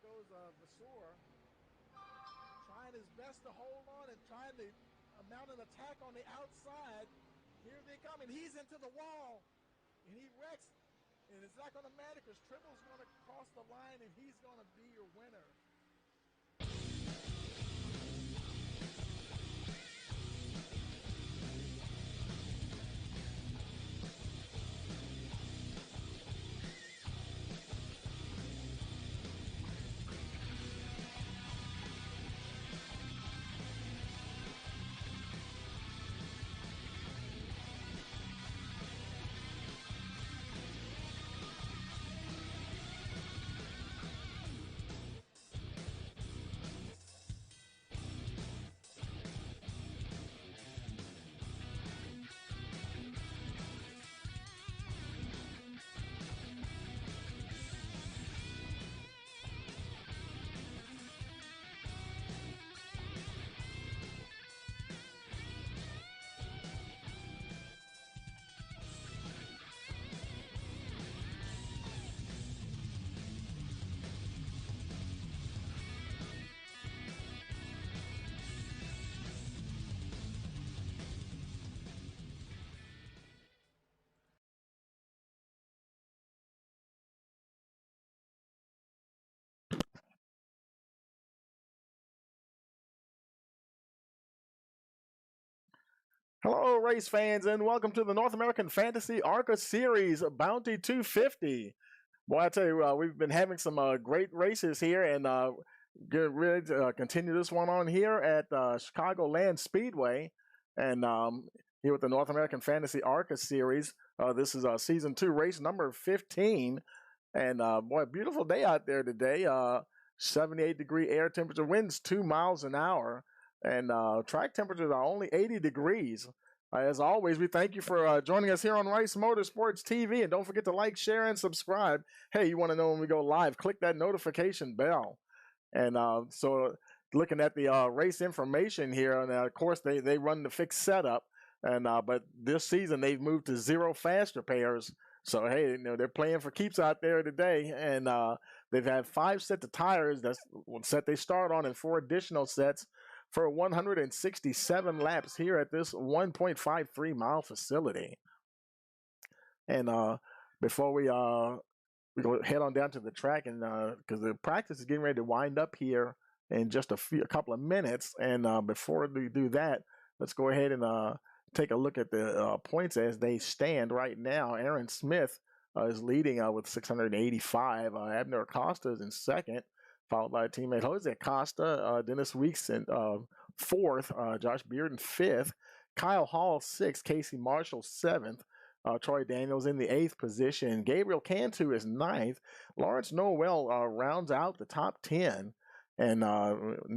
goes Vasseur, trying his best to hold on and trying to mount an attack on the outside. Here they come, and he's into the wall, and he wrecks, and it's not going to matter because Tribble's going to cross the line, and he's going to be your winner. Hello, race fans, and welcome to the North American Fantasy ARCA Series Bounty 250. Boy, I tell you, we've been having some great races here, and get ready to continue this one on here at Chicagoland Speedway, and here with the North American Fantasy ARCA Series. This is Season 2 race number 15, and boy, beautiful day out there today. 78-degree air temperature, winds 2 miles an hour. And track temperatures are only 80 degrees. As always, we thank you for joining us here on Rice Motorsports TV. And don't forget to like, share, and subscribe. Hey, you want to know when we go live, click that notification bell. And so looking at the race information here, and of course, they run the fixed setup. And but this season, they've moved to 0 faster pairs. So, hey, you know, they're playing for keeps out there today. And they've had 5 sets of tires. That's one set they start on and 4 additional sets for 167 laps here at this 1.53 mile facility. And before we go head on down to the track, and because the practice is getting ready to wind up here in just a couple of minutes, and before we do that, let's go ahead and take a look at the points as they stand right now. Aaron Smith is leading with 685. Abner Acosta is in second, followed by teammate Jose Acosta, Dennis Weeks in 4th, Josh Bearden 5th, Kyle Hall 6th, Casey Marshall 7th, Troy Daniels in the 8th position, Gabriel Cantu is 9th, Lawrence Noel rounds out the top 10, and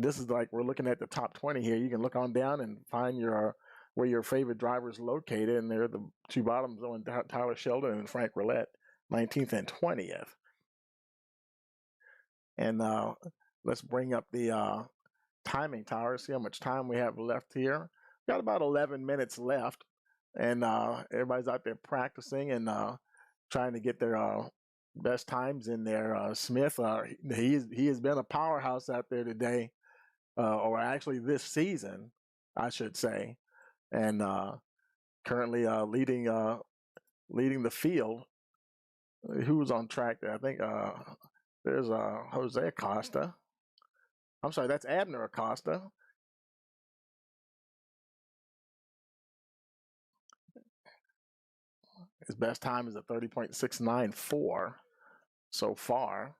this is like we're looking at the top 20 here. You can look on down and find your where your favorite driver is located, and they're the 2 bottoms on Tyler Sheldon and Frank Roulette, 19th and 20th. And let's bring up the timing tower, see how much time we have left here. Got about 11 minutes left, and everybody's out there practicing and trying to get their best times in there. Smith, he has been a powerhouse out there today, or actually this season, I should say, and currently leading the field. Who was on track there? I think there's Jose Acosta. I'm sorry, that's Abner Acosta. His best time is a 30.694 so far.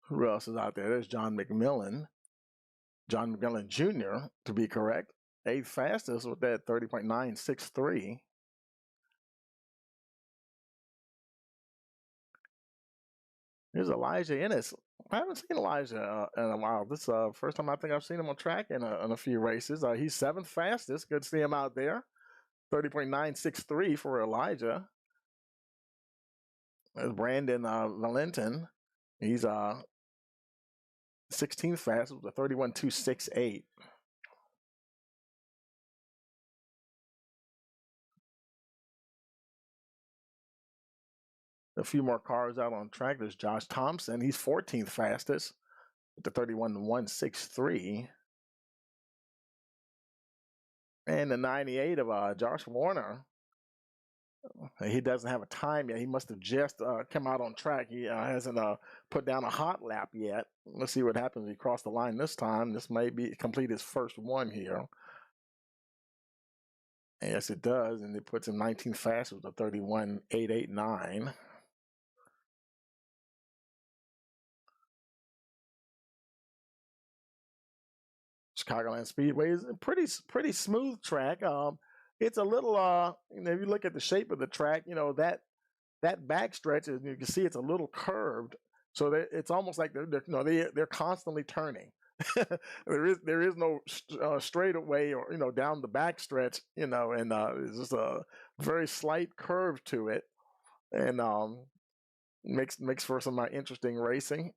Who else is out there? There's John McMillan Jr., to be correct. 8th fastest with that 30.963. Here's Elijah Ennis. I haven't seen Elijah in a while. This is first time I think I've seen him on track in a few races. He's 7th fastest. Good to see him out there. 30.963 for Elijah. There's Brandon Valentin. He's 16th fastest with a 31.268. a few more cars out on track. There's Josh Thompson. He's 14th fastest with the 31.163. And the 98 of Josh Warner. He doesn't have a time yet. He must have just come out on track. He hasn't put down a hot lap yet. Let's see what happens if he crosses the line this time. This may be complete his first one here. And yes, it does. And it puts him 19th fastest with a 31.889. Chicagoland Speedway is a pretty smooth track. It's a little if you look at the shape of the track, that back stretch, is, you can see it's a little curved, so it's almost like they're constantly turning. there is no straightaway or down the back stretch, and it's just a very slight curve to it, and makes for some interesting racing.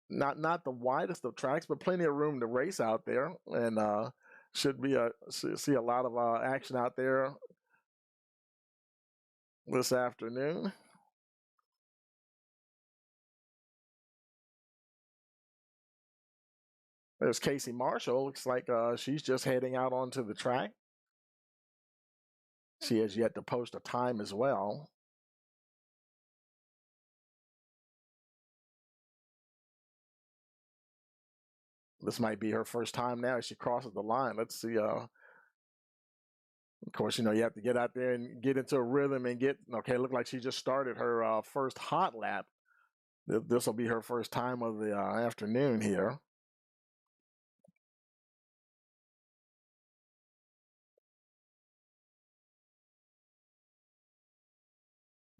Not the widest of tracks, but plenty of room to race out there, and should be see a lot of action out there this afternoon. There's Casey Marshall. Looks like she's just heading out onto the track. She has yet to post a time as well. This might be her first time now as she crosses the line. Let's see. Of course, you have to get out there and get into a rhythm and get, okay, look like she just started her first hot lap. This will be her first time of the afternoon here.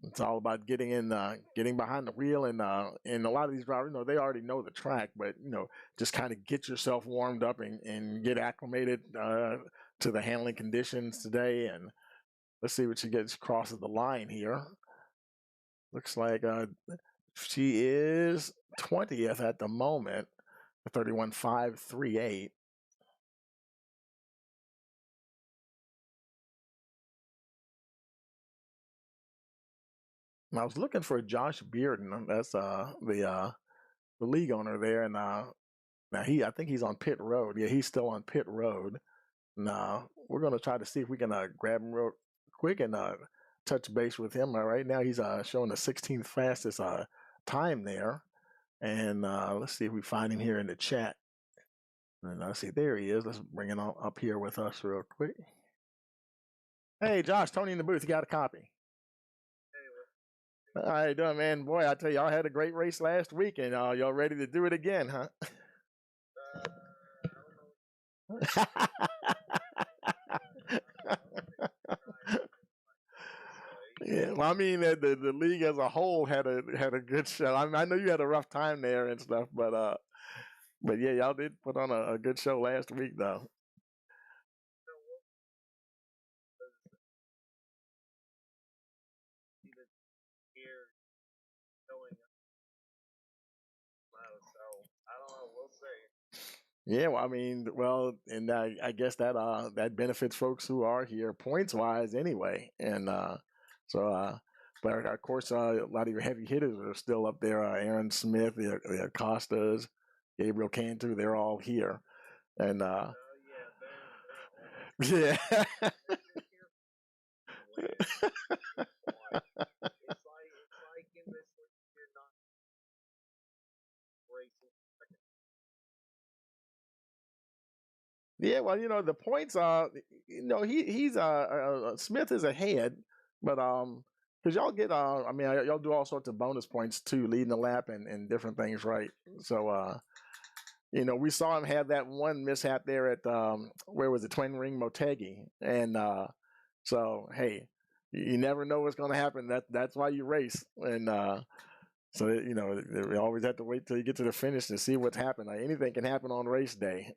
It's all about getting behind the wheel, and a lot of these drivers, they already know the track, but just kind of get yourself warmed up and get acclimated to the handling conditions today. And let's see what she gets crosses the line here. Looks like she is 20th at the moment, 31.538. I was looking for Josh Bearden. That's the league owner there, and now I think he's on pit road. Yeah, he's still on pit road. Now we're gonna try to see if we can grab him real quick and touch base with him. Right now he's showing the 16th fastest time there, and let's see if we find him here in the chat. And I see there he is. Let's bring him up here with us real quick. Hey, Josh, Tony in the booth. You got a copy? How you doing, man? Boy, I tell you, y'all had a great race last week, and y'all ready to do it again, huh? Yeah, well, I mean, the league as a whole had a good show. I know you had a rough time there and stuff, but yeah, y'all did put on a good show last week, though. Yeah, well, I mean, and I guess that benefits folks who are here points wise anyway, and but of course, a lot of your heavy hitters are still up there. Aaron Smith, the Costas, Gabriel Cantu, they're all here, and yeah. Yeah, well, the points he's Smith is ahead, but because y'all get I mean, y'all do all sorts of bonus points too, leading the lap and different things, right? So we saw him have that one mishap there at where was it, Twin Ring Motegi, and so hey, you never know what's going to happen. That's why you race, and so we always have to wait till you get to the finish to see what's happened. Like, anything can happen on race day.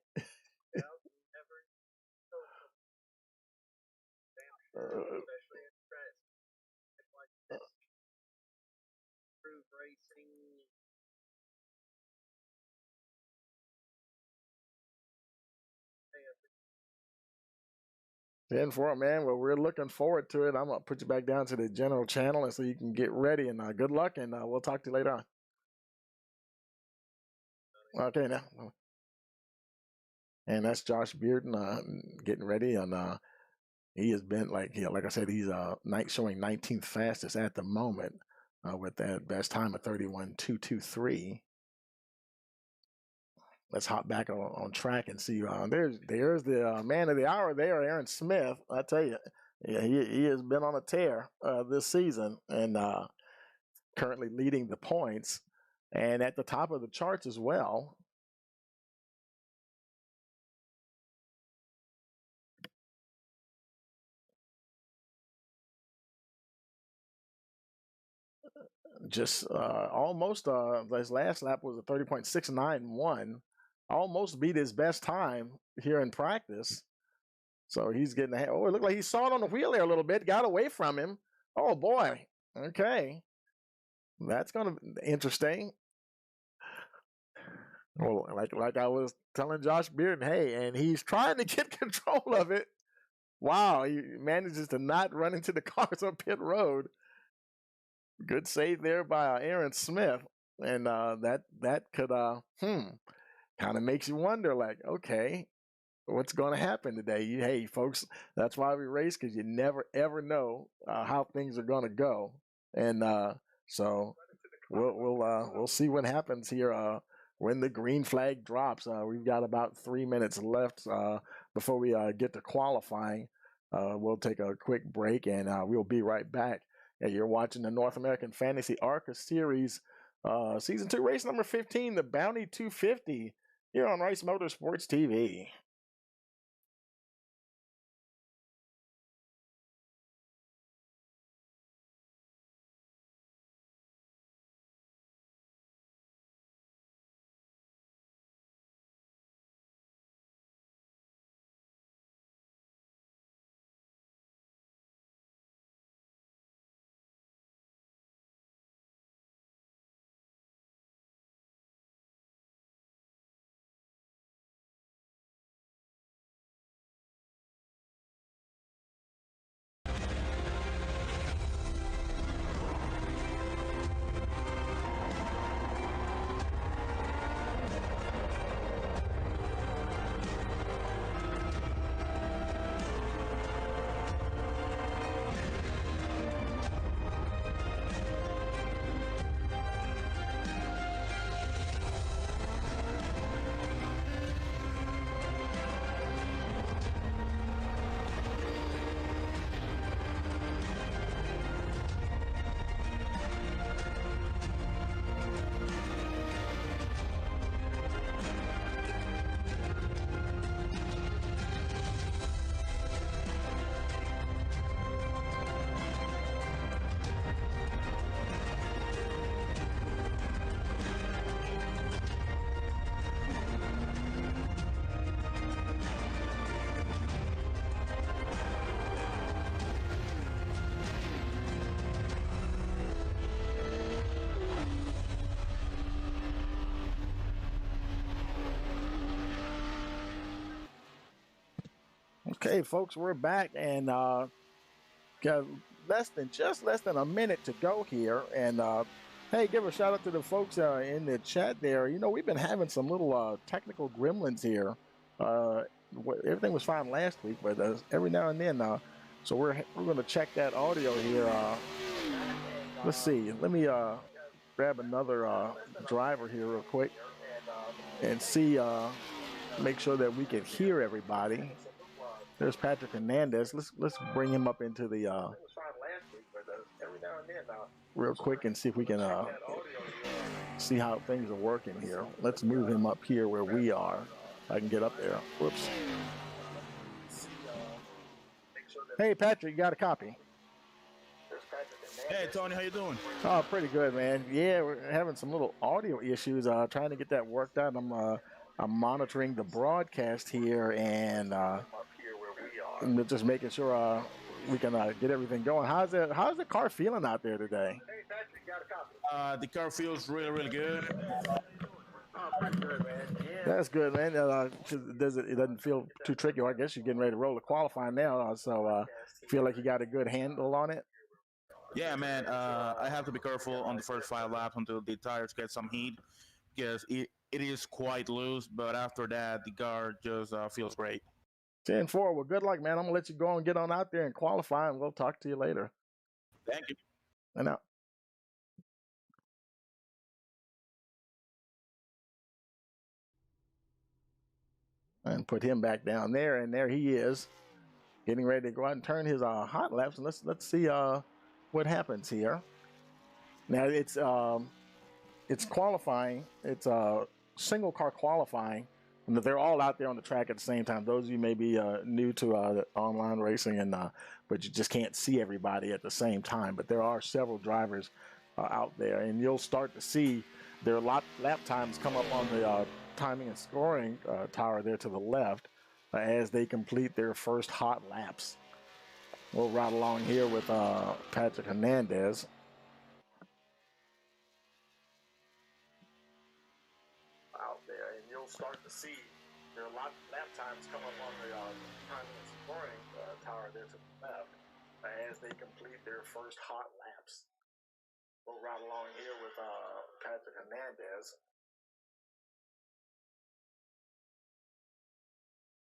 10-4, man. Well, we're looking forward to it. I'm going to put you back down to the general channel and so you can get ready. And good luck, and we'll talk to you later on. Okay, now. And that's Josh Bearden getting ready. And he has been, like I said, he's showing 19th fastest at the moment with that best time of 31.223. Let's hop back on track and see. There's the man of the hour there, Aaron Smith. I tell you, yeah, he has been on a tear this season and currently leading the points and at the top of the charts as well. Just almost his last lap was a 30.691. Almost beat his best time here in practice. So he's getting ahead. Oh, it looked like he saw it on the wheel there a little bit, got away from him. Oh boy. Okay. That's gonna be interesting. Well, like I was telling Josh Bearden, hey, and he's trying to get control of it. Wow, he manages to not run into the cars on pit road. Good save there by Aaron Smith, and that could kind of makes you wonder, like, okay, what's going to happen today? Hey, folks, that's why we race, because you never ever know how things are going to go, and so we'll see what happens here when the green flag drops. We've got about 3 minutes left before we get to qualifying. We'll take a quick break, and we'll be right back. And you're watching the North American Fantasy ARCA Series, Season 2, race number 15, the Bounty 250, here on Rice Motorsports TV. Okay, folks, we're back, and got just less than a minute to go here. And hey, give a shout out to the folks in the chat there. You know, we've been having some little technical gremlins here. Everything was fine last week, but every now and then, so we're going to check that audio here. Let's see. Let me grab another driver here real quick and see. Make sure that we can hear everybody. There's Patrick Hernandez. Let's bring him up into the real quick and see if we can see how things are working here. Let's move him up here where we are. I can get up there. Whoops. Hey, Patrick, you got a copy? Hey, Tony, how you doing? Oh, pretty good, man. Yeah, we're having some little audio issues. Trying to get that worked out. I'm monitoring the broadcast here and just making sure we can get everything going. How's the car feeling out there today? The car feels really, really good. That's good, man. It doesn't feel too tricky. Well, I guess you're getting ready to roll the qualifying now, so feel like you got a good handle on it. Yeah, man. I have to be careful on the first 5 laps until the tires get some heat, because it is quite loose. But after that, the car just feels great. 10-4. Well, good luck, man. I'm gonna let you go and get on out there and qualify, and we'll talk to you later. Thank you. And out. And put him back down there, and there he is, getting ready to go out and turn his hot laps. And let's see what happens here. Now it's qualifying. It's single car qualifying, and they're all out there on the track at the same time. Those of you may be new to online racing, and but you just can't see everybody at the same time. But there are several drivers out there, and you'll start to see their lap times come up on the timing and scoring tower there to the left as they complete their first hot laps. We'll ride along here with Patrick Hernandez. Out there, and you'll start to see their lap times come up on the timing and scoring tower there to the left as they complete their first hot laps. We'll ride along here with Patrick Hernandez.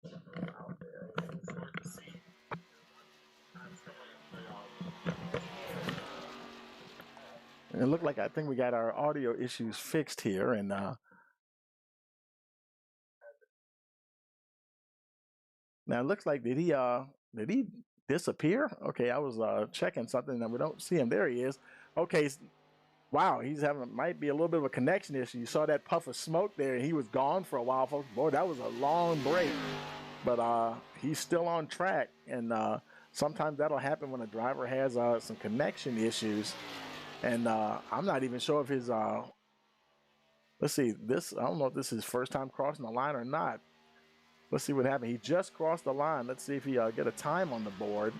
Out there, and you'll start to see times come up. And it looked like I think we got our audio issues fixed here, and now it looks like did he disappear? Okay, I was checking something and we don't see him. There he is. Okay, wow, he's having might be a little bit of a connection issue. You saw that puff of smoke there, and he was gone for a while, folks. Boy, that was a long break, but he's still on track, and sometimes that'll happen when a driver has some connection issues, and I'm not even sure if his let's see, this I don't know if this is his first time crossing the line or not. Let's see what happened. He just crossed the line. Let's see if he get a time on the board.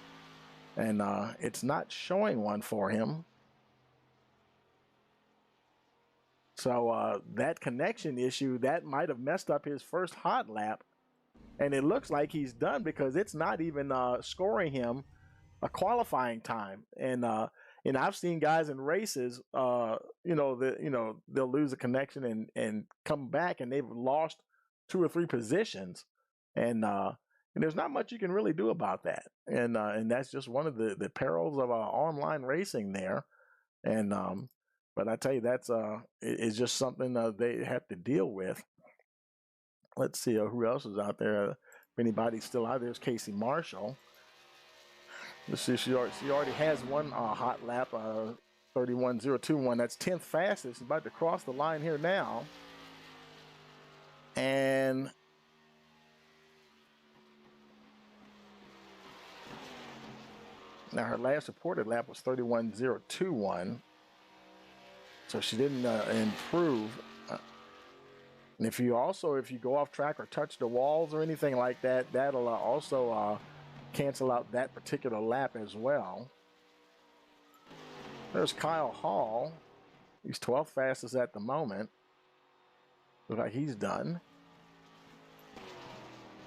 And it's not showing one for him. So that connection issue, that might have messed up his first hot lap. And it looks like he's done because it's not even scoring him a qualifying time. And I've seen guys in races, they'll lose a connection and come back, and they've lost 2 or 3 positions. And there's not much you can really do about that. And that's just one of the perils of online racing there. And but I tell you, that's it's just something they have to deal with. Let's see who else is out there. If anybody's still out there, there's Casey Marshall. Let's see, she already has one hot lap, 31.021. That's 10th fastest. About to cross the line here now. And now her last reported lap was 31.021. So she didn't improve. And if you go off track or touch the walls or anything like that, that'll also cancel out that particular lap as well. There's Kyle Hall. He's 12th fastest at the moment. Looks like he's done.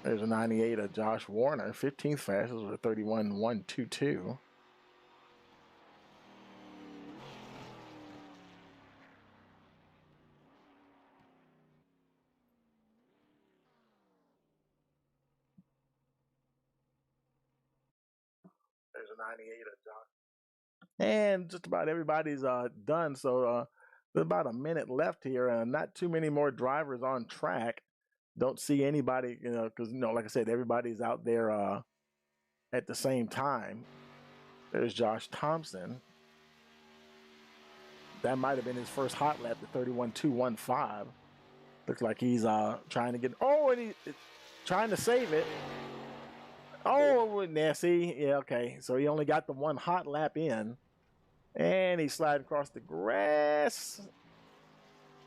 There's a 98 of Josh Warner, 15th fastest with a 31.122. There's a 98 of Josh. And just about everybody's done. So there's about a minute left here. Not too many more drivers on track. Don't see anybody, because, like I said, everybody's out there at the same time. There's Josh Thompson. That might have been his first hot lap, the 31.215. Looks like he's trying to get, and he's trying to save it. Oh, now see, yeah, okay. So he only got the one hot lap in, and he's sliding across the grass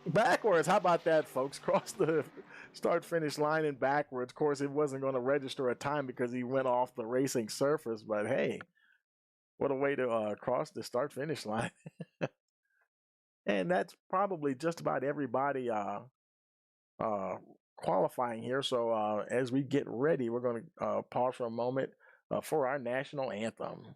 backwards. How about that, folks? Cross the start-finish line and backwards. Of course, it wasn't going to register a time because he went off the racing surface, but hey, what a way to cross the start-finish line. And that's probably just about everybody qualifying here. So as we get ready, we're going to pause for a moment for our national anthem.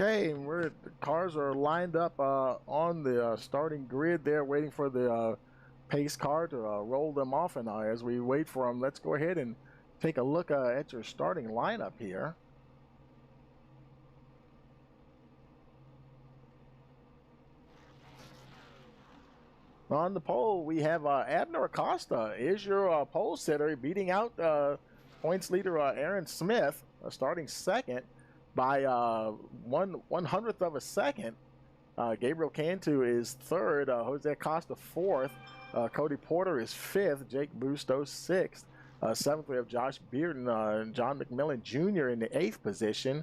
Okay, the cars are lined up on the starting grid there, waiting for the pace car to roll them off. And as we wait for them, let's go ahead and take a look at your starting lineup here. On the pole, we have Abner Acosta is your pole sitter, beating out points leader Aaron Smith, starting second by 1/100th of a second. Gabriel Cantu is third, Jose Acosta fourth, Cody Porter is fifth, Jake Bustos sixth, seventh we have Josh Bearden, John McMillan Jr. in the eighth position,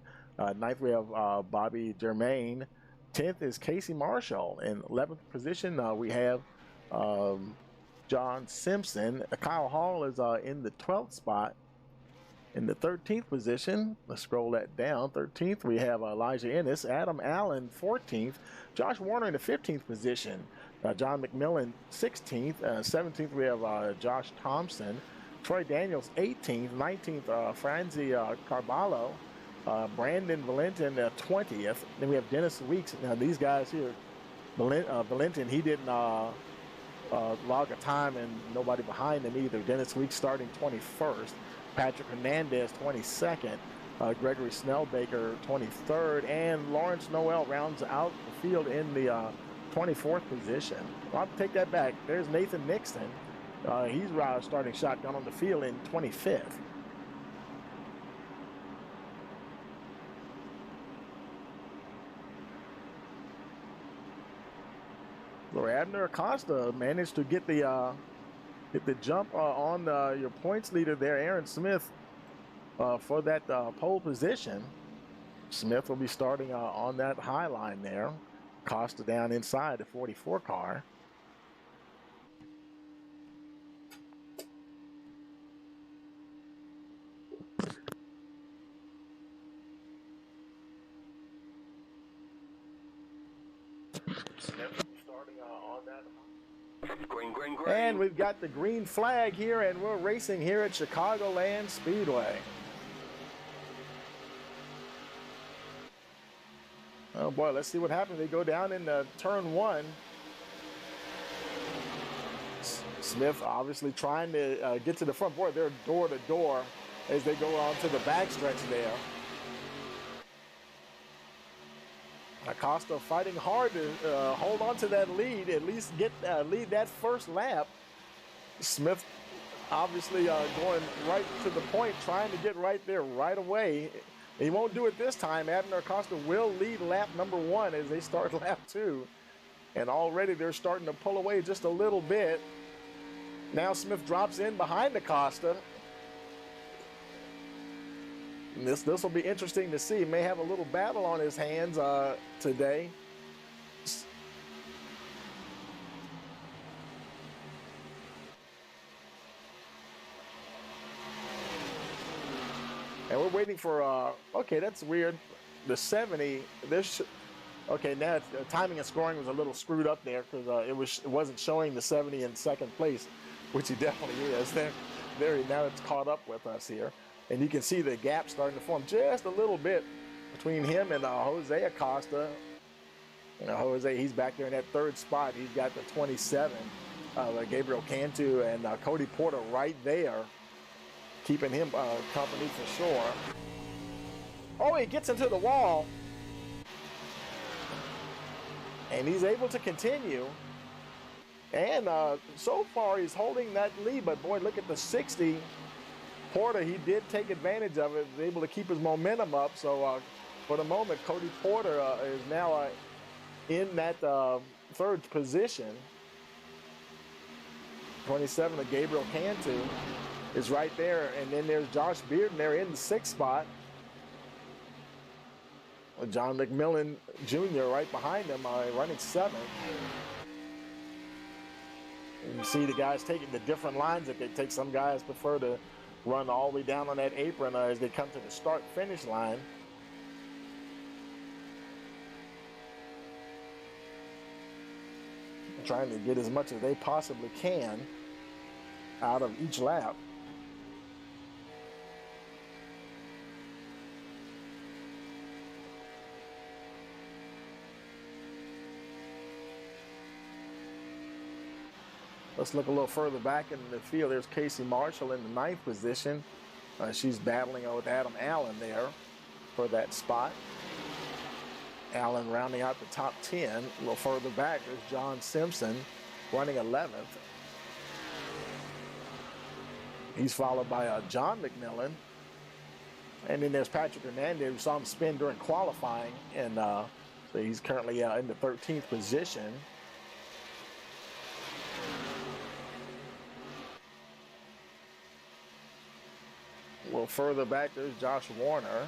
ninth we have Bobby Germain, 10th is Casey Marshall. In 11th position we have John Simpson. Kyle Hall is in the 12th spot. In the 13th position, let's scroll that down. 13th, we have Elijah Ennis, Adam Allen, 14th, Josh Warner in the 15th position, John McMillan, 16th, 17th, we have Josh Thompson, Troy Daniels, 18th, 19th, Franzi Carballo, Brandon Valentin, 20th. Then we have Dennis Weeks. Now, these guys here, Valentin, he didn't log a time, and nobody behind him either. Dennis Weeks starting 21st. Patrick Hernandez, 22nd. Gregory Snellbaker, 23rd. And Lawrence Noel rounds out the field in the 24th position. Well, I'll take that back. There's Nathan Nixon. He's starting shotgun on the field in 25th. So Abner Acosta managed to get the jump on your points leader there, Aaron Smith, for that pole position. Smith will be starting on that high line there. Costa down inside the 44 car. Smith starting on that. Green. And we've got the green flag here, and we're racing here at Chicagoland Speedway. Oh boy, let's see what happens. They go down in turn one. Smith obviously trying to get to the front board. They're door to door as they go on to the backstretch there. Acosta fighting hard to hold on to that lead, at least get lead that first lap. Smith obviously going right to the point, trying to get right there right away. He won't do it this time. Abner Acosta will lead lap number one as they start lap two. And already they're starting to pull away just a little bit. Now Smith drops in behind Acosta. And this will be interesting to see. He may have a little battle on his hands today. And we're waiting for, okay, that's weird. The 70, Okay, now timing and scoring was a little screwed up there because it wasn't showing the 70 in second place, which he definitely is. Now it's caught up with us here, and you can see the gap starting to form just a little bit between him and Jose Acosta. You know, Jose, he's back there in that third spot. He's got the 27. Gabriel Cantu and Cody Porter right there, keeping him company for sure. Oh, he gets into the wall. And he's able to continue. And so far, he's holding that lead. But, boy, look at the 60. Porter, he did take advantage of it, was able to keep his momentum up. So, for the moment, Cody Porter is now in that third position. 27 of Gabriel Cantu is right there. And then there's Josh Bearden there in the sixth spot. John McMillan Jr. right behind him, running seventh. You see the guys taking the different lines that they take. Some guys prefer to run all the way down on that apron as they come to the start-finish line. Trying to get as much as they possibly can out of each lap. Let's look a little further back in the field. There's Casey Marshall in the ninth position. She's battling with Adam Allen there for that spot. Allen rounding out the top 10. A little further back, there's John Simpson running 11th. He's followed by John McMillan. And then there's Patrick Hernandez. We saw him spin during qualifying. And so he's currently in the 13th position. A little further back, there's Josh Warner.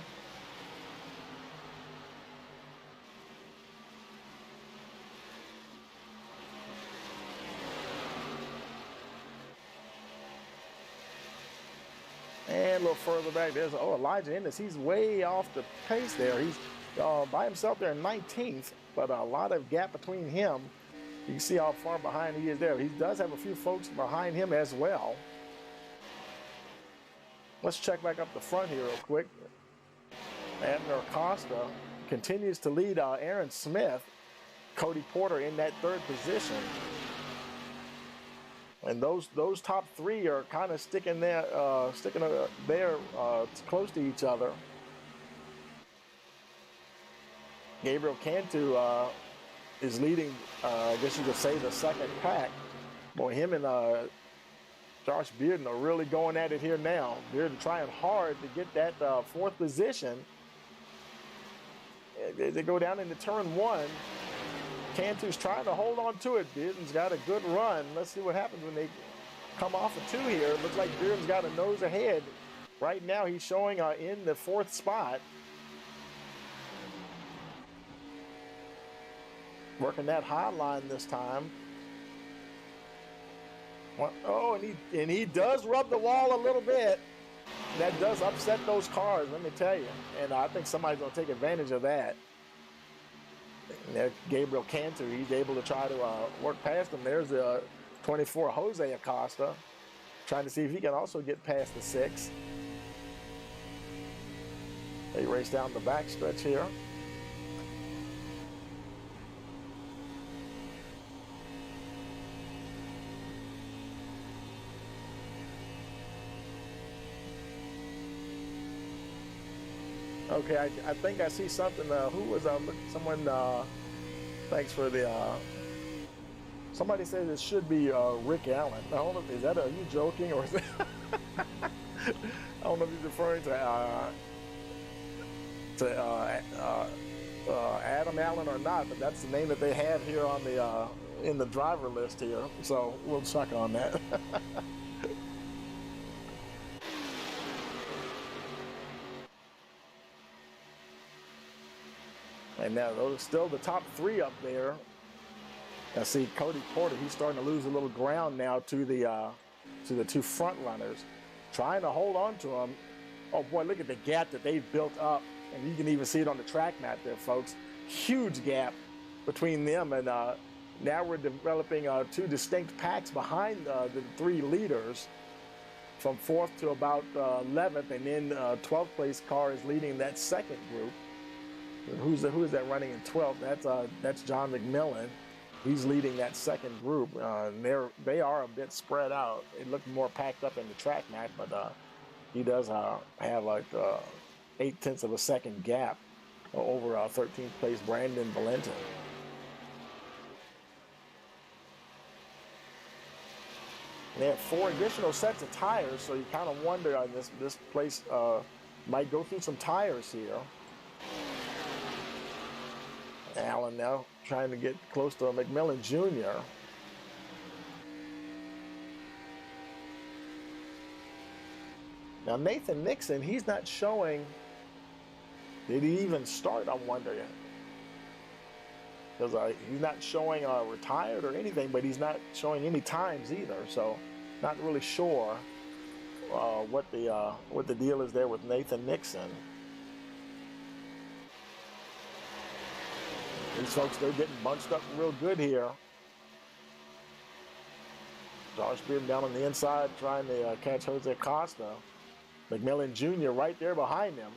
And a little further back, there's Elijah Ennis. He's way off the pace there. He's by himself there in 19th, but a lot of gap between him. You can see how far behind he is there. He does have a few folks behind him as well. Let's check back up the front here real quick. Abner Acosta continues to lead Aaron Smith. Cody Porter in that third position. And those top three are kind of sticking there close to each other. Gabriel Cantu is leading, I guess you could say, the second pack. Boy, him and Josh Bearden are really going at it here now. Bearden trying hard to get that fourth position. They go down into turn one. Cantu's trying to hold on to it. Bearden's got a good run. Let's see what happens when they come off of two here. It looks like Bearden's got a nose ahead. Right now he's showing in the fourth spot. Working that high line this time. Oh, and he does rub the wall a little bit. That does upset those cars, let me tell you. And I think somebody's going to take advantage of that. And there, Gabriel Cantu, he's able to try to work past him. There's 24 Jose Acosta, trying to see if he can also get past the 6. They race down the back stretch here. Okay, I think I see something. Who was someone? Thanks for the. Somebody said it should be Rick Allen. I don't know. Is that? Are you joking or is it? I don't know if he's referring to Adam Allen or not, but that's the name that they have here on the in the driver list here. So we'll check on that. And now those are still the top 3 up there. I see Cody Porter, he's starting to lose a little ground now to the 2 front runners. Trying to hold on to them. Oh boy, look at the gap that they've built up. And you can even see it on the track map there, folks. huge gap between them, and now we're developing two distinct packs behind the three leaders from 4th to about 11th, and then 12th place car is leading that second group. Who is that running in 12th? That's John McMillan. He's leading that second group. They are a bit spread out. It looked more packed up in the track map, but he does have like 0.8 of a second gap over 13th place Brandon Valentin. They have 4 additional sets of tires, so you kind of wonder this place might go through some tires here. Allen now trying to get close to McMillan Jr. Now Nathan Nixon, he's not showing. Did he even start? I'm wondering. Because he's not showing retired or anything, but he's not showing any times either. So not really sure what the deal is there with Nathan Nixon. These folks, they're getting bunched up real good here. Josh Bearden down on the inside trying to catch Jose Costa. McMillan Jr. right there behind him.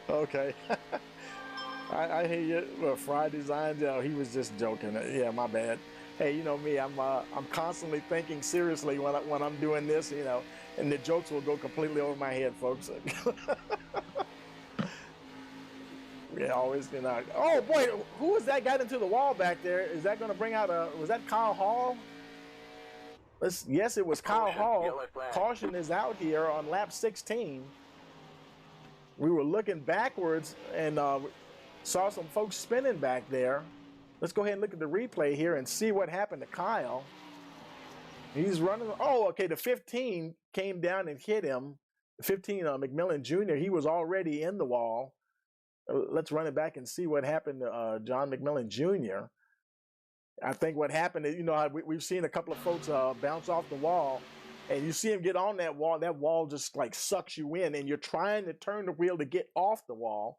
Okay. I hear you. Well, Fry Designs, he was just joking. Yeah, my bad. Hey, you know me, I'm constantly thinking seriously when I'm doing this, and the jokes will go completely over my head, folks. Yeah, always, Oh boy, who was that got into the wall back there? Is that going to bring out was that Kyle Hall? Yes, it was Kyle Hall. Caution is out here on lap 16. We were looking backwards and saw some folks spinning back there. Let's go ahead and look at the replay here and see what happened to Kyle. He's running. Oh, okay. The 15 came down and hit him. 15, McMillan Jr., he was already in the wall. Let's run it back and see what happened to John McMillan Jr. I think what happened is, we've seen a couple of folks bounce off the wall. And you see him get on that wall just like sucks you in, and you're trying to turn the wheel to get off the wall,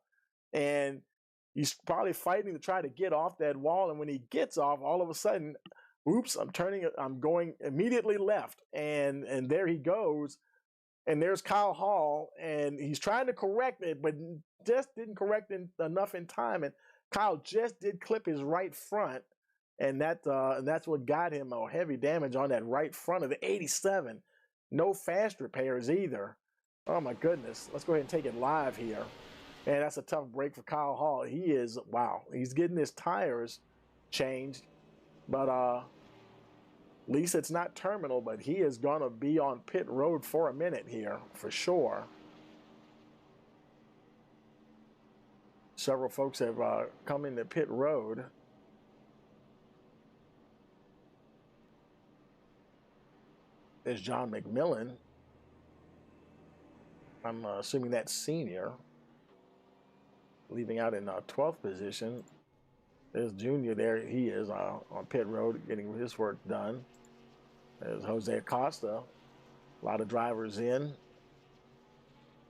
and he's probably fighting to try to get off that wall, and when he gets off, all of a sudden, oops, I'm going immediately left, and there he goes, and there's Kyle Hall, and he's trying to correct it, but just didn't correct it enough in time, and Kyle just did clip his right front, and that's what got him a heavy damage on that right front of the 87. No fast repairs either. Oh my goodness. Let's go ahead and take it live here. Man, that's a tough break for Kyle Hall. Wow. He's getting his tires changed, but at least it's not terminal, but he is going to be on pit road for a minute here for sure. Several folks have come into pit road. There's John McMillan. I'm assuming that's senior. Leaving out in 12th position. There's Junior there. He is on pit road getting his work done. There's Jose Acosta. A lot of drivers in.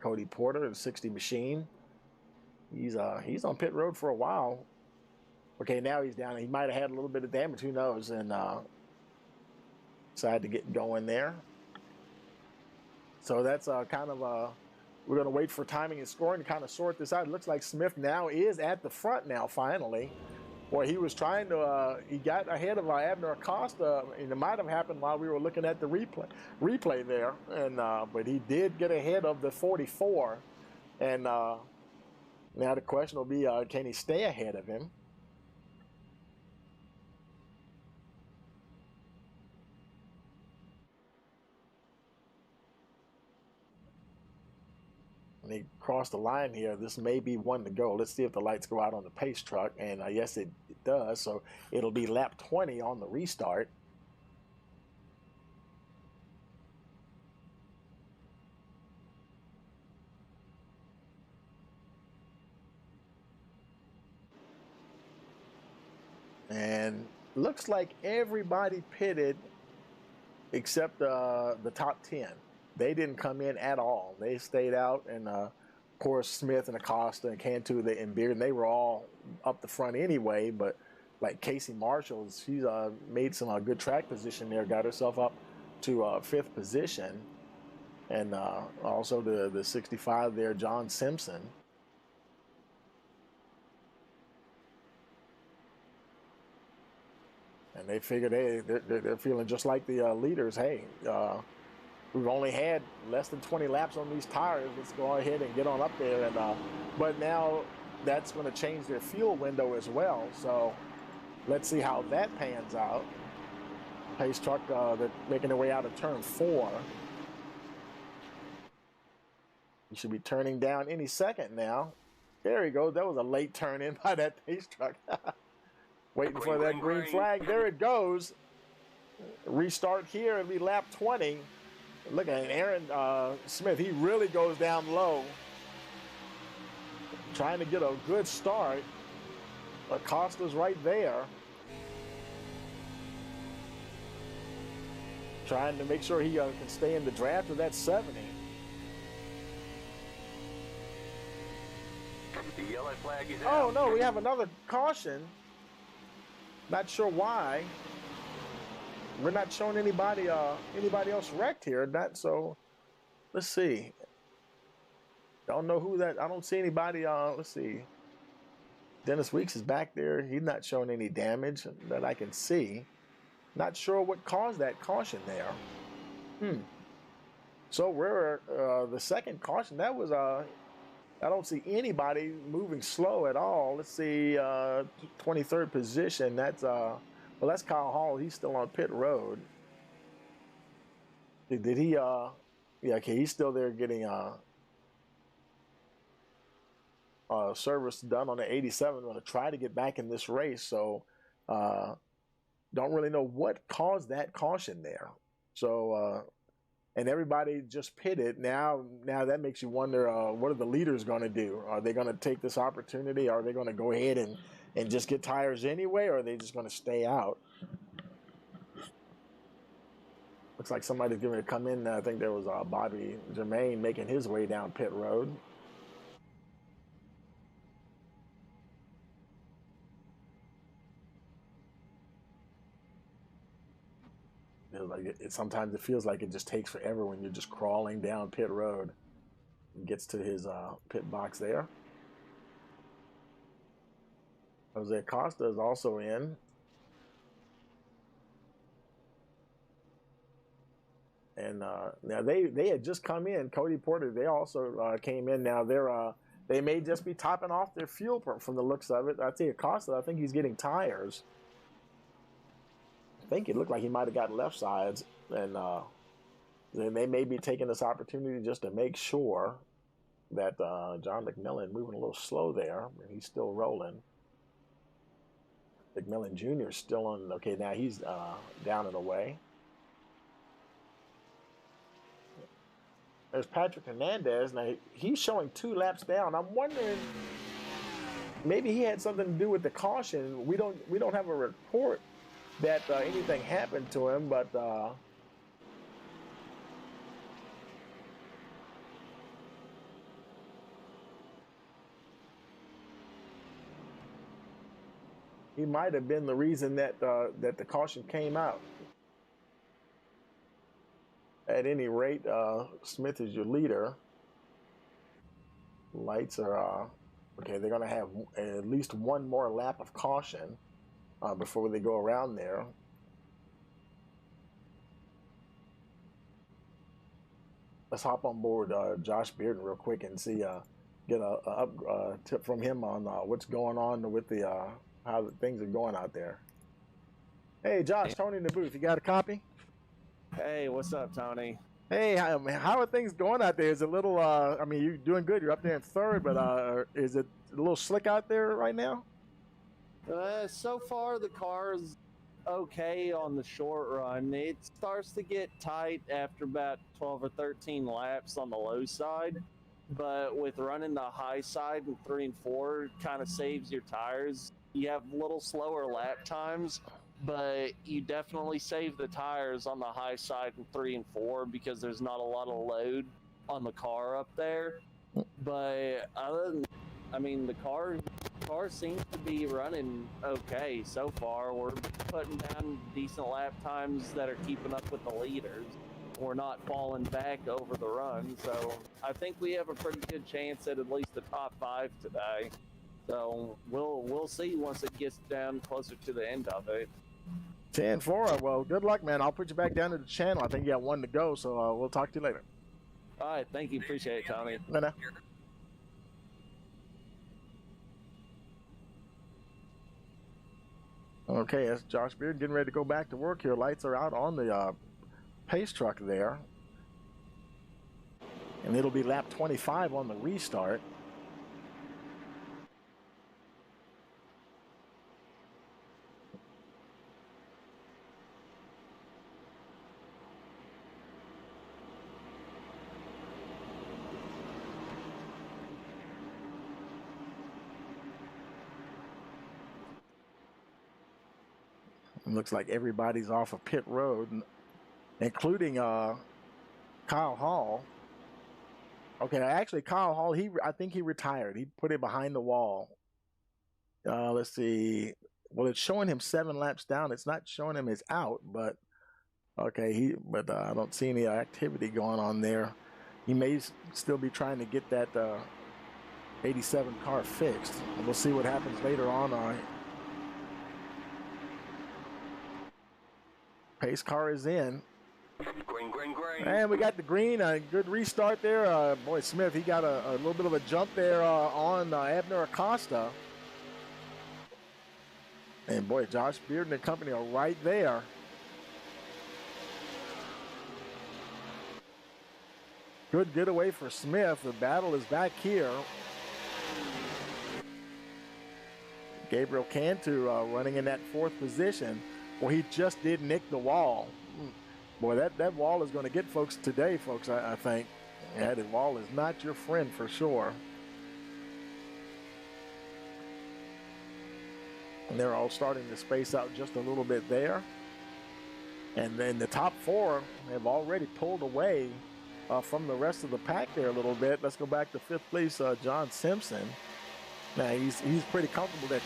Cody Porter, the 60 machine. He's on pit road for a while. Okay, now he's down. He might have had a little bit of damage. Who knows? And decided to get going there. So that's kind of we're going to wait for timing and scoring to kind of sort this out. It looks like Smith now is at the front now, finally. Boy, he was trying to, he got ahead of Abner Acosta, and it might have happened while we were looking at the replay there. And but he did get ahead of the 44. And now the question will be, can he stay ahead of him? When they cross the line here, this may be one to go. Let's see if the lights go out on the pace truck, and yes, it does. So it'll be lap 20 on the restart. And looks like everybody pitted except the top 10. They didn't come in at all. They stayed out, and of course Smith and Acosta and Cantu and Beard, and they were all up the front anyway. But like Casey Marshall, she's made some good track position there, got herself up to 5th position, and also the 65 there, John Simpson. And they figured, hey, they're feeling just like the leaders. Hey, we've only had less than 20 laps on these tires. Let's go ahead and get on up there. And but now that's going to change their fuel window as well. So let's see how that pans out. Pace truck, they're making their way out of turn 4. You should be turning down any second now. There he goes. That was a late turn in by that pace truck. Waiting for that green flag. There it goes. Restart here. It'll be lap 20. Look at Aaron Smith. He really goes down low. Trying to get a good start. Acosta's right there. Trying to make sure he can stay in the draft with that 70. The yellow flag is Oh, out. no, we have another caution. Not sure why. We're not showing anybody else wrecked here. Not so. Let's see. Don't know who that. I don't see anybody. Let's see. Dennis Weeks is back there. He's not showing any damage that I can see. Not sure what caused that caution there. So we're the second caution. That was I don't see anybody moving slow at all. Let's see, 23rd position. That's well, that's Kyle Hall. He's still on pit road. Did he? Yeah, okay. He's still there getting service done on the 87. Going to try to get back in this race. So don't really know what caused that caution there. So. And everybody just pitted. Now that makes you wonder, what are the leaders going to do? Are they going to take this opportunity? Are they going to go ahead and just get tires anyway, or are they just going to stay out? Looks like somebody's going to come in. I think there was Bobby Jermaine making his way down pit road. Sometimes it feels like it just takes forever when you're just crawling down pit road. He gets to his pit box there. Jose Acosta is also in. And now they had just come in. Cody Porter, they also came in. Now they may just be topping off their fuel from the looks of it. I think Acosta, I think he's getting tires. I think it looked like he might have got left sides, and then they may be taking this opportunity just to make sure that John McMillan moving a little slow there, and he's still rolling. McMillan Jr. is still on. Okay, now he's down and away. There's Patrick Hernandez. Now he's showing 2 laps down. I'm wondering, maybe he had something to do with the caution. We don't have a report that anything happened to him, but he might have been the reason that that the caution came out. At any rate, Smith is your leader. Lights are okay. They're going to have at least one more lap of caution before they go around there. Let's hop on board Josh Bearden real quick and see, get a tip from him on what's going on with the how things are going out there. Hey, Josh, Tony in the booth. You got a copy? Hey, what's up, Tony? Hey, how are things going out there? Is it a little? I mean, you're doing good. You're up there in third, but is it a little slick out there right now? So far, the car's okay on the short run. It starts to get tight after about 12 or 13 laps on the low side, but with running the high side in 3 and 4, kind of saves your tires you have a little slower lap times, but you definitely save the tires on the high side in 3 and 4 because there's not a lot of load on the car up there. But other than, I mean, the car seems to be running okay so far. We're putting down decent lap times that are keeping up with the leaders. We're not falling back over the run, so I think we have a pretty good chance at least the top 5 today. So we'll see once it gets down closer to the end of it. 10-4. Well, good luck, man. I'll put you back down to the channel. I think you got 1 to go, so we'll talk to you later. All right, thank you. Appreciate it, Tommy. No. Okay, that's Josh Beard getting ready to go back to work here. Lights are out on the pace truck there. And it'll be lap 25 on the restart. It looks like everybody's off of pit road, including Kyle Hall. Okay, actually, Kyle Hall, I think he retired. He put it behind the wall. Let's see. Well, it's showing him 7 laps down. It's not showing him his out, but okay. I don't see any activity going on there. He may still be trying to get that 87 car fixed. We'll see what happens later on. Pace car is in. Green. And we got the green. A good restart there. Boy, Smith, he got a little bit of a jump there on Abner Acosta. And boy, Josh Beard and the company are right there. Good getaway for Smith. The battle is back here. Gabriel Cantu running in that 4th position. Well, he just did nick the wall. Boy, that wall is going to get folks today, folks, I think. Yeah, the wall is not your friend for sure. And they're all starting to space out just a little bit there. And then the top 4 have already pulled away from the rest of the pack there a little bit. Let's go back to 5th place, John Simpson. Now, he's pretty comfortable there.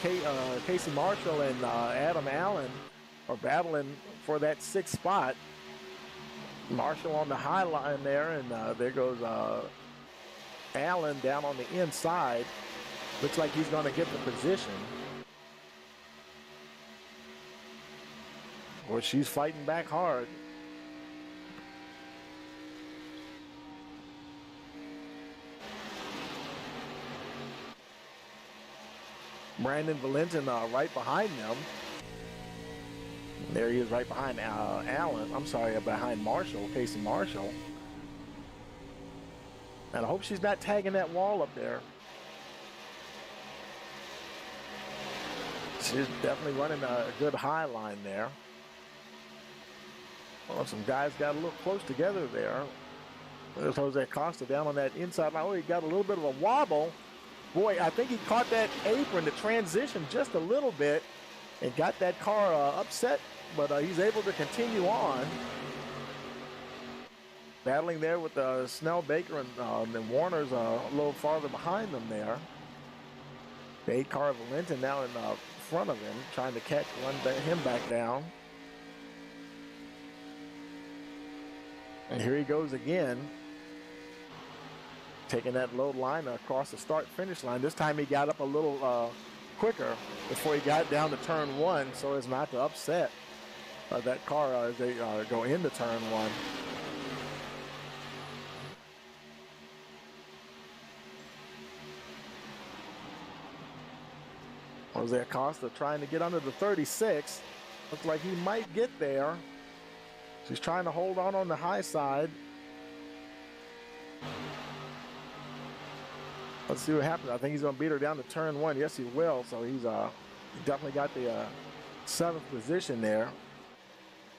Casey Marshall and Adam Allen are battling for that 6th spot. Marshall on the high line there, and there goes Allen down on the inside. Looks like he's going to get the position. Well, she's fighting back hard. Brandon Valentin right behind them. There he is right behind Allen. I'm sorry, behind Marshall, Casey Marshall. And I hope she's not tagging that wall up there. She's definitely running a good high line there. Well, some guys got a little close together there. There's Jose Acosta down on that inside line. Oh, he got a little bit of a wobble. Boy, I think he caught that apron to transition just a little bit and got that car upset, but he's able to continue on. Battling there with Snell Baker and Warner's a little farther behind them there. The 8 car of Valentin now in front of him, trying to run him back down. And here he goes again, taking that low line across the start-finish line. This time he got up a little quicker before he got down to turn 1 so as not to upset that car as they go into turn 1. Jose Acosta trying to get under the 36. Looks like he might get there. She's trying to hold on the high side. Let's see what happens. I think he's going to beat her down to turn 1. Yes, he will. So he's definitely got the 7th position there.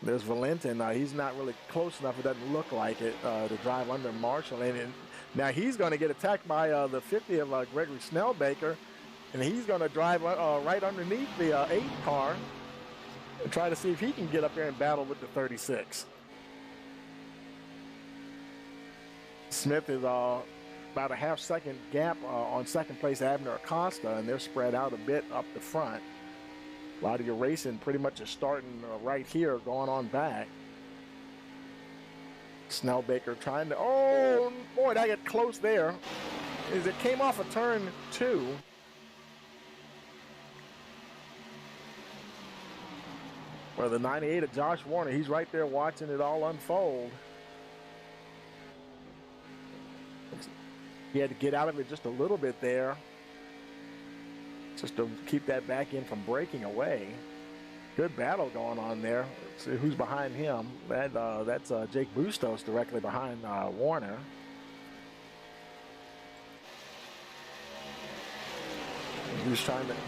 There's Valentin. He's not really close enough. It doesn't look like it to drive under Marshall. And now he's going to get attacked by the 50 of Gregory Snellbaker. and he's going to drive right underneath the 8 car and try to see if he can get up there and battle with the 36. Smith is about a half-second gap on second place Abner Acosta, and they're spread out a bit up the front. A lot of your racing pretty much is starting right here, going on back. Snellbaker trying to, oh boy, that got close there. As it came off of turn 2. Well, the 98 of Josh Warner, he's right there watching it all unfold. He had to get out of it just a little bit there, just to keep that back end from breaking away. Good battle going on there. Let's see who's behind him. That's Jake Bustos directly behind Warner.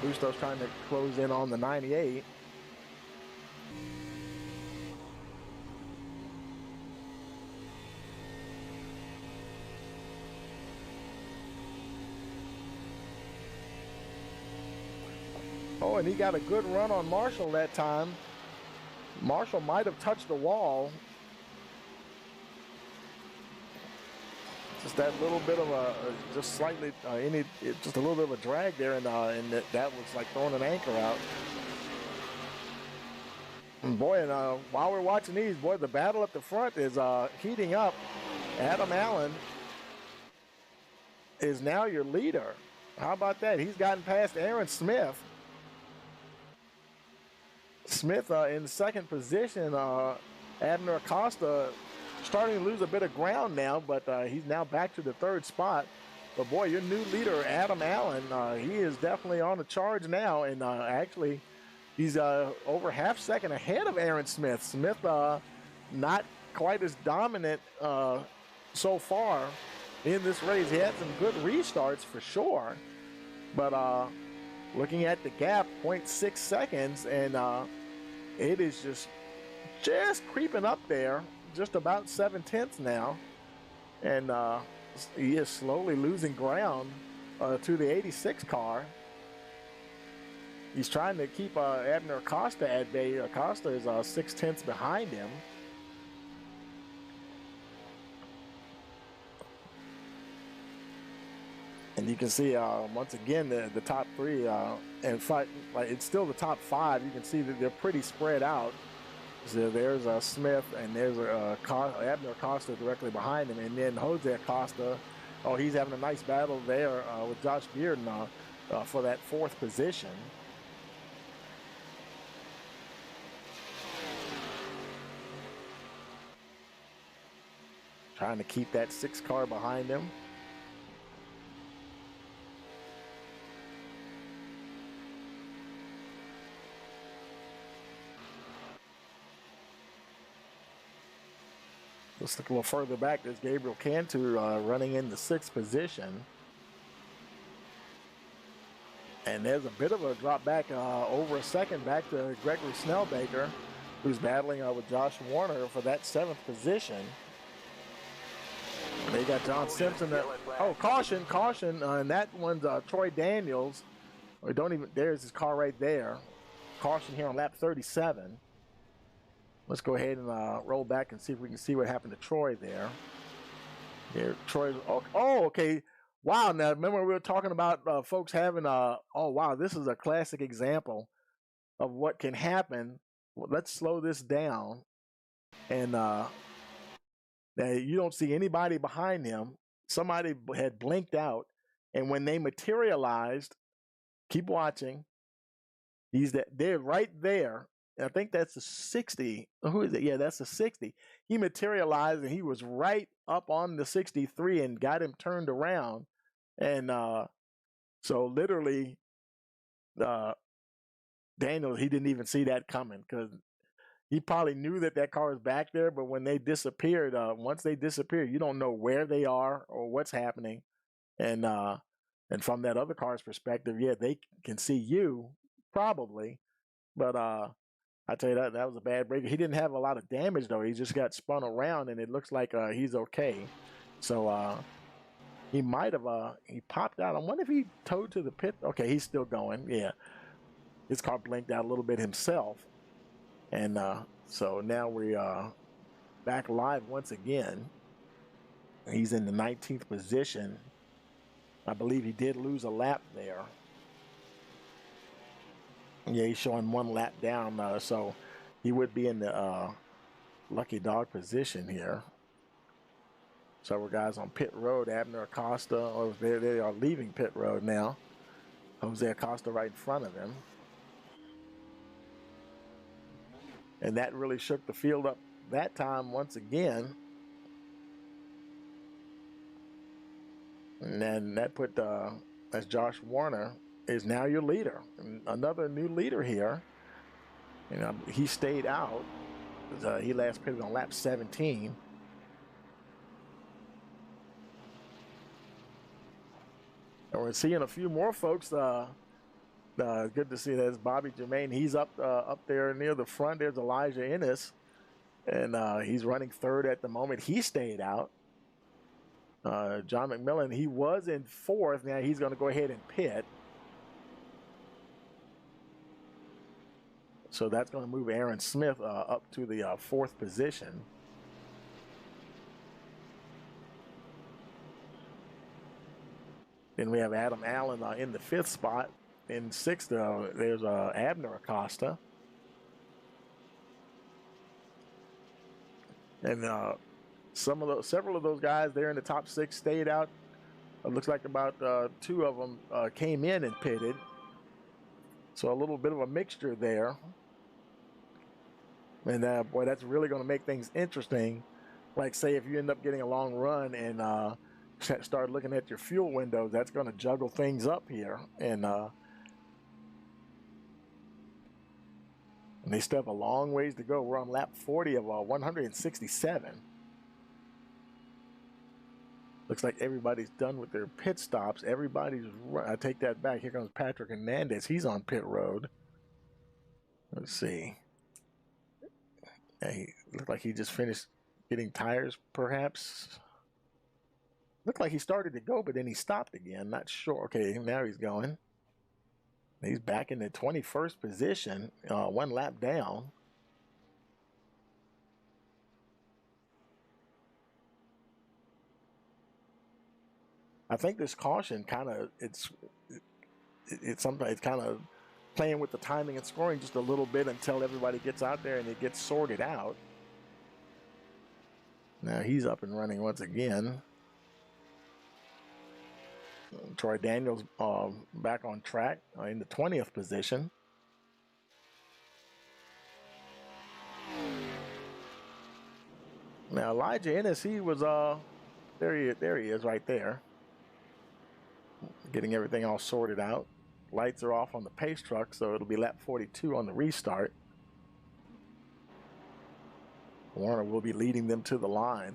Bustos trying to close in on the 98. Oh, and he got a good run on Marshall that time. Marshall might have touched the wall. Just that little bit of just slightly, just a little bit of a drag there, and that was like throwing an anchor out. And boy, while we're watching these, boy, the battle at the front is heating up. Adam Allen is now your leader. How about that? He's gotten past Aaron Smith. Smith in second position. Abner Acosta starting to lose a bit of ground now, but he's now back to the third spot. But boy, your new leader, Adam Allen, he is definitely on the charge now, and actually he's over half second ahead of Aaron Smith. Smith not quite as dominant so far in this race. He had some good restarts for sure, but looking at the gap, 0.6 seconds, and it is just creeping up there, just about 7/10 now, and he is slowly losing ground to the 86 car. He's trying to keep Abner Acosta at bay. Acosta is 6/10 behind him. And you can see once again the top 3, in fact, it's still the top 5. You can see that they're pretty spread out. So there's Smith, and there's Abner Acosta directly behind him, and then Jose Acosta. Oh, he's having a nice battle there with Josh Bearden for that 4th position. Trying to keep that 6 car behind him. Let's look a little further back. There's Gabriel Cantu running in the 6th position. And there's a bit of a drop back over a second back to Gregory Snellbaker, who's battling with Josh Warner for that 7th position. They got John Simpson. Oh, caution, and that one's Troy Daniels. There's his car right there. Caution here on lap 37. Let's go ahead and roll back and see if we can see what happened to Troy there. Here, Troy. Oh, okay. Wow. Now, remember we were talking about folks having oh, wow, this is a classic example of what can happen. Well, let's slow this down. And you don't see anybody behind him. Somebody had blinked out. And when they materialized, keep watching. They're right there. I think that's a 60. Who is it? Yeah, that's a 60. He materialized, and he was right up on the 63 and got him turned around. And so literally, Daniel, he didn't even see that coming, because he probably knew that car was back there. But when they disappeared, once they disappear, you don't know where they are or what's happening. And from that other car's perspective, yeah, they can see you probably, but I tell you that was a bad break. He didn't have a lot of damage though. He just got spun around, and it looks like he's okay. So He might have, he popped out. I wonder if he towed to the pit. Okay, he's still going. Yeah. His car blinked out a little bit himself. And so now we are back live once again. He's in the 19th position. I believe he did lose a lap there. Yeah, he's showing 1 lap down, so he would be in the lucky dog position here. Several guys on pit road. Abner Acosta, or they are leaving pit road now. Jose Acosta right in front of him. And that really shook the field up that time once again. And then that put, as Josh Warner is now your leader. And another new leader here. You know, he stayed out. He last pitted on lap 17. And we're seeing a few more folks. Good to see that. It's Bobby Jermaine. He's up there near the front. There's Elijah Ennis, and he's running third at the moment. He stayed out. John McMillan, he was in fourth. Now he's going to go ahead and pit. So that's going to move Aaron Smith up to the fourth position. Then we have Adam Allen in the fifth spot. In sixth, there's Abner Acosta. And several of those guys there in the top 6 stayed out. It looks like about 2 of them came in and pitted. So a little bit of a mixture there. And boy, that's really going to make things interesting. Like, say, if you end up getting a long run and start looking at your fuel windows, that's going to juggle things up here. And they still have a long ways to go. We're on lap 40 of 167. Looks like everybody's done with their pit stops. I take that back. Here comes Patrick Hernandez. He's on pit road. Let's see. He looked like he just finished getting tires, perhaps. Looked like he started to go, but then he stopped again. Not sure. Okay, now he's going. He's back in the 21st position, 1 lap down. I think this caution kind of it's kind of playing with the timing and scoring just a little bit until everybody gets out there and it gets sorted out. Now he's up and running once again. Troy Daniels back on track in the 20th position. Now Elijah Ennis, he was there he is right there, getting everything all sorted out. Lights are off on the pace truck, so it'll be lap 42 on the restart. Warner will be leading them to the line.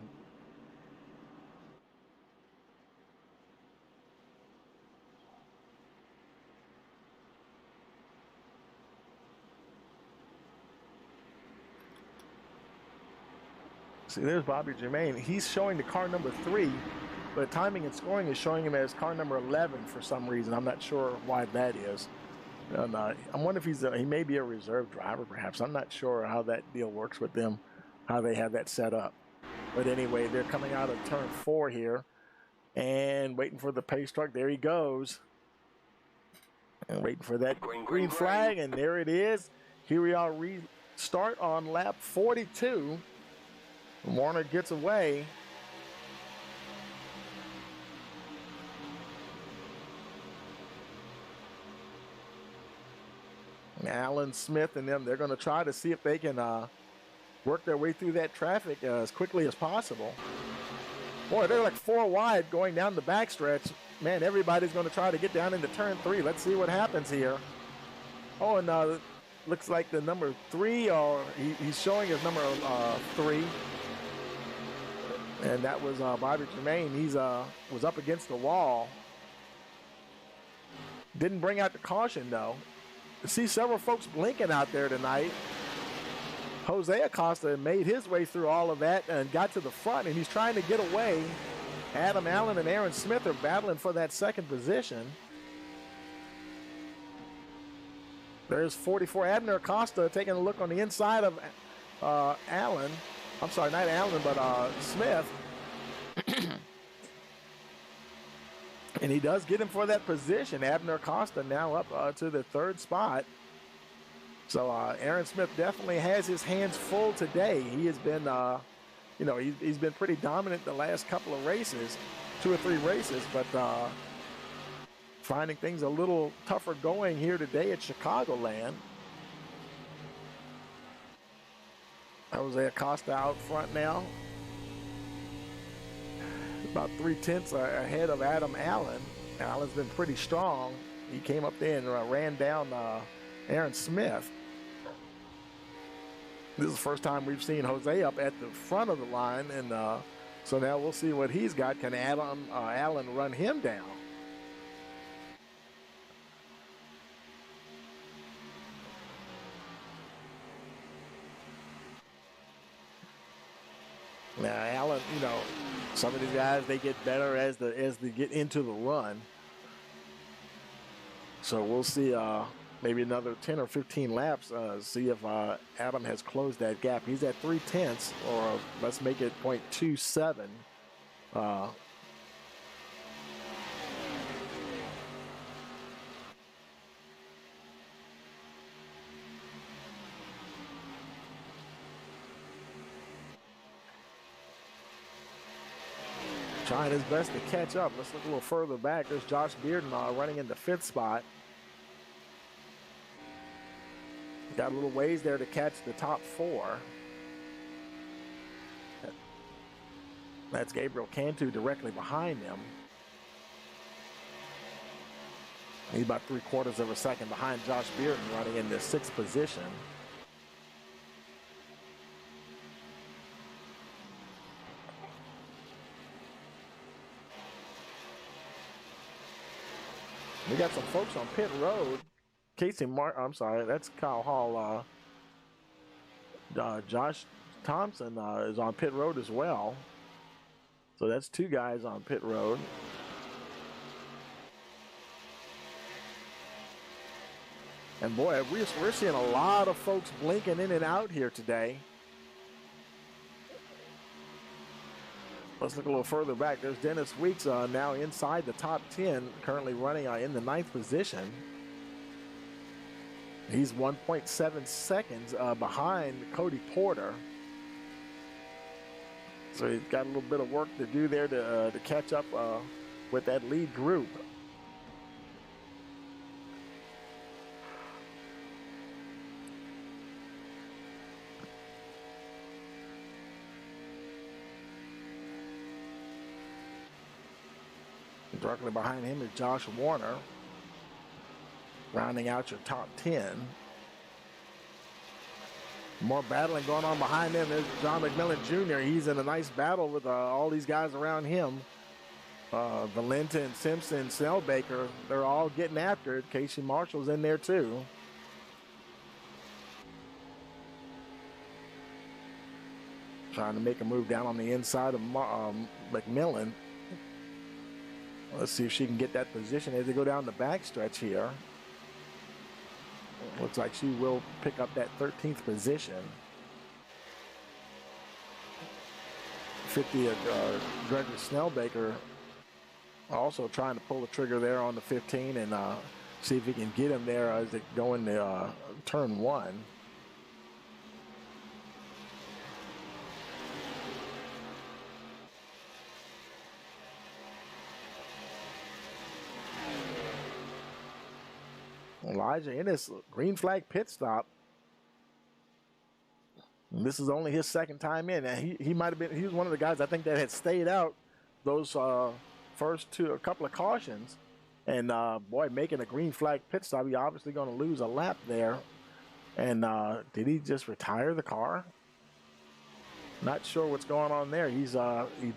See, there's Bobby Jermaine. He's showing the car number 3, but timing and scoring is showing him as car number 11 for some reason. I'm not sure why that is. And, I wonder if he may be a reserve driver, perhaps. I'm not sure how that deal works with them, how they have that set up. But anyway, they're coming out of turn 4 here and waiting for the pace truck. There he goes. And waiting for that green flag, and there it is. Here we are, restart on lap 42. Warner gets away. Alan Smith and them, they're going to try to see if they can work their way through that traffic as quickly as possible. Boy, they're like 4 wide going down the backstretch. Man, everybody's going to try to get down into turn 3. Let's see what happens here. Oh, and looks like the number 3, or he's showing his number 3. And that was Bobby Jermaine. He's was up against the wall. Didn't bring out the caution, though. I see several folks blinking out there tonight. Jose Acosta made his way through all of that and got to the front, and he's trying to get away. Adam Allen and Aaron Smith are battling for that second position. There's 44. Abner Acosta taking a look on the inside of Allen. I'm sorry, not Allen, but Smith. And he does get him for that position. Abner Acosta now up to the third spot. So Aaron Smith definitely has his hands full today. He has been, you know, he's been pretty dominant the last couple of races, 2 or 3 races, but finding things a little tougher going here today at Chicagoland. Jose Acosta out front now. About 3/10 ahead of Adam Allen. Allen's been pretty strong. He came up there and ran down Aaron Smith. This is the first time we've seen Jose up at the front of the line, and so now we'll see what he's got. Can Adam Allen run him down? Now Allen, you know, some of these guys, they get better as they get into the run. So we'll see maybe another 10 or 15 laps, see if Adam has closed that gap. He's at 3/10, or let's make it 0.27. Trying his best to catch up. Let's look a little further back. There's Josh Bearden running in the 5th spot. Got a little ways there to catch the top 4. That's Gabriel Cantu directly behind him. He's about 3/4 of a second behind Josh Bearden, running in the 6th position. We got some folks on pit road. I'm sorry, that's Kyle Hall. Josh Thompson is on pit road as well. So that's 2 guys on pit road. And boy, we're seeing a lot of folks blinking in and out here today. Let's look a little further back. There's Dennis Weeks now inside the top 10, currently running in the 9th position. He's 1.7 seconds behind Cody Porter. So he's got a little bit of work to do there to catch up with that lead group. Directly behind him is Josh Warner, rounding out your top 10. More battling going on behind him. There's John McMillan Jr. He's in a nice battle with all these guys around him. Valenta, Simpson, Snellbaker, they're all getting after it. Casey Marshall's in there too. Trying to make a move down on the inside of McMillan. Let's see if she can get that position as they go down the backstretch here. Looks like she will pick up that 13th position. 50 Gregory Snellbaker also trying to pull the trigger there on the 15 and see if he can get him there as they go into turn 1. Elijah Ennis, green flag pit stop. And this is only his 2nd time in. And he might have been, he was one of the guys I think that had stayed out those first a couple of cautions. And boy, making a green flag pit stop, he's obviously going to lose a lap there. And did he just retire the car? Not sure what's going on there. He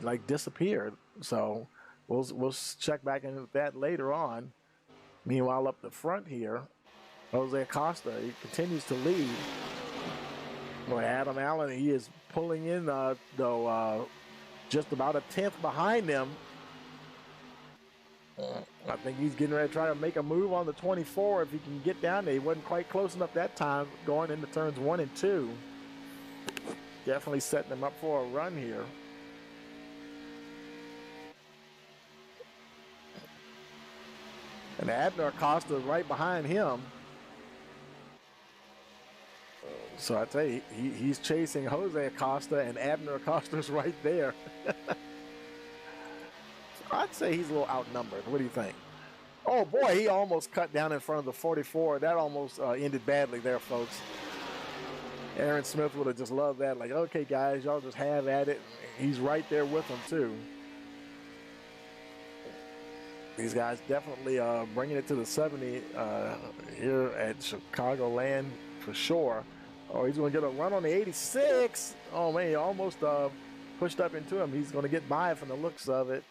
like disappeared. So we'll check back into that later on. Meanwhile, up the front here, Jose Acosta, he continues to lead. Boy, Adam Allen, he is pulling in, though, just about a tenth behind them. I think he's getting ready to try to make a move on the 24 if he can get down there. He wasn't quite close enough that time going into turns 1 and 2. Definitely setting him up for a run here. And Abner Acosta is right behind him. So I tell you, he's chasing Jose Acosta, and Abner Acosta's right there. I'd say he's a little outnumbered. What do you think? Oh boy, he almost cut down in front of the 44. That almost ended badly there, folks. Aaron Smith would have just loved that. Like, okay, guys, y'all just have at it. He's right there with them, too. These guys definitely bringing it to the 70 here at Chicagoland for sure. Oh, he's going to get a run on the 86. Oh, man, he almost pushed up into him. He's going to get by from the looks of it.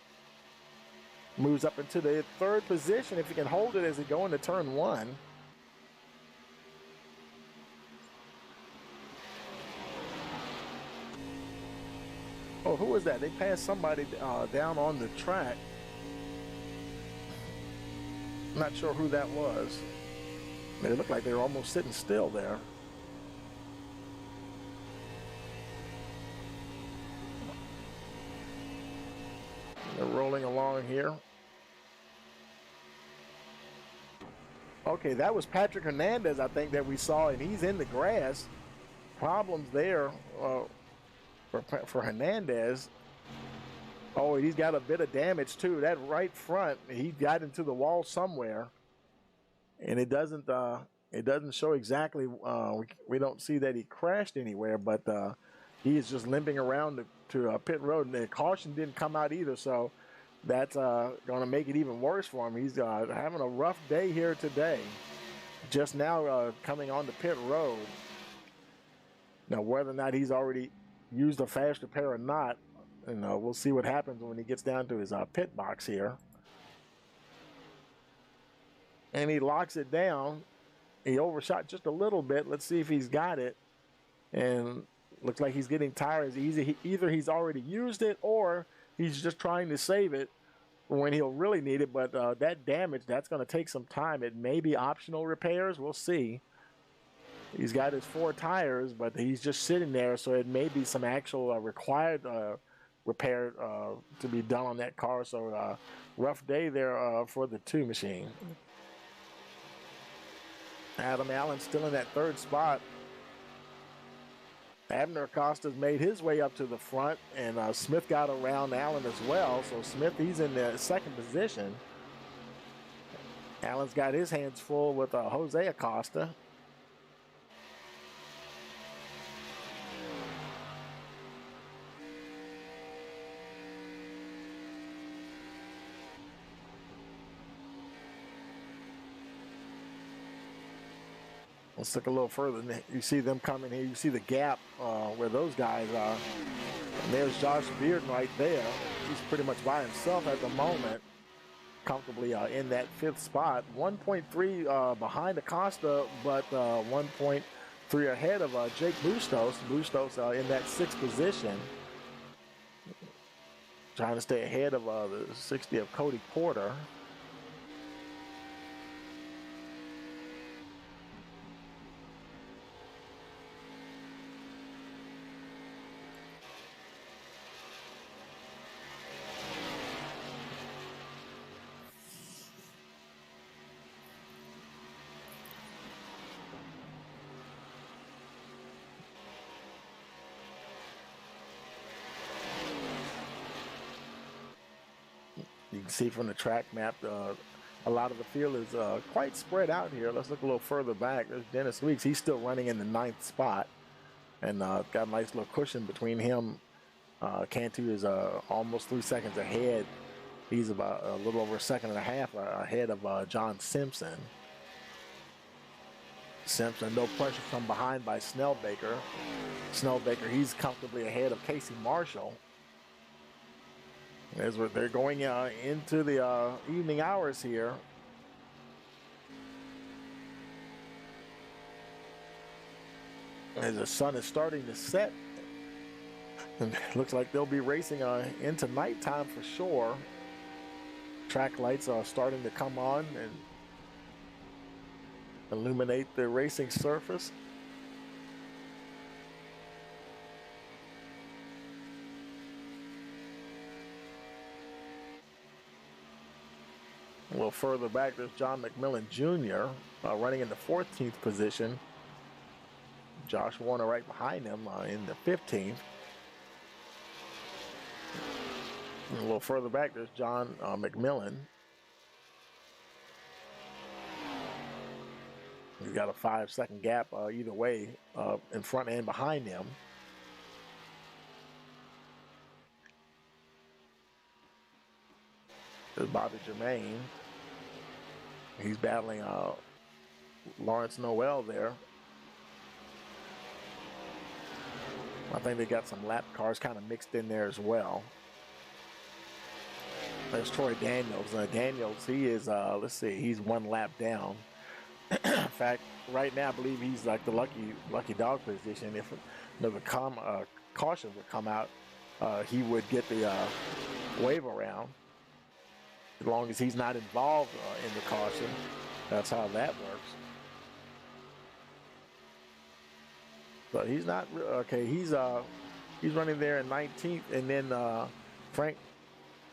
Moves up into the 3rd position if he can hold it as he go into turn 1. Oh, who was that? They passed somebody down on the track. Not sure who that was. It looked like they were almost sitting still there. They're rolling along here. Okay, that was Patrick Hernandez, I think, that we saw, and he's in the grass. Problems there for Hernandez. Oh, he's got a bit of damage too. That right front, he got into the wall somewhere, and it doesn't show exactly. We don't see that he crashed anywhere, but he is just limping around to pit road, and the caution didn't come out either. So that's going to make it even worse for him. He's having a rough day here today. Just now coming on the pit road. Now, whether or not he's already used a fast repair or not, we'll see what happens when he gets down to his pit box here. And he locks it down. He overshot just a little bit. Let's see if he's got it. And looks like he's getting tires. Either he's already used it or he's just trying to save it for when he'll really need it. But that damage, that's going to take some time. It may be optional repairs. We'll see. He's got his 4 tires, but he's just sitting there, so it may be some actual required repair to be done on that car. So rough day there for the 2 machine. Adam Allen still in that 3rd spot. Abner Acosta's made his way up to the front, and Smith got around Allen as well. So Smith, he's in the 2nd position. Allen's got his hands full with Jose Acosta. Let's look a little further. You see them coming here. You see the gap where those guys are. And there's Josh Bearden right there. He's pretty much by himself at the moment, comfortably in that 5th spot. 1.3 behind Acosta, but 1.3 ahead of Jake Bustos. Bustos in that 6th position. Trying to stay ahead of the 60 of Cody Porter. You can see from the track map, a lot of the field is quite spread out here. Let's look a little further back. There's Dennis Weeks. He's still running in the 9th spot, and got a nice little cushion between him. Cantu is almost 3 seconds ahead. He's about a little over a second and a half ahead of John Simpson. Simpson, no pressure from behind by Snellbaker. Snellbaker, he's comfortably ahead of Casey Marshall. As they're going into the evening hours here. As the sun is starting to set And it looks like they'll be racing into nighttime for sure. Track lights are starting to come on and illuminate the racing surface. A little further back, there's John McMillan Jr. Running in the 14th position. Josh Warner right behind him in the 15th. And a little further back, there's John McMillan. He's got a 5-second gap either way in front and behind him. There's Bobby Germain. He's battling Lawrence Noel there. I think they got some lap cars kind of mixed in there as well. There's Troy Daniels. Daniels, he is, let's see, he's 1 lap down. In fact, right now, I believe he's like the lucky dog position. If another caution would come out, he would get the wave around. As long as he's not involved in the caution, that's how that works. But he's not okay. He's running there in 19th, and then Frank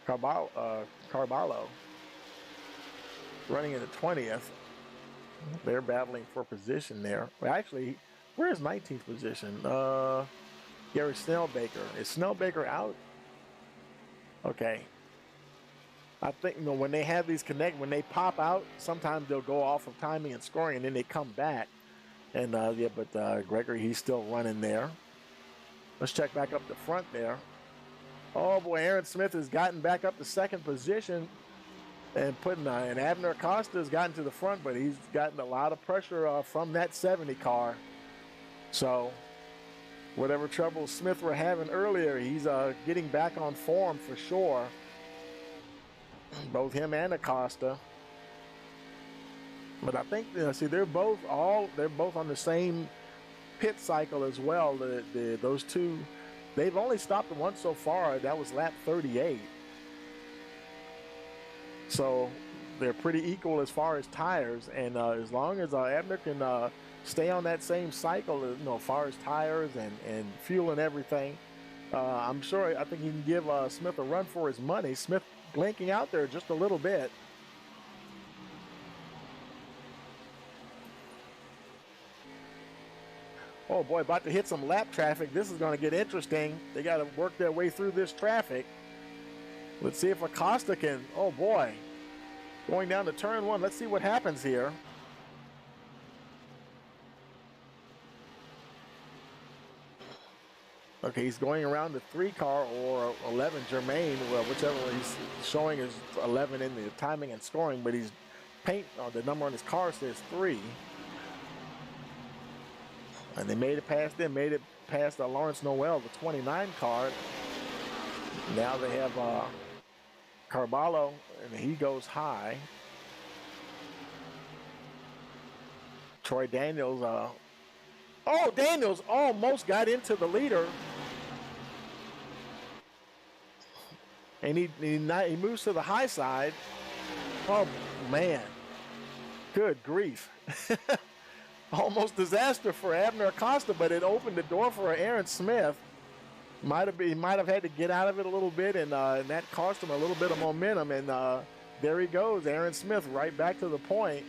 Carballo running in the 20th. They're battling for position there. Well, actually, where's 19th position? Gary Snellbaker. Is Snellbaker out? Okay. I think when they have these when they pop out, sometimes they'll go off of timing and scoring, and then they come back. And yeah, but Gregory, he's still running there. Let's check back up the front there. Oh boy, Aaron Smith has gotten back up to 2nd position and and Abner Acosta has gotten to the front, but he's gotten a lot of pressure from that 70 car. So whatever trouble Smith were having earlier, he's getting back on form for sure. Both him and Acosta. But I think, see, they're both on the same pit cycle as well. Those two, they've only stopped once so far. That was lap 38. So they're pretty equal as far as tires. And as long as Abner can stay on that same cycle, as far as tires and fuel and everything, I think he can give Smith a run for his money. Smith blinking out there just a little bit. Oh boy, about to hit some lap traffic. This is going to get interesting. They got to work their way through this traffic. Let's see if Acosta can. Oh boy, going down to turn 1. Let's see what happens here. Okay, he's going around the 3 car or 11 Germain, well, whichever he's showing is 11 in the timing and scoring, but he's the number on his car says 3. And they made it past Lawrence Noel, the 29 car. Now they have Carballo, and he goes high. Troy Daniels, Daniels almost got into the leader. And he moves to the high side. Oh, man. Good grief. Almost disaster for Abner Acosta, but it opened the door for Aaron Smith. He might have had to get out of it a little bit, and that cost him a little bit of momentum. And there he goes, Aaron Smith right back to the point.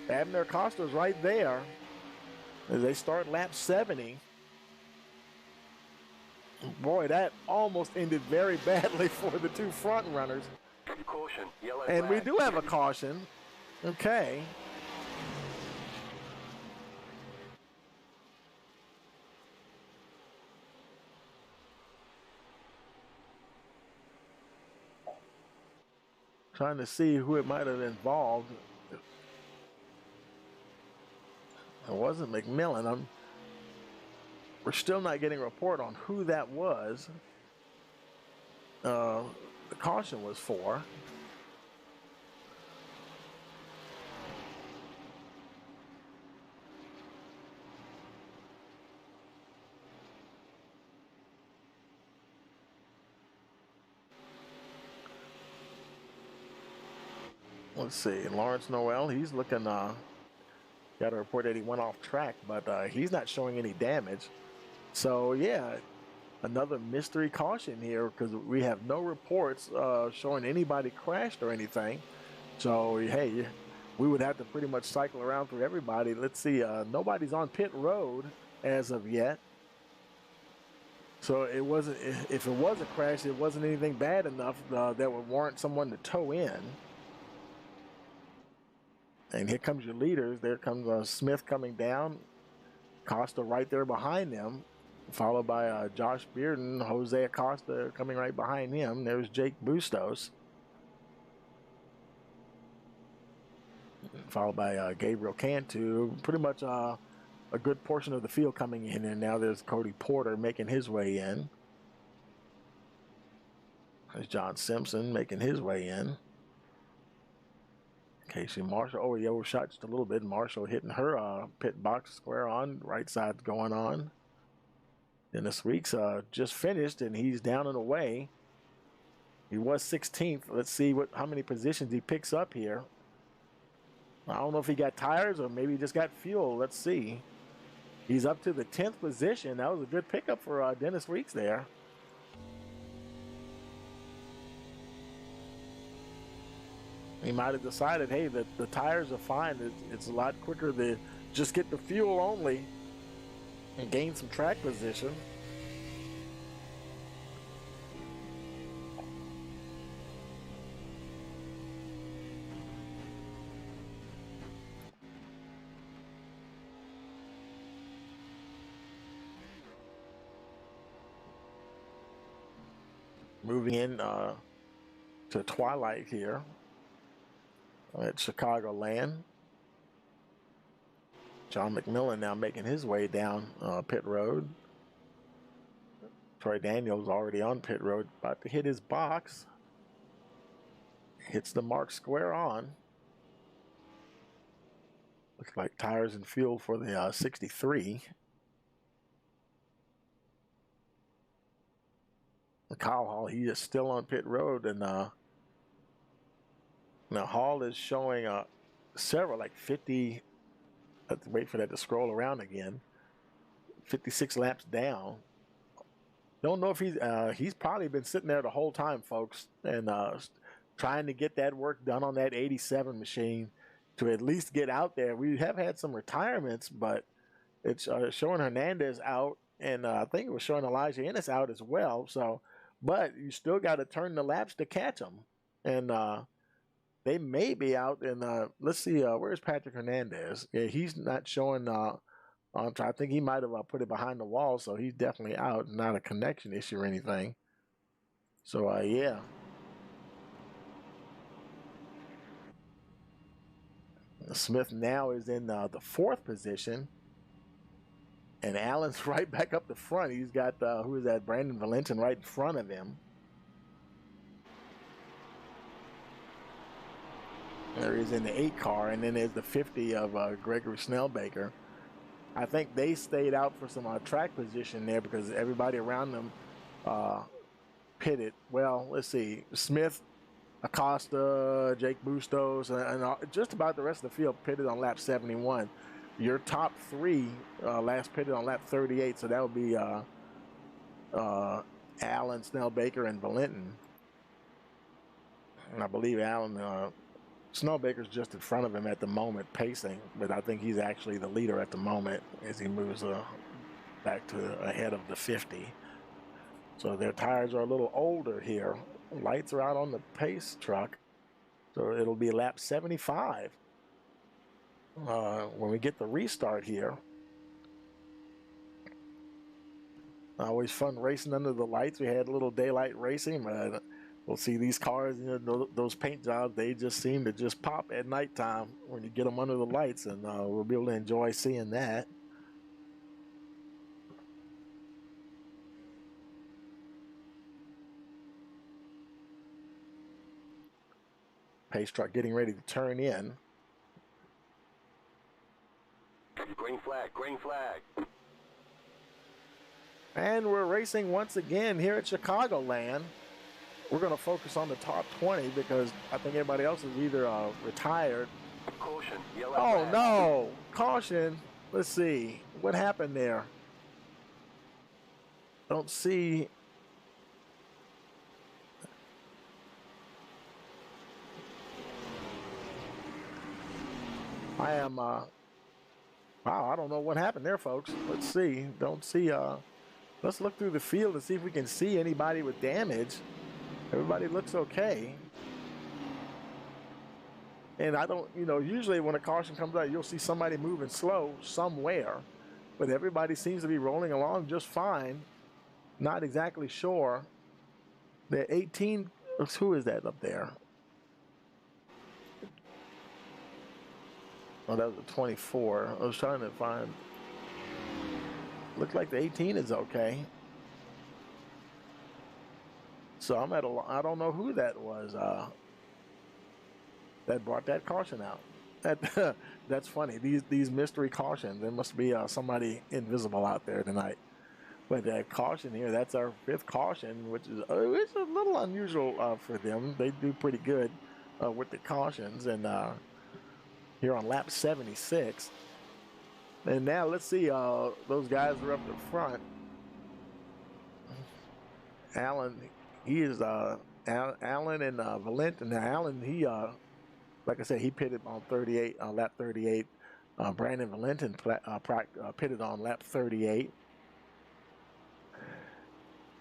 Abner Acosta's right there as they start lap 70. Boy, that almost ended very badly for the 2 front runners. Caution, yellow and flag. we do have a caution. Okay. Trying to see who it might have involved. It wasn't McMillan. We're still not getting a report on who that was. The caution was for. Let's see, Lawrence Noel, he's looking, got a report that he went off track, but he's not showing any damage. So, yeah, another mystery caution here because we have no reports showing anybody crashed or anything. So, hey, we would have to pretty much cycle around through everybody. Let's see, nobody's on pit road as of yet. So it wasn't, if it was a crash, it wasn't anything bad enough that would warrant someone to tow in. And here comes your leaders. There comes Smith coming down. Costa right there behind them, followed by Josh Bearden, Jose Acosta coming right behind him. There's Jake Bustos, followed by Gabriel Cantu. Pretty much a good portion of the field coming in, and now there's Cody Porter making his way in. There's John Simpson making his way in. Casey Marshall, oh, he overshot just a little bit. Marshall hitting her pit box square on, right side going on. Dennis Weeks just finished, and he's down and away. He was 16th. Let's see how many positions he picks up here. I don't know if he got tires or maybe he just got fuel. Let's see. He's up to the 10th position. That was a good pickup for Dennis Weeks there. He might have decided, hey, the tires are fine. It's a lot quicker to just get the fuel only and gain some track position. Moving in to twilight here at Chicagoland. John McMillan now making his way down pit road. Troy Daniels already on pit road, about to hit his box. Hits the mark square on. Looks like tires and fuel for the 63. Kyle Hall, he is still on pit road, and now Hall is showing several, like 50. I have to wait for that to scroll around again. 56 laps down. Don't know if he's probably been sitting there the whole time, folks, and trying to get that work done on that 87 machine to at least get out there. We have had some retirements, but it's showing Hernandez out, and I think it was showing Elijah Ennis out as well. So, but you still got to turn the laps to catch them, and they may be out. And let's see, where's Patrick Hernandez? Yeah, he's not showing on track. I think he might have put it behind the wall, so he's definitely out. Not a connection issue or anything. So yeah. Smith now is in the 4th position. And Allen's right back up the front. He's got, who is that? Brandon Valentin right in front of him. There he is in the 8 car, and then there's the 50 of Gregory Snellbaker. I think they stayed out for some track position there because everybody around them pitted. Well, let's see. Smith, Acosta, Jake Bustos, and just about the rest of the field pitted on lap 71. Your top 3 last pitted on lap 38, so that would be Allen, Snellbaker, and Valentin. And I believe Allen, Snellbaker's just in front of him at the moment, pacing, but I think he's actually the leader at the moment as he moves back to ahead of the 50. So their tires are a little older here. Lights are out on the pace truck, so it'll be lap 75. When we get the restart here. Always fun racing under the lights. We had a little daylight racing, but we'll see these cars, you know, those paint jobs, they just seem to just pop at nighttime when you get them under the lights, and we'll be able to enjoy seeing that. Pace truck getting ready to turn in. Green flag, green flag. And we're racing once again here at Chicagoland. we're going to focus on the top 20 because I think everybody else is either retired. Caution, yellow Oh, flag. no. Caution. Let's see. What happened there? Don't see. I am, wow, I don't know what happened there, folks. Let's see. Don't see, let's look through the field and see if we can see anybody with damage. Everybody looks okay. And I don't, you know, usually when a caution comes out, you'll see somebody moving slow somewhere. But everybody seems to be rolling along just fine. Not exactly sure. The 18, who is that up there? Oh, that was a 24. I was trying to find. Looked like the 18 is okay. So I'm at a. I don't know who that was. That brought that caution out. That's funny. These mystery cautions. There must be somebody invisible out there tonight. But that caution here, that's our 5th caution, which is it's a little unusual for them. They do pretty good with the cautions, and here on lap 76. And now let's see, those guys are up the front. Alan, he is Alan and Valentin. Now Alan, he like I said, he pitted on 38 on lap 38. Brandon Valentin pitted on lap 38.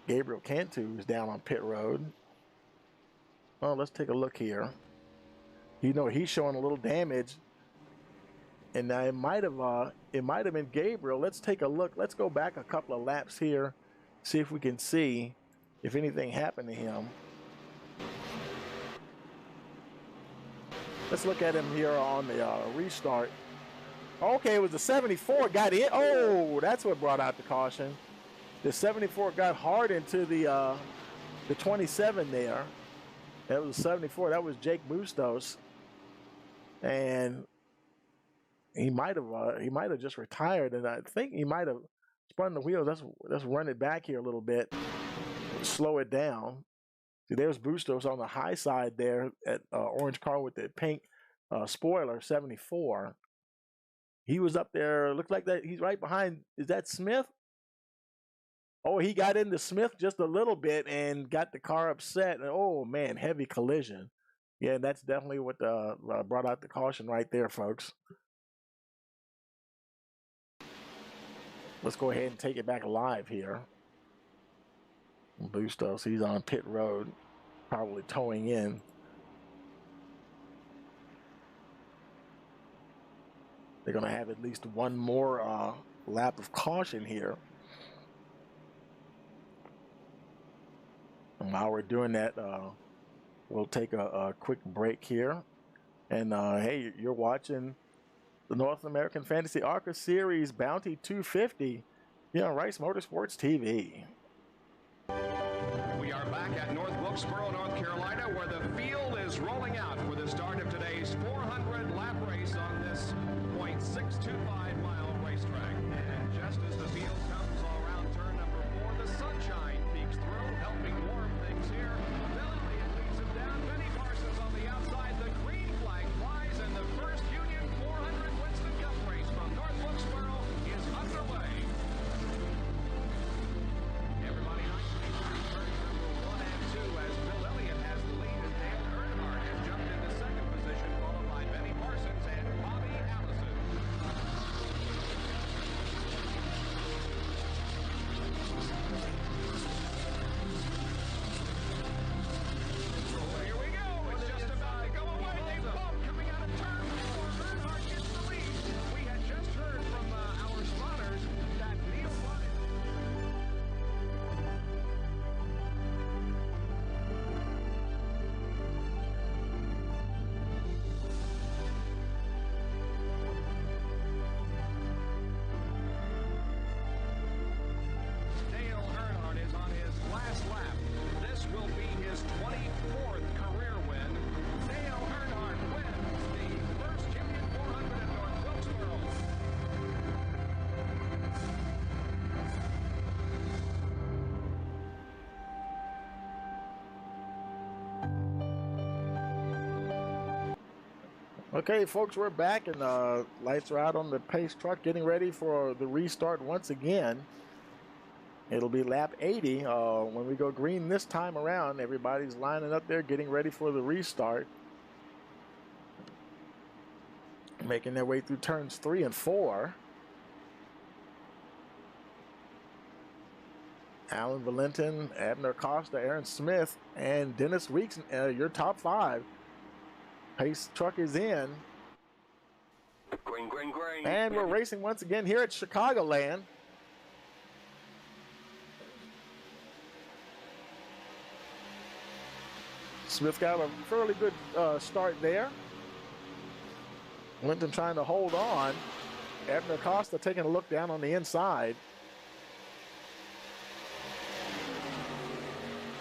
Gabriel Cantu is down on pit road. Well, let's take a look here. You know, he's showing a little damage. And now it might have been Gabriel. Let's take a look. Let's go back a couple of laps here, see if we can see if anything happened to him. Let's look at him here on the restart. Okay, it was the 74 got in. Oh, that's what brought out the caution. The 74 got hard into the 27 there. That was 74. That was Jake Bustos, and he might have just retired, and I think he might have spun the wheels. Let's run it back here a little bit, slow it down. See, there's Bustos on the high side there at orange car with the pink spoiler, 74. He was up there. Looked like that. He's right behind. Is that Smith? Oh, he got into Smith just a little bit and got the car upset. And, oh, man, heavy collision. Yeah, that's definitely what brought out the caution right there, folks. Let's go ahead and take it back alive here. Bustos, he's on pit road, probably towing in. They're going to have at least one more lap of caution here. And while we're doing that, we'll take a quick break here. And hey, you're watching the North American Fantasy ARCA Series Bounty 250 here on Rice Motorsports TV. We are back at North Wilkesboro, North Carolina, where the field is rolling out for the start of today's 400-lap race on this 0.625-mile racetrack. And just as the field comes all around turn number 4, the sunshine peeks through, helping warm things here. Bill Elliott leads him down. Benny Parsons on the outside. The green flag flies, and the first Union 400 Winston Cup race from North Wilkesboro is underway. Everybody nicely through turns number 1 and 2 as Bill Elliott has the lead, and Dan Earnhardt has jumped into Okay, folks, we're back, and lights are out on the pace truck, getting ready for the restart once again. It'll be lap 80 when we go green this time around. Everybody's lining up there, getting ready for the restart. Making their way through turns 3 and 4. Alan Valentin, Abner Costa, Aaron Smith, and Dennis Weeks, your top 5. Pace truck is in. Green, green, green. And we're racing once again here at Chicagoland. Smith got a fairly good start there. Linton trying to hold on. Abner Costa taking a look down on the inside.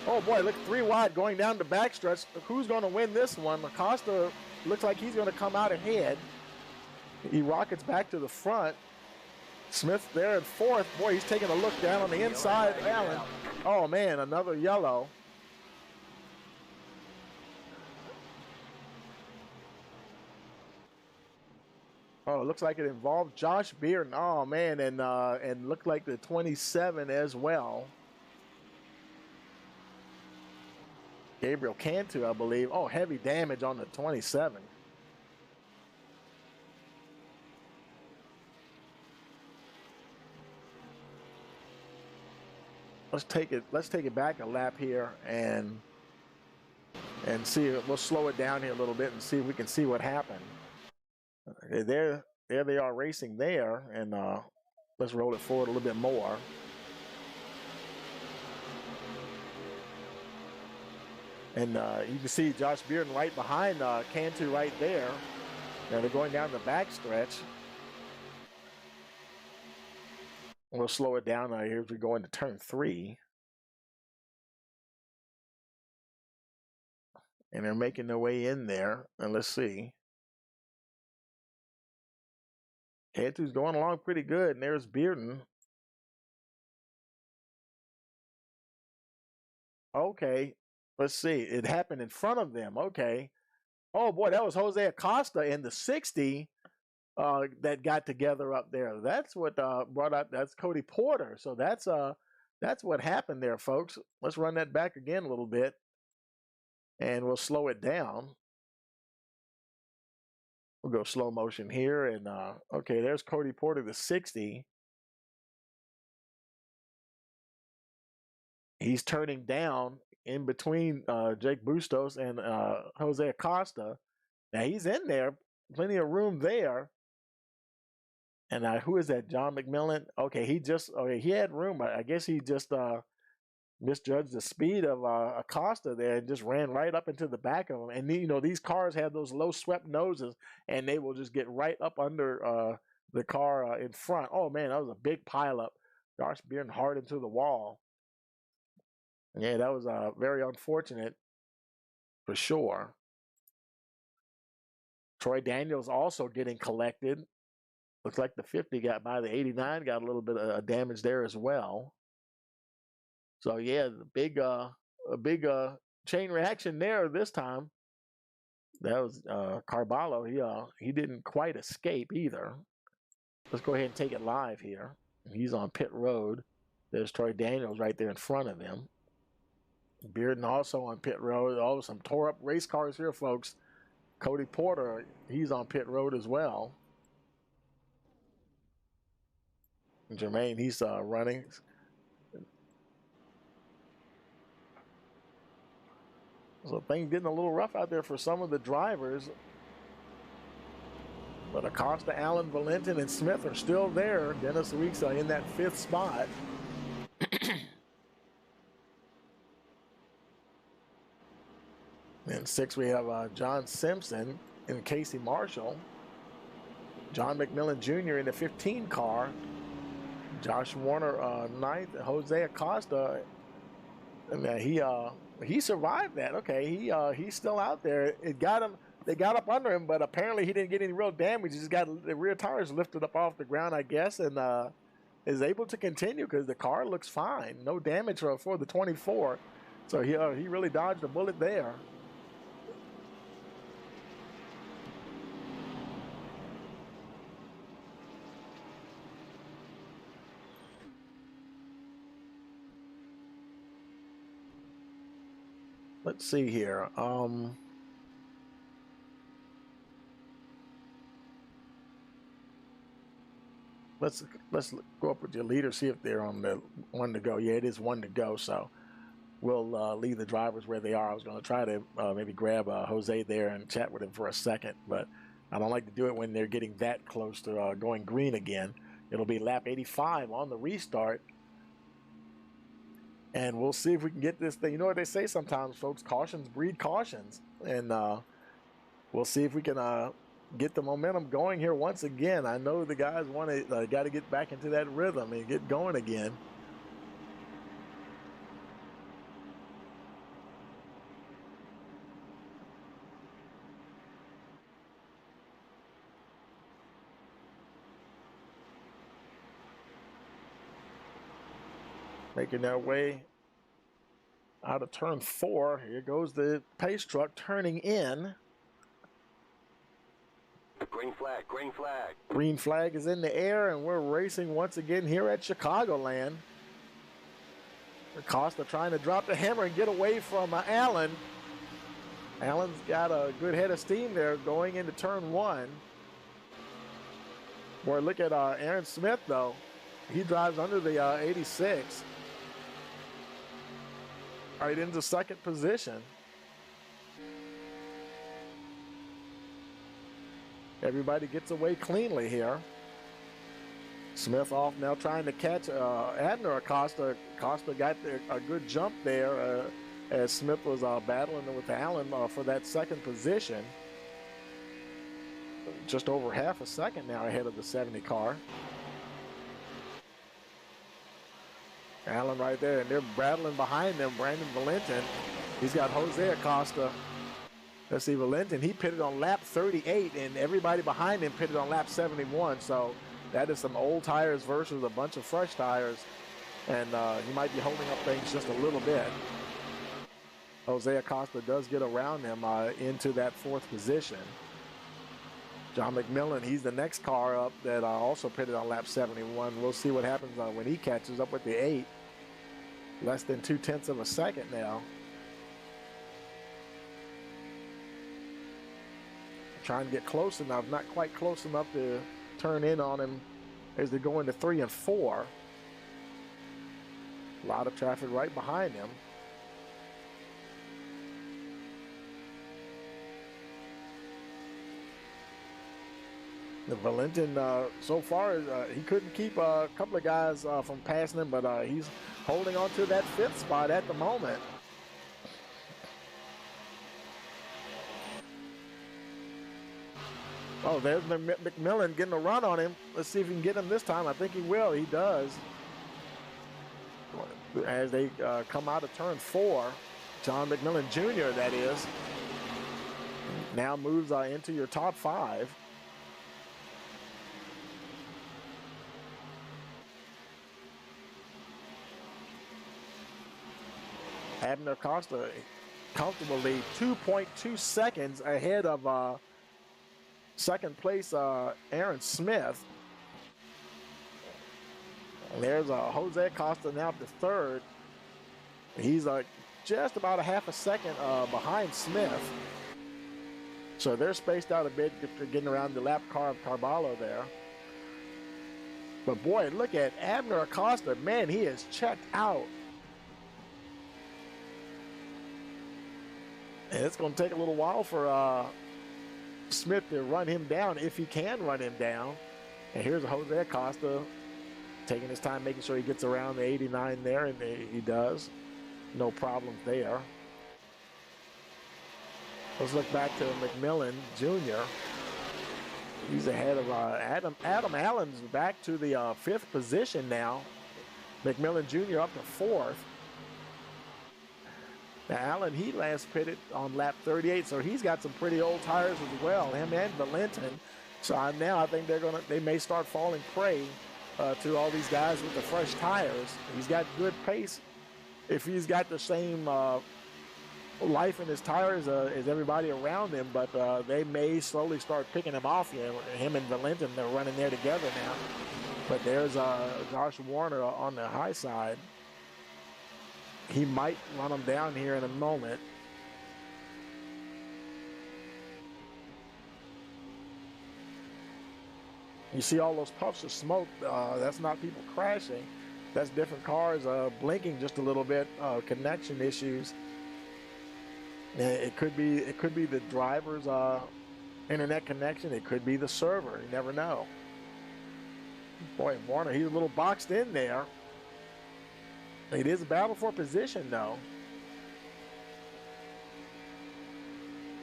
Oh boy, look, 3 wide going down the backstretch. Who's going to win this one? Acosta looks like he's going to come out ahead. He rockets back to the front. Smith there in 4th. Boy, he's taking a look down on the inside. Allen. Oh man, another yellow. Oh, it looks like it involved Josh Bearden. Oh man, and looked like the 27 as well. Gabriel Cantu, I believe. Oh, heavy damage on the 27. Let's take it back a lap here and see. We'll slow it down here a little bit and see if we can see what happened. There they are racing there, and let's roll it forward a little bit more. And you can see Josh Bearden right behind Cantu right there. Now they're going down the back stretch. We'll slow it down here as we go into turn 3. And they're making their way in there. And let's see. Cantu's going along pretty good. And there's Bearden. Okay. Let's see. It happened in front of them. Okay. Oh, boy, that was Jose Acosta in the 60 that got together up there. That's what brought out. That's Cody Porter. So that's what happened there, folks. Let's run that back again a little bit, and we'll slow it down. We'll go slow motion here, and okay, there's Cody Porter, the 60. He's turning down in between Jake Bustos and Jose Acosta. Now he's in there, plenty of room there. And who is that? John McMillan? Okay, he had room. I guess he just misjudged the speed of Acosta there and just ran right up into the back of him. And you know, these cars have those low swept noses, and they will just get right up under the car in front. Oh man, that was a big pileup. Josh Bearden hard into the wall. Yeah, that was very unfortunate for sure. Troy Daniels also getting collected. Looks like the 50 got by the 89, got a little bit of damage there as well. So yeah, a big chain reaction there this time. That was Carballo. He didn't quite escape either. Let's go ahead and take it live here. He's on pit road. There's Troy Daniels right there in front of him. Bearden also on pit road. Oh, some tore up race cars here, folks. Cody Porter, he's on pit road as well. Jermaine, he's running. So things getting a little rough out there for some of the drivers. But Acosta, Allen, Valentin, and Smith are still there. Dennis Weeks in that 5th spot. In 6, we have John Simpson and Casey Marshall. John McMillan Jr. in the 15 car. Josh Warner 9th. Jose Acosta, and he survived that. Okay, he's still out there. It got him. They got up under him, but apparently he didn't get any real damage. He just got the rear tires lifted up off the ground, I guess, and is able to continue because the car looks fine. No damage for the 24. So he really dodged a bullet there. let's see here. Let's go up with your leader, see if they're on the one to go. Yeah, it is one to go, so we'll leave the drivers where they are. I was going to try to maybe grab Jose there and chat with him for a second, but I don't like to do it when they're getting that close to going green again. It'll be lap 85 on the restart, and we'll see if we can get this thing. You know what they say sometimes, folks, cautions breed cautions, and we'll see if we can get the momentum going here once again. I know the guys want to got to get back into that rhythm and get going again. Making their way out of turn 4. Here goes the pace truck turning in. Green flag, green flag. Green flag is in the air, and we're racing once again here at Chicagoland. Acosta trying to drop the hammer and get away from Allen. Allen's got a good head of steam there going into turn 1. Boy, look at Aaron Smith, though. He drives under the 86. Right into second position. Everybody gets away cleanly here. Smith off now trying to catch Abner Acosta. Acosta got a good jump there as Smith was battling with Allen for that second position. Just over half a second now ahead of the 70 car. Allen right there, and they're battling behind them. Brandon Valentin, he's got Jose Acosta. Let's see, Valentin, he pitted on lap 38, and everybody behind him pitted on lap 71. So that is some old tires versus a bunch of fresh tires, and he might be holding up things just a little bit. Jose Acosta does get around him into that 4th position. John McMillan, he's the next car up that also pitted on lap 71. We'll see what happens when he catches up with the 8. Less than 0.2 of a second now. Trying to get close enough, not quite close enough to turn in on him as they go into 3 and 4. A lot of traffic right behind him. The Valentin, so far, he couldn't keep a couple of guys from passing him, but he's holding on to that 5th spot at the moment. Oh, there's McMillan getting a run on him. Let's see if he can get him this time. I think he will. He does. As they come out of turn 4, John McMillan Jr., that is, now moves into your top 5. Abner Acosta comfortably 2.2 seconds ahead of second place Aaron Smith. And there's Jose Acosta now up to 3rd. He's just about a half a second behind Smith. So they're spaced out a bit, getting around the lap car of Carballo there. But boy, look at Abner Acosta. Man, he is checked out. And it's going to take a little while for Smith to run him down, if he can run him down. And here's Jose Acosta taking his time, making sure he gets around the 89 there, and he does. No problems there. Let's look back to McMillan Jr. He's ahead of Adam Allen's back to the 5th position now. McMillan Jr. up to 4th. Now, Allen, he last pitted on lap 38, so he's got some pretty old tires as well, him and Valentin. So now I think they may start falling prey to all these guys with the fresh tires. He's got good pace. If he's got the same life in his tires as everybody around him, but they may slowly start picking him off. Him and Valentin, they're running there together now. But there's Josh Warner on the high side. He might run him down here in a moment. You see all those puffs of smoke. That's not people crashing. That's different cars blinking just a little bit. Connection issues. It could be the driver's internet connection. It could be the server. You never know. Boy, Warner, he's a little boxed in there. It is a battle for position, though.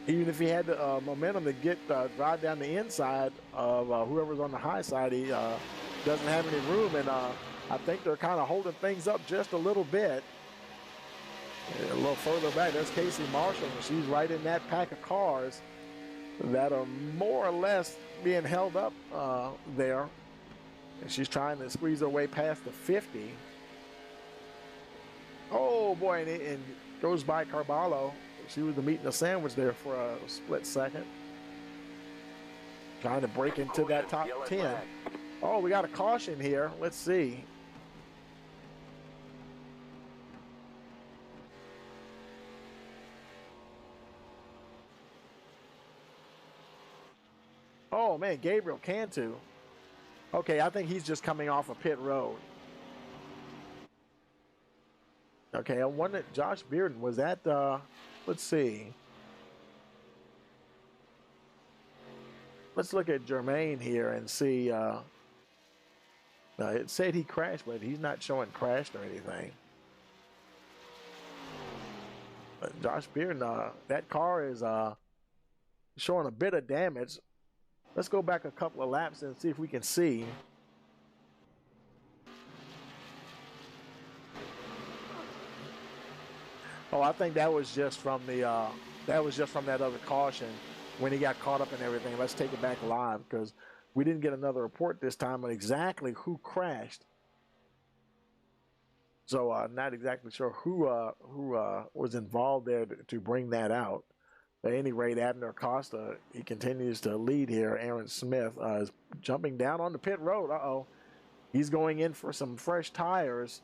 Even if he had the momentum to get drive down the inside of whoever's on the high side, he doesn't have any room, and I think they're kind of holding things up just a little bit. A little further back, there's Casey Marshall. She's right in that pack of cars that are more or less being held up there. And she's trying to squeeze her way past the 50. Oh, boy, and goes by Carballo. She was the meat and the sandwich there for a split second. Trying to break into that top 10. Oh, we got a caution here. Let's see. Oh, man, Gabriel Cantu. Okay, I think he's just coming off of pit road. Okay, I wonder, Josh Bearden, was that, let's see. Let's look at Jermaine here and see. It said he crashed, but he's not showing crashed or anything. But Josh Bearden, that car is showing a bit of damage. Let's go back a couple of laps and see if we can see. Oh, I think that was just from the that other caution when he got caught up in everything. Let's take it back live because we didn't get another report this time on exactly who crashed. So not exactly sure who was involved there to bring that out. At any rate, Abner Acosta, he continues to lead here. Aaron Smith is jumping down on the pit road. Uh-oh. He's going in for some fresh tires.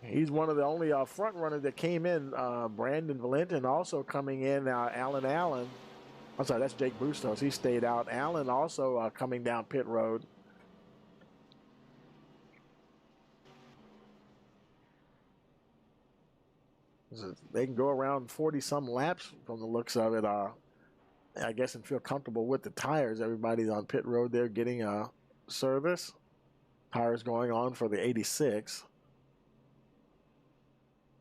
He's one of the only front runners that came in. Brandon Valentin also coming in. Alan Allen. I'm sorry, that's Jake Bustos. He stayed out. Allen also coming down pit road. They can go around 40-some laps from the looks of it, I guess, and feel comfortable with the tires. Everybody's on pit road there getting service. Tires going on for the 86.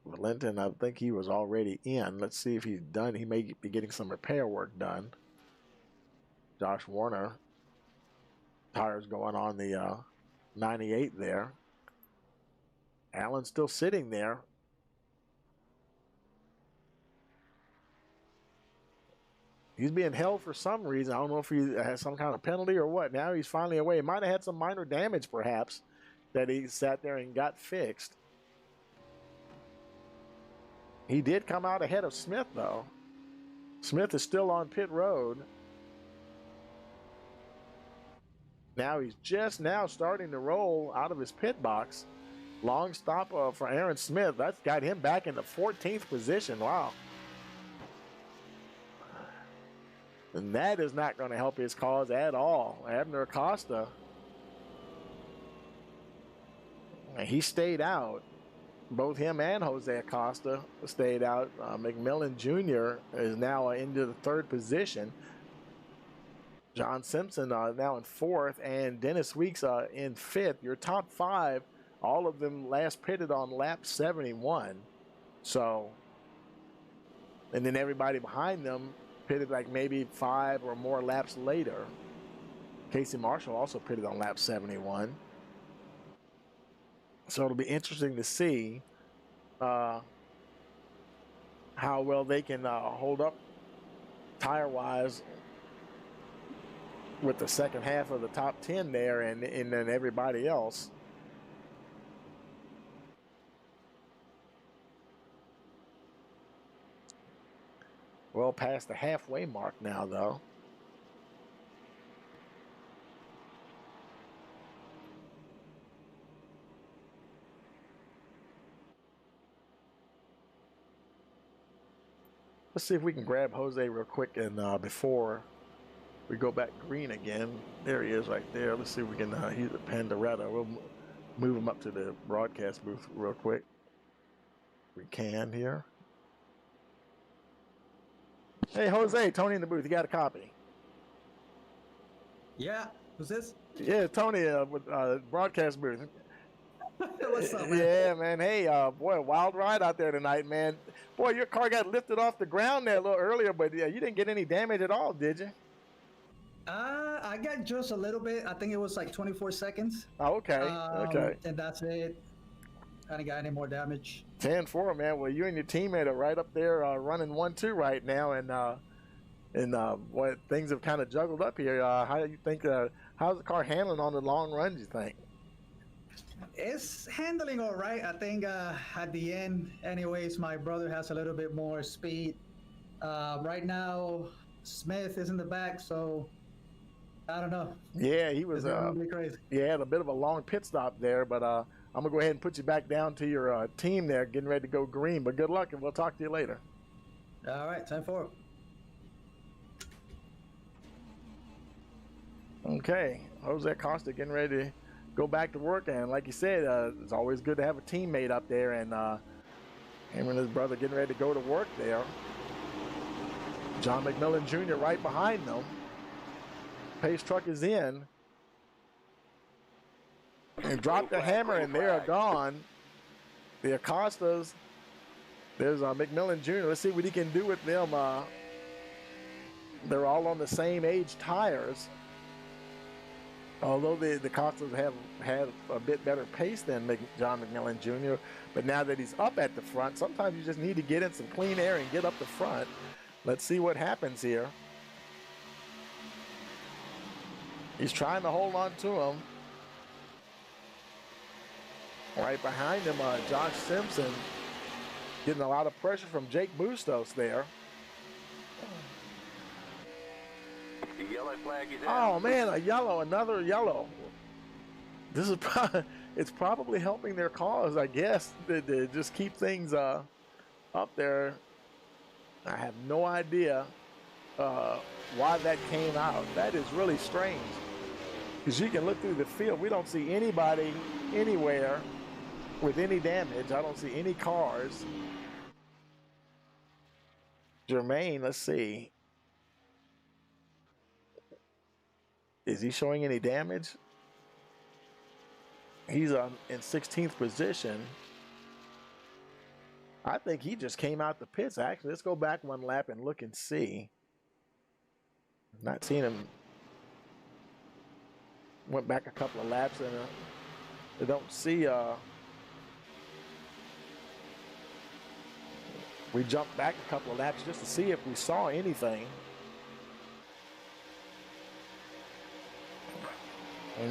Valentin, I think he was already in. Let's see if he's done. He may be getting some repair work done. Josh Warner. Tires going on the 98 there. Allen's still sitting there. He's being held for some reason. I don't know if he has some kind of penalty or what. Now he's finally away. He might have had some minor damage, perhaps, that he sat there and got fixed. He did come out ahead of Smith, though. Smith is still on pit road. Now he's just now starting to roll out of his pit box. Long stop for Aaron Smith. That's got him back in the 14th position. Wow. And that is not going to help his cause at all. Abner Acosta, he stayed out. Both him and Jose Acosta stayed out. McMillan Jr. is now into the 3rd position. John Simpson now in 4th, and Dennis Weeks in 5th. Your top 5, all of them last pitted on lap 71. So, and then everybody behind them pitted like maybe 5 or more laps later. Casey Marshall also pitted on lap 71. So it'll be interesting to see how well they can hold up tire-wise with the second half of the top 10 there and then everybody else. Well past the halfway mark now, though. Let's see if we can grab Jose real quick and before We go back green again. There he is right there. Let's see if we can, he's a Pandoretta. We'll move him up to the broadcast booth real quick. We can here. Hey, Jose, Tony in the booth. You got a copy? Yeah, who's this? Yeah, Tony with broadcast booth. What's up, man? Yeah, man. Hey, boy, wild ride out there tonight, man. Boy, your car got lifted off the ground there a little earlier, but yeah, you didn't get any damage at all, did you? I got just a little bit. I think it was like 24 seconds. Oh, okay. Okay. And that's it. I didn't got any more damage. 10-4, man. Well, you and your teammate are right up there running 1-2 right now, and what things have kind of juggled up here. How do you think? How's the car handling on the long runs, you think? It's handling all right. I think at the end, anyways, my brother has a little bit more speed. Right now, Smith is in the back, so I don't know. Yeah, he was. Really crazy. Yeah, had a bit of a long pit stop there, but I'm gonna go ahead and put you back down to your team there, getting ready to go green. But good luck, and we'll talk to you later. All right, 10-4. Okay, Jose Acosta getting ready to go back to work, and like you said, it's always good to have a teammate up there, and him and his brother getting ready to go to work there. John McMillan Jr. right behind them. Pace truck is in. And dropped the hammer, and they are gone. The Acostas. There's McMillan Jr. Let's see what he can do with them. They're all on the same age tires. Although the Acostas have had a bit better pace than John McMillan Jr., but now that he's up at the front, sometimes you just need to get in some clean air and get up the front. Let's see what happens here. He's trying to hold on to him. Right behind him, Josh Simpson getting a lot of pressure from Jake Bustos there. The yellow flag is out. Oh man, a yellow, another yellow. This is it's probably helping their cause, I guess, to just keep things up there. I have no idea why that came out. That is really strange, because you can look through the field. We don't see anybody anywhere with any damage. I don't see any cars. Jermaine, let's see. Is he showing any damage? He's in 16th position. I think he just came out the pits. Actually, let's go back one lap and look and see. Not seeing him. Went back a couple of laps, and I don't see. We jumped back a couple of laps just to see if we saw anything.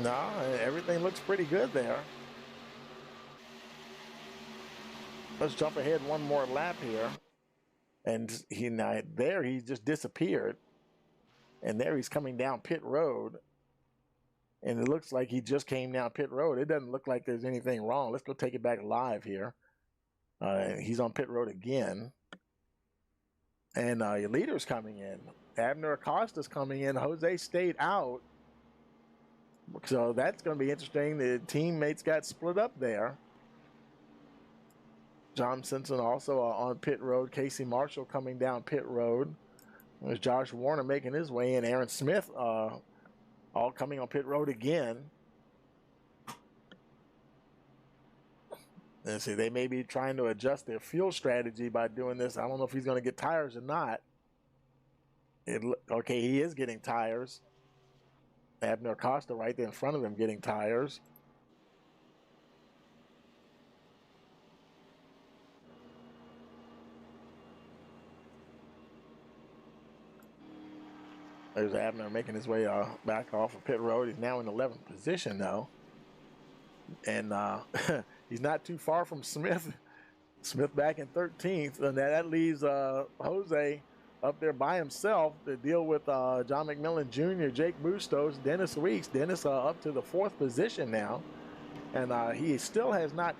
No, everything looks pretty good there. Let's jump ahead one more lap here. And he just disappeared. And there he's coming down pit road. And it looks like he just came down pit road. It doesn't look like there's anything wrong. Let's go take it back live here. He's on pit road again. And your leader's coming in. Abner Acosta's coming in. Jose stayed out. So that's going to be interesting. The teammates got split up there. John Simpson also on pit road. Casey Marshall coming down pit road. There's Josh Warner making his way in. Aaron Smith all coming on pit road again. Let's see, they may be trying to adjust their fuel strategy by doing this. I don't know if he's going to get tires or not. Okay, he is getting tires. Abner Acosta right there in front of him getting tires. There's Abner making his way back off of pit road. He's now in 11th position though. And he's not too far from Smith. Smith back in 13th. And that leaves Jose up there by himself to deal with John McMillan Jr., Jake Bustos, Dennis Weeks. Dennis up to the 4th position now. And he still has not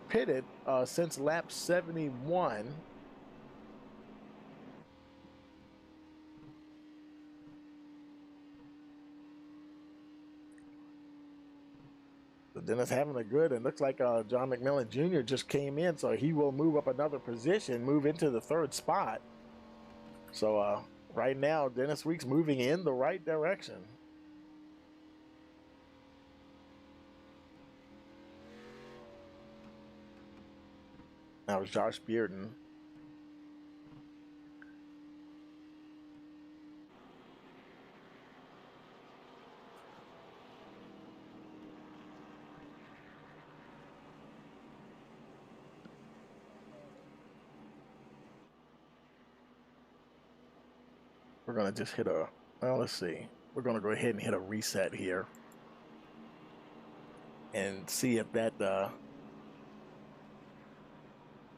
pitted since lap 71. Dennis having a good, and looks like John McMillan Jr. just came in, so he will move up another position, move into the 3rd spot. So right now, Dennis Weeks moving in the right direction. That was Josh Bearden. We're going to just hit a, well, let's see. We're going to go ahead and hit a reset here and see if that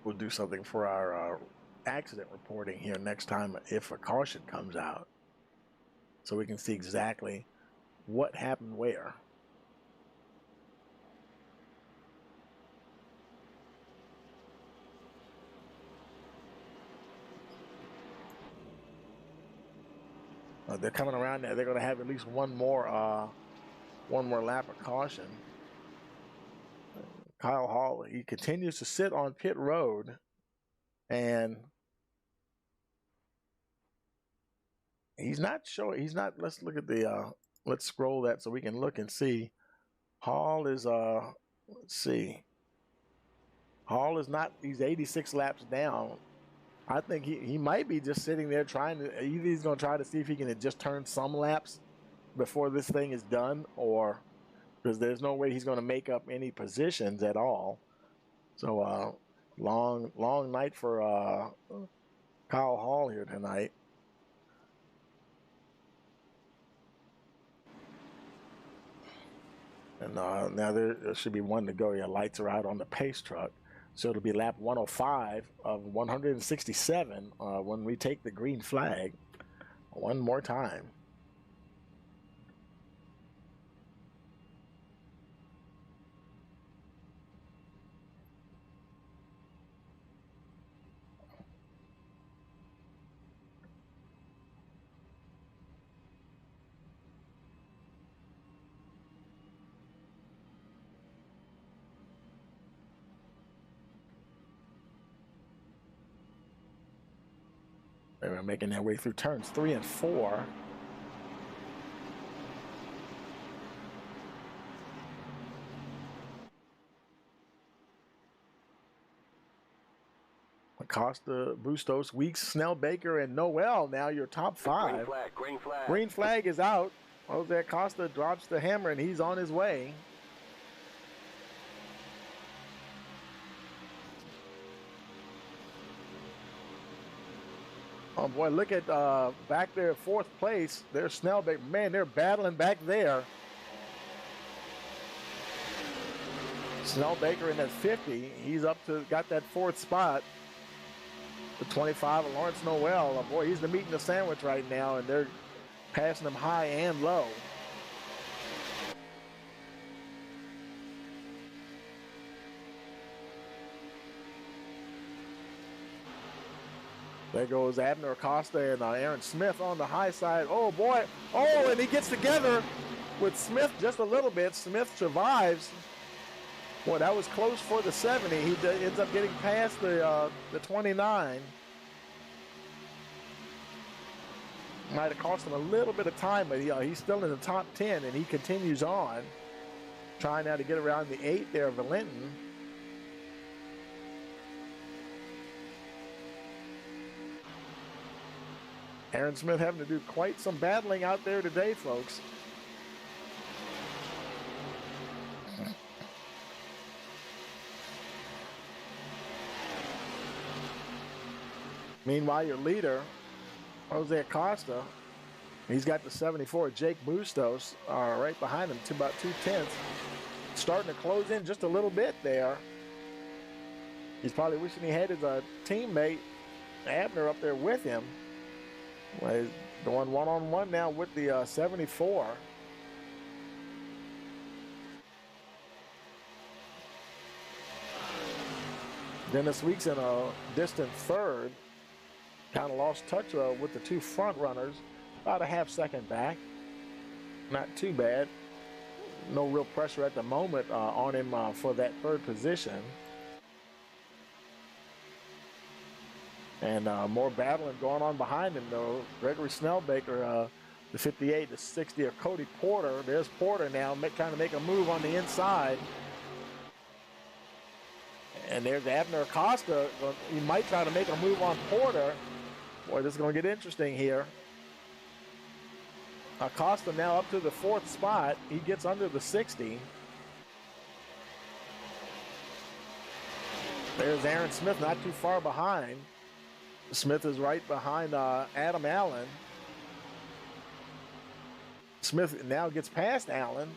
will do something for our accident reporting here next time if a caution comes out, so we can see exactly what happened where. They're coming around there. They're going to have at least one more lap of caution. Kyle Hall, he continues to sit on pit road, and he's not showing. He's not. Let's look at the. Let's scroll that so we can look and see. Hall is let's see. Hall is not. He's 86 laps down. I think he might be just sitting there trying to, either he's going to try to see if he can just turn some laps before this thing is done, or because there's no way he's going to make up any positions at all. So long night for Kyle Hall here tonight. And now there should be one to go. Yeah, lights are out on the pace truck. So it'll be lap 105 of 167 when we take the green flag one more time. They were making their way through turns 3 and 4. Acosta, Bustos, Weeks, Snell, Baker, and Noel. Now your top 5. Green flag, green flag. Green flag is out. Jose Acosta drops the hammer, and he's on his way. Oh boy, look at back there, 4th place. There's Snell, Baker. Man, they're battling back there. Snell Baker in that 50. He's up to, got that 4th spot. The 25 of Lawrence Noel. Oh boy, he's the meat in the sandwich right now, and they're passing him high and low. There goes Abner Acosta and Aaron Smith on the high side. Oh boy, oh, and he gets together with Smith just a little bit. Smith survives. Boy, that was close for the 70. He ends up getting past the 29. Might have cost him a little bit of time, but he's still in the top 10, and he continues on. Trying now to get around the 8 there, Valentin. Aaron Smith having to do quite some battling out there today, folks. Meanwhile, your leader, Jose Acosta, he's got the 74, Jake Bustos, right behind him to about 2/10. Starting to close in just a little bit there. He's probably wishing he had his teammate, Abner, up there with him. Well, he's going one-on-one now with the 74. Dennis Weeks in a distant 3rd. Kind of lost touch with the 2 front runners. About a half second back. Not too bad. no real pressure at the moment on him for that third position. And more battling going on behind him, though. Gregory Snellbaker, the 58, the 60 of Cody Porter. There's Porter now trying to make a move on the inside. And there's Abner Acosta. He might try to make a move on Porter. Boy, this is going to get interesting here. Acosta now up to the 4th spot. He gets under the 60. There's Aaron Smith not too far behind. Smith is right behind Adam Allen. Smith now gets past Allen.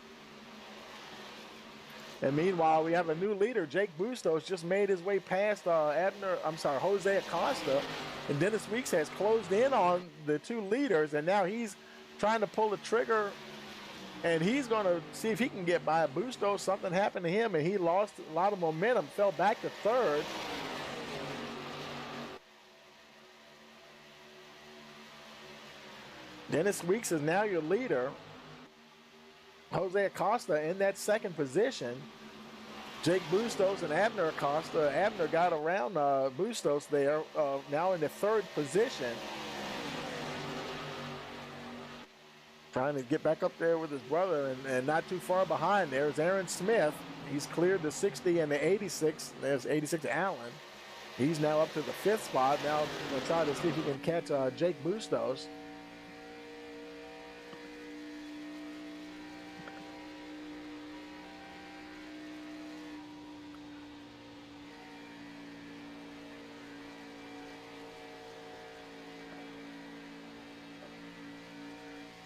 And meanwhile, we have a new leader. Jake Bustos just made his way past Jose Acosta. And Dennis Weeks has closed in on the 2 leaders, and now he's trying to pull the trigger, and he's going to see if he can get by Bustos. Something happened to him, and he lost a lot of momentum, fell back to 3rd. Dennis Weeks is now your leader. Jose Acosta in that 2nd position. Jake Bustos and Abner Acosta. Abner got around Bustos there, now in the 3rd position. Trying to get back up there with his brother, and not too far behind. There's Aaron Smith. He's cleared the 60 and the 86. There's 86 Allen. He's now up to the 5th spot. Now going to try to see if he can catch Jake Bustos.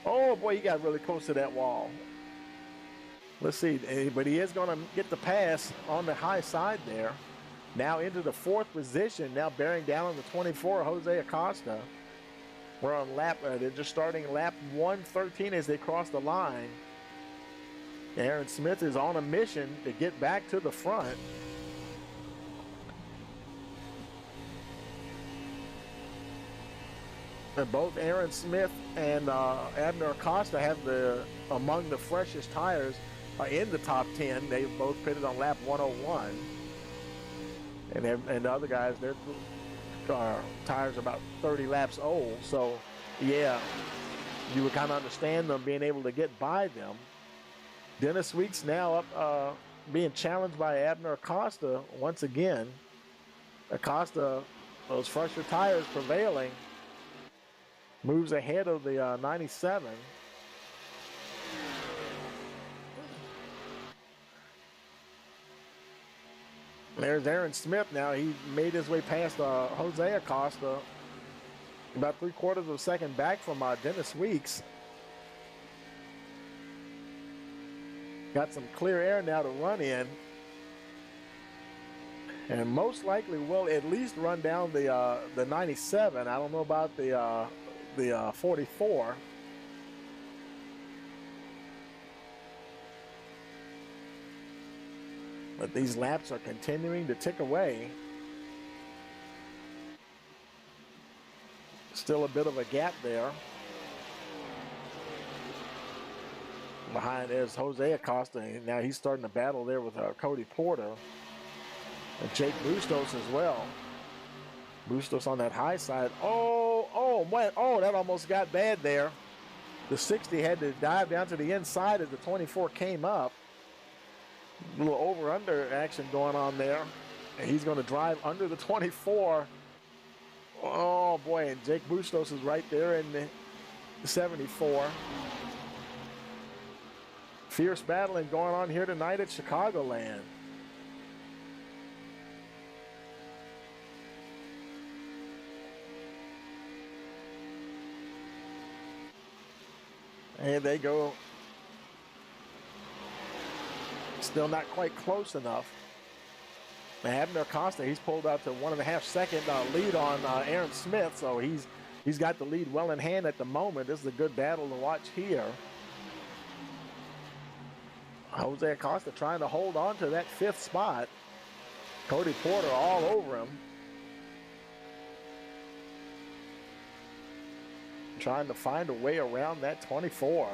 Oh boy, he got really close to that wall. Let's see, but he is going to get the pass on the high side there. Now into the 4th position, now bearing down on the 24, Jose Acosta. We're on lap, they're just starting lap 113 as they cross the line. Aaron Smith is on a mission to get back to the front. And both Aaron Smith and Abner Acosta have among the freshest tires in the top 10. They both pitted on lap 101. And the other guys, their tires are about 30 laps old. So, yeah, you would kind of understand them being able to get by them. Dennis Weeks now up, being challenged by Abner Acosta once again. Acosta, those fresher tires prevailing. Moves ahead of the 97. There's Aaron Smith now. He made his way past Jose Acosta. About 3/4 of a second back from Dennis Weeks. Got some clear air now to run in. And most likely will at least run down the 97. I don't know about the 44. But these laps are continuing to tick away. Still a bit of a gap there. Behind there's Jose Acosta, and now he's starting to battle there with Cody Porter. And Jake Bustos as well. Bustos on that high side. That almost got bad there. The 60 had to dive down to the inside as the 24 came up. A little over-under action going on there. And he's going to drive under the 24. Oh, boy, and Jake Bustos is right there in the 74. Fierce battling going on here tonight at Chicagoland. And they go. Still not quite close enough. Abner Acosta, he's pulled out to 1.5 second lead on Aaron Smith, so he's got the lead well in hand at the moment. This is a good battle to watch here. Jose Acosta trying to hold on to that 5th spot. Cody Porter all over him. Trying to find a way around that 24.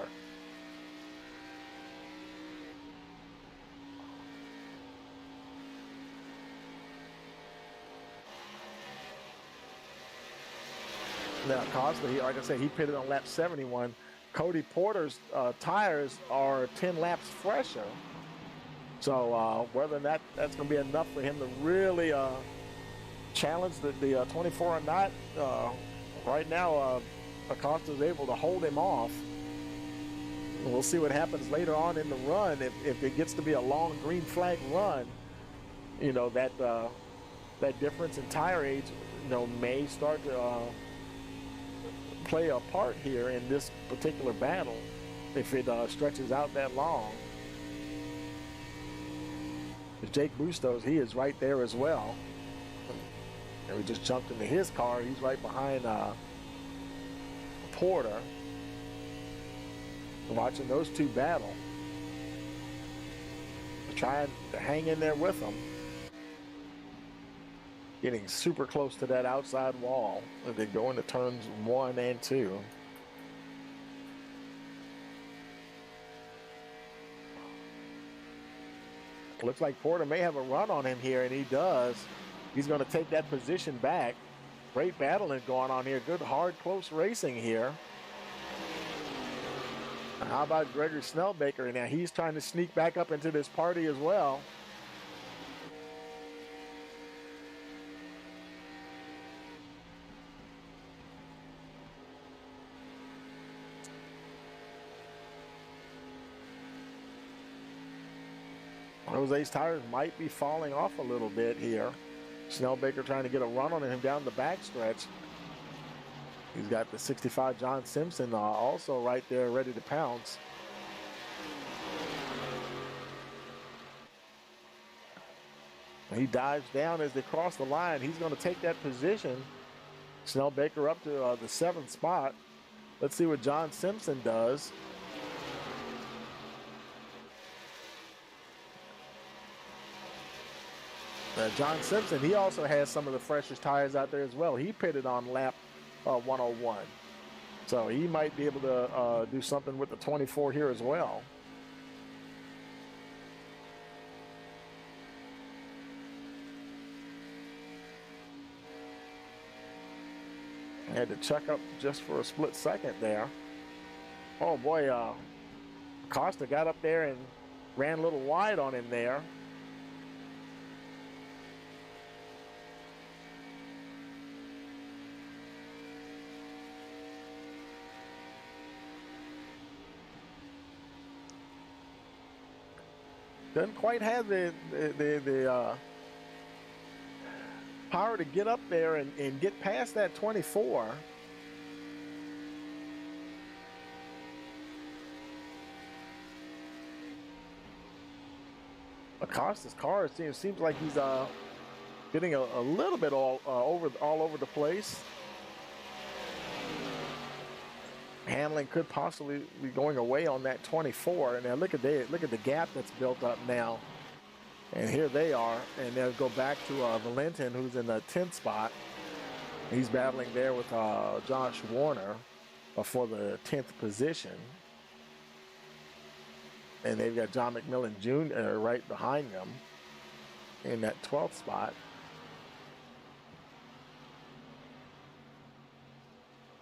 Now, Costa, like I said, he pitted on lap 71. Cody Porter's tires are 10 laps fresher. So whether that's going to be enough for him to really challenge the 24 or not, right now Acosta's able to hold him off. We'll see what happens later on in the run. If it gets to be a long green flag run, you know, that difference in tire age, you know, may start to play a part here in this particular battle if it stretches out that long. Jake Bustos, he is right there as well. And we just jumped into his car. He's right behind Porter. Watching those two battle. Trying to hang in there with them. Getting super close to that outside wall as they go into turns 1 and 2. Looks like Porter may have a run on him here, and he does. He's going to take that position back. Great battling going on here. Good, hard, close racing here. How about Gregory Snellbaker? Now he's trying to sneak back up into this party as well. Jose's tires might be falling off a little bit here. Snellbaker trying to get a run on him down the backstretch. He's got the 65 John Simpson also right there ready to pounce. He dives down as they cross the line. He's going to take that position. Snellbaker up to the 7th spot. Let's see what John Simpson does. John Simpson, he also has some of the freshest tires out there as well. He pitted on lap 101. So he might be able to do something with the 24 here as well. Had to check up just for a split second there. Oh boy, Costa got up there and ran a little wide on him there. Doesn't quite have the power to get up there and get past that 24. Acosta's car seems like he's getting a little bit all over the place. Handling could possibly be going away on that 24. And now look at the gap that's built up now. And here they are, and they'll go back to Valentin, who's in the 10th spot. He's battling there with Josh Warner for the 10th position. And they've got John McMillan Jr. right behind them in that 12th spot.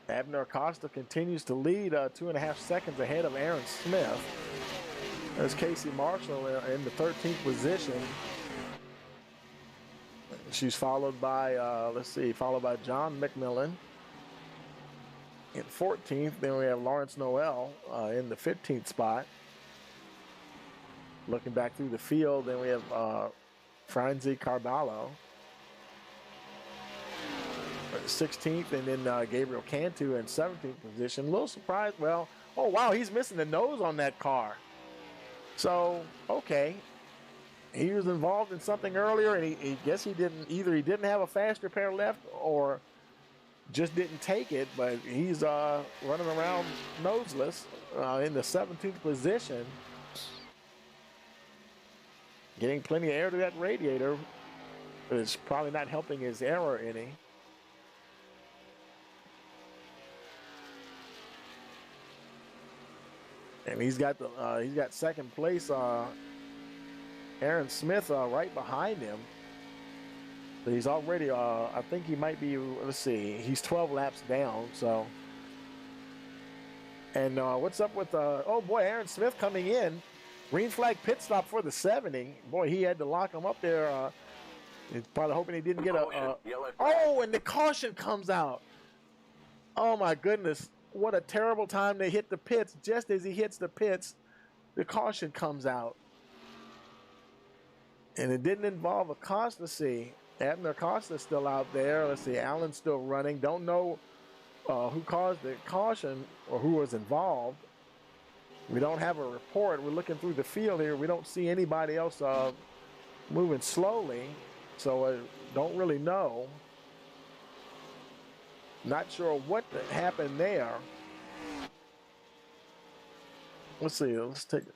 Abner Acosta continues to lead 2.5 seconds ahead of Aaron Smith. There's Casey Marshall in the 13th position. She's followed by, followed by John McMillan in 14th. Then we have Lawrence Noel in the 15th spot. Looking back through the field, then we have Franzi Carballo 16th, and then Gabriel Cantu in 17th position. A little surprised. Well, oh wow, he's missing the nose on that car. So, okay. He was involved in something earlier, and he guess he didn't have a fast repair left or just didn't take it, but he's running around noseless in the 17th position. Getting plenty of air to that radiator is probably not helping his error any. And he's got second place Aaron Smith right behind him. But he's already, I think he might be, let's see, he's 12 laps down, so. And what's up with, oh boy, Aaron Smith coming in. Green flag pit stop for the 70. Boy, he had to lock him up there. He's probably hoping he didn't get oh, and the caution comes out. Oh my goodness. What a terrible time to hit the pits. Just as he hits the pits, the caution comes out. And it didn't involve Acosta. See, Abner Acosta's still out there. Let's see, Allen's still running. Don't know who caused the caution or who was involved. We don't have a report. We're looking through the field here. We don't see anybody else moving slowly, so don't really know. Not sure what happened there. Let's see. Let's take it.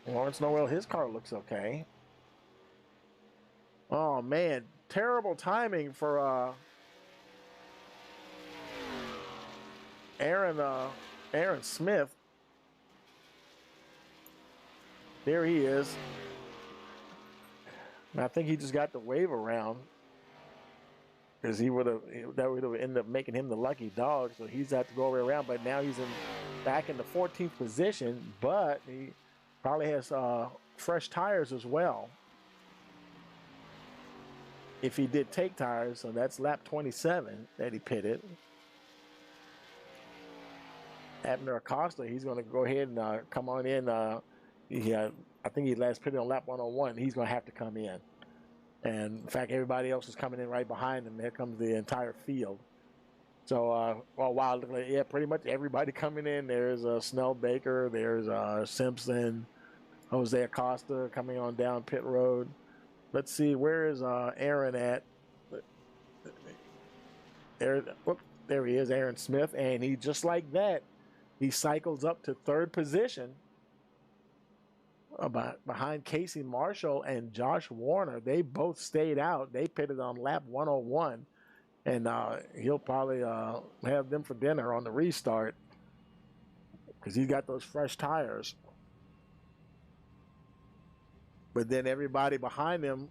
Lawrence Noel, his car looks okay. Oh man, terrible timing for Aaron Smith. There he is. And I think he just got the wave around because that would have ended up making him the lucky dog. So he's had to go around, but now he's back in the 14th position. But he probably has fresh tires as well. If he did take tires, so that's lap 27 that he pitted. Abner Acosta, he's going to go ahead and come on in. I think he last pitted on lap 101. He's going to have to come in. And in fact, everybody else is coming in right behind him. There comes the entire field. So, oh wow, look like, yeah, pretty much everybody coming in. There's Snell Baker, there's Simpson, Jose Acosta coming on down pit road. Let's see, where is Aaron at? There he is, Aaron Smith, and he just like that, he cycles up to third position behind Casey Marshall and Josh Warner. They both stayed out. They pitted on lap 101, and he'll probably have them for dinner on the restart because he's got those fresh tires. But then everybody behind him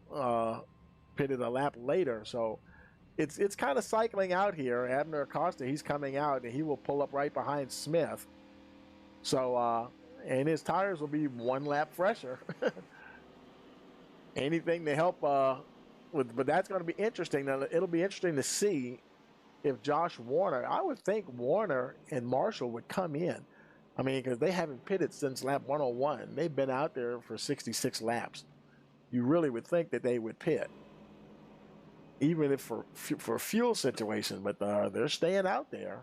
pitted a lap later, so it's kind of cycling out here. Abner Acosta, he's coming out, and he will pull up right behind Smith. So, and his tires will be one lap fresher. Anything to help but that's going to be interesting. Now, it'll be interesting to see if Josh Warner, I would think Warner and Marshall would come in. I mean, because they haven't pitted since lap 101. They've been out there for 66 laps. You really would think that they would pit, even if for fuel situation. But they're staying out there.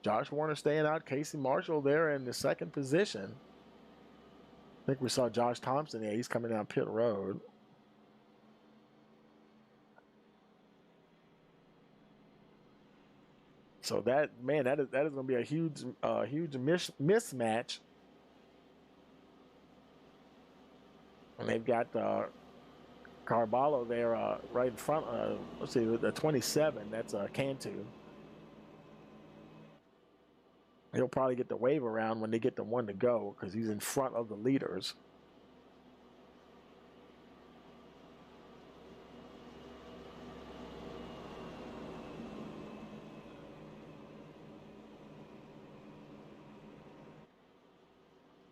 Josh Warner staying out. Casey Marshall there in the second position. I think we saw Josh Thompson. Yeah, he's coming down pit road. So that is going to be a huge mismatch. And they've got Carballo there right in front. Let's see, the 27. That's Cantu. He'll probably get the wave around when they get the one to go because he's in front of the leaders.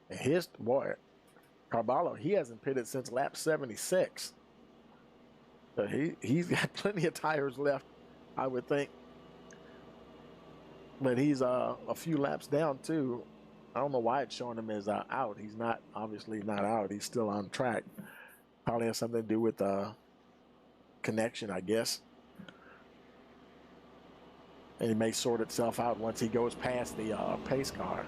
His boy, Carballo, he hasn't pitted since lap 76. So he's got plenty of tires left, I would think. But he's a few laps down too. I don't know why it's showing him as out. He's obviously not out. He's still on track. Probably has something to do with connection, I guess. And it may sort itself out once he goes past the pace car.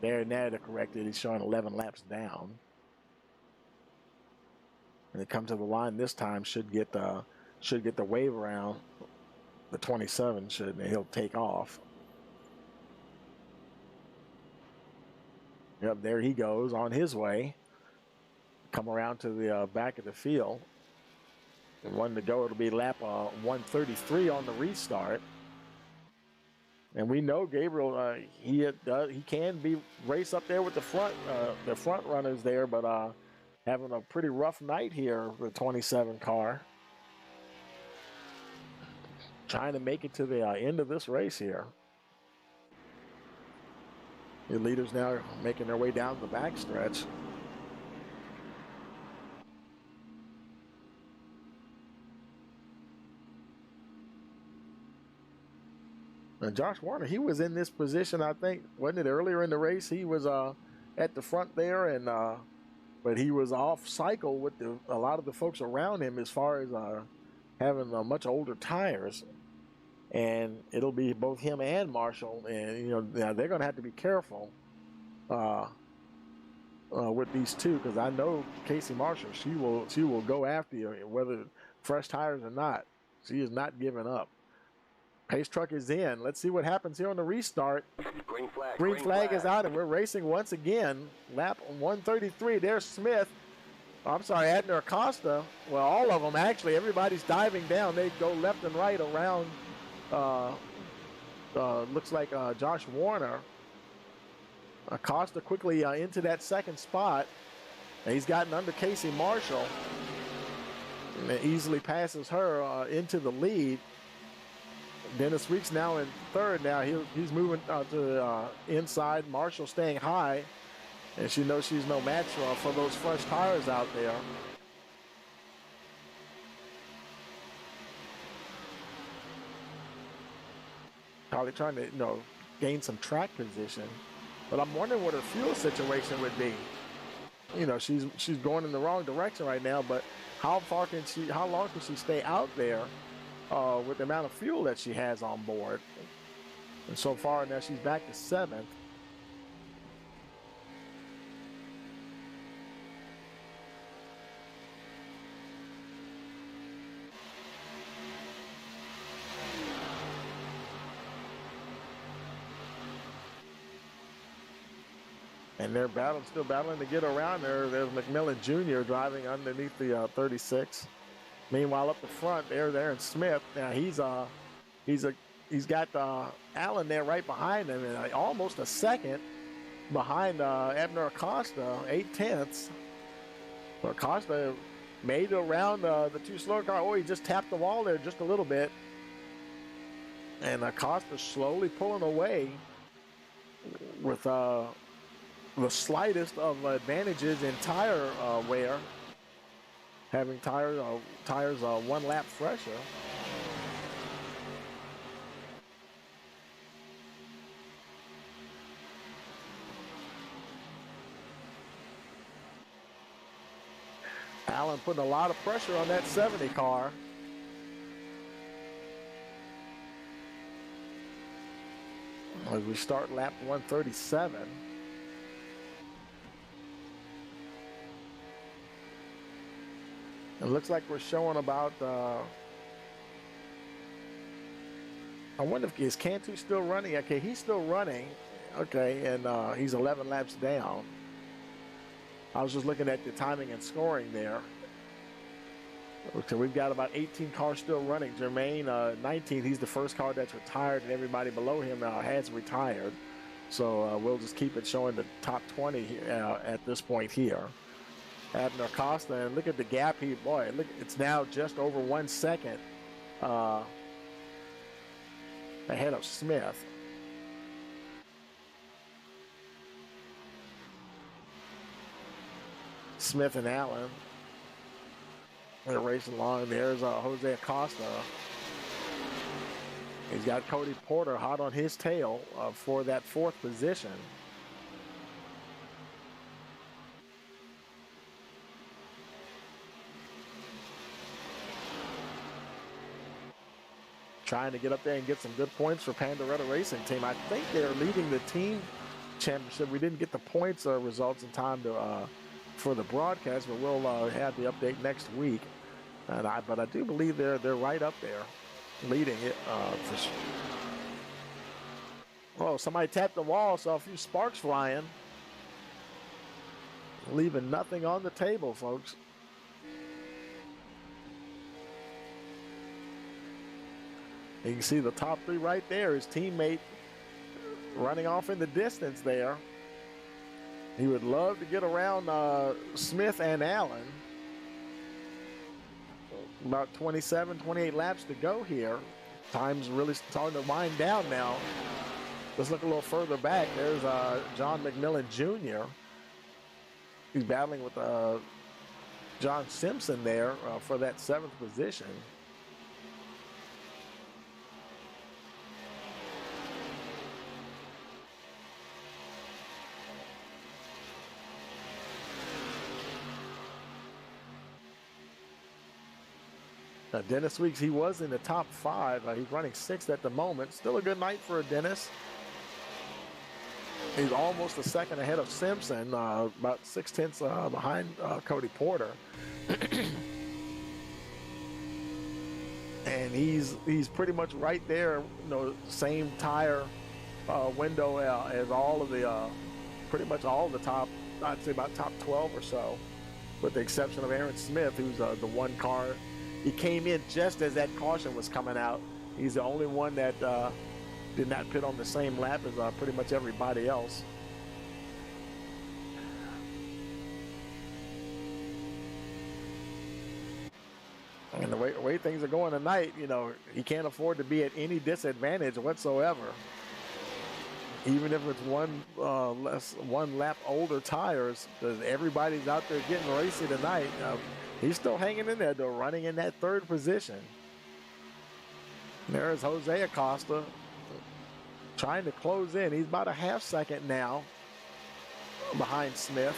There and there to correct it. He's showing 11 laps down. And it comes to the line this time. Should get the wave around. The 27 should, and he'll take off. Yep, there he goes on his way. Come around to the back of the field. And one to go, it'll be lap 133 on the restart. And we know Gabriel, he can be race up there with the front runners there, but having a pretty rough night here with 27 car. Trying to make it to the end of this race here. The leaders now making their way down the backstretch. And Josh Warner, he was in this position, I think, wasn't it earlier in the race? He was at the front there, and but he was off cycle with a lot of the folks around him as far as having much older tires. And it'll be both him and Marshall, and they're going to have to be careful with these two, because I know Casey Marshall, she will go after you whether fresh tires or not. She is not giving up. Pace truck is in. Let's see what happens here on the restart. Green flag is out, and we're racing once again. Lap 133. There's Smith. I'm sorry, Adner Acosta. Well, all of them actually. Everybody's diving down. They go left and right around. Looks like Josh Warner. Acosta quickly into that second spot. And he's gotten under Casey Marshall. And easily passes her into the lead. Dennis Weeks now in third. Now he's moving to inside. Marshall staying high. And she knows she's no match for those fresh tires out there. Probably trying to, gain some track position. But I'm wondering what her fuel situation would be. She's going in the wrong direction right now, but how long can she stay out there with the amount of fuel that she has on board? And so far now she's back to 7th. And they're still battling to get around there. There's McMillan Jr. driving underneath the 36. Meanwhile, up the front, there in Smith. Now he's got Allen there right behind him, and almost a second behind Abner Acosta, 8/10. So Acosta made it around the two slower cars. Oh, he just tapped the wall there just a little bit, and Acosta slowly pulling away with the slightest of advantages in tire wear, having tires 1 lap fresher. Allen putting a lot of pressure on that 70 car. As we start lap 137. It looks like we're showing about, I wonder if is Cantu still running? Okay, he's still running. Okay, and he's 11 laps down. I was just looking at the timing and scoring there. Okay, we've got about 18 cars still running. Jermaine, 19, he's the first car that's retired, and everybody below him has retired. So we'll just keep it showing the top 20 at this point here. Abner Acosta, and look at the gap. Look, it's now just over 1 second ahead of Smith. Smith and Allen, they're racing along. There's Jose Acosta. He's got Cody Porter hot on his tail for that 4th position. Trying to get up there and get some good points for Pandoretta Racing Team. I think they're leading the team championship. We didn't get the points results in time for the broadcast, but we'll have the update next week. But I do believe they're right up there, leading it for sure. Oh, somebody tapped the wall, saw a few sparks flying, leaving nothing on the table, folks. You can see the top 3 right there. His teammate running off in the distance there. He would love to get around Smith and Allen. About 27, 28 laps to go here. Time's really starting to wind down now. Let's look a little further back. There's John McMillan Jr. He's battling with John Simpson there for that 7th position. Dennis Weeks, he was in the top 5. He's running 6th at the moment. Still a good night for Dennis. He's almost a second ahead of Simpson, about 0.6 behind Cody Porter. And he's pretty much right there, same tire window as all of the, pretty much all of the top, I'd say about top 12 or so, with the exception of Aaron Smith, who's the one car. He came in just as that caution was coming out. He's the only one that did not pit on the same lap as pretty much everybody else. And the way things are going tonight, he can't afford to be at any disadvantage whatsoever. Even if it's one lap older tires, because everybody's out there getting racy tonight. He's still hanging in there, though, running in that 3rd position. There's Jose Acosta trying to close in. He's about a half second now behind Smith.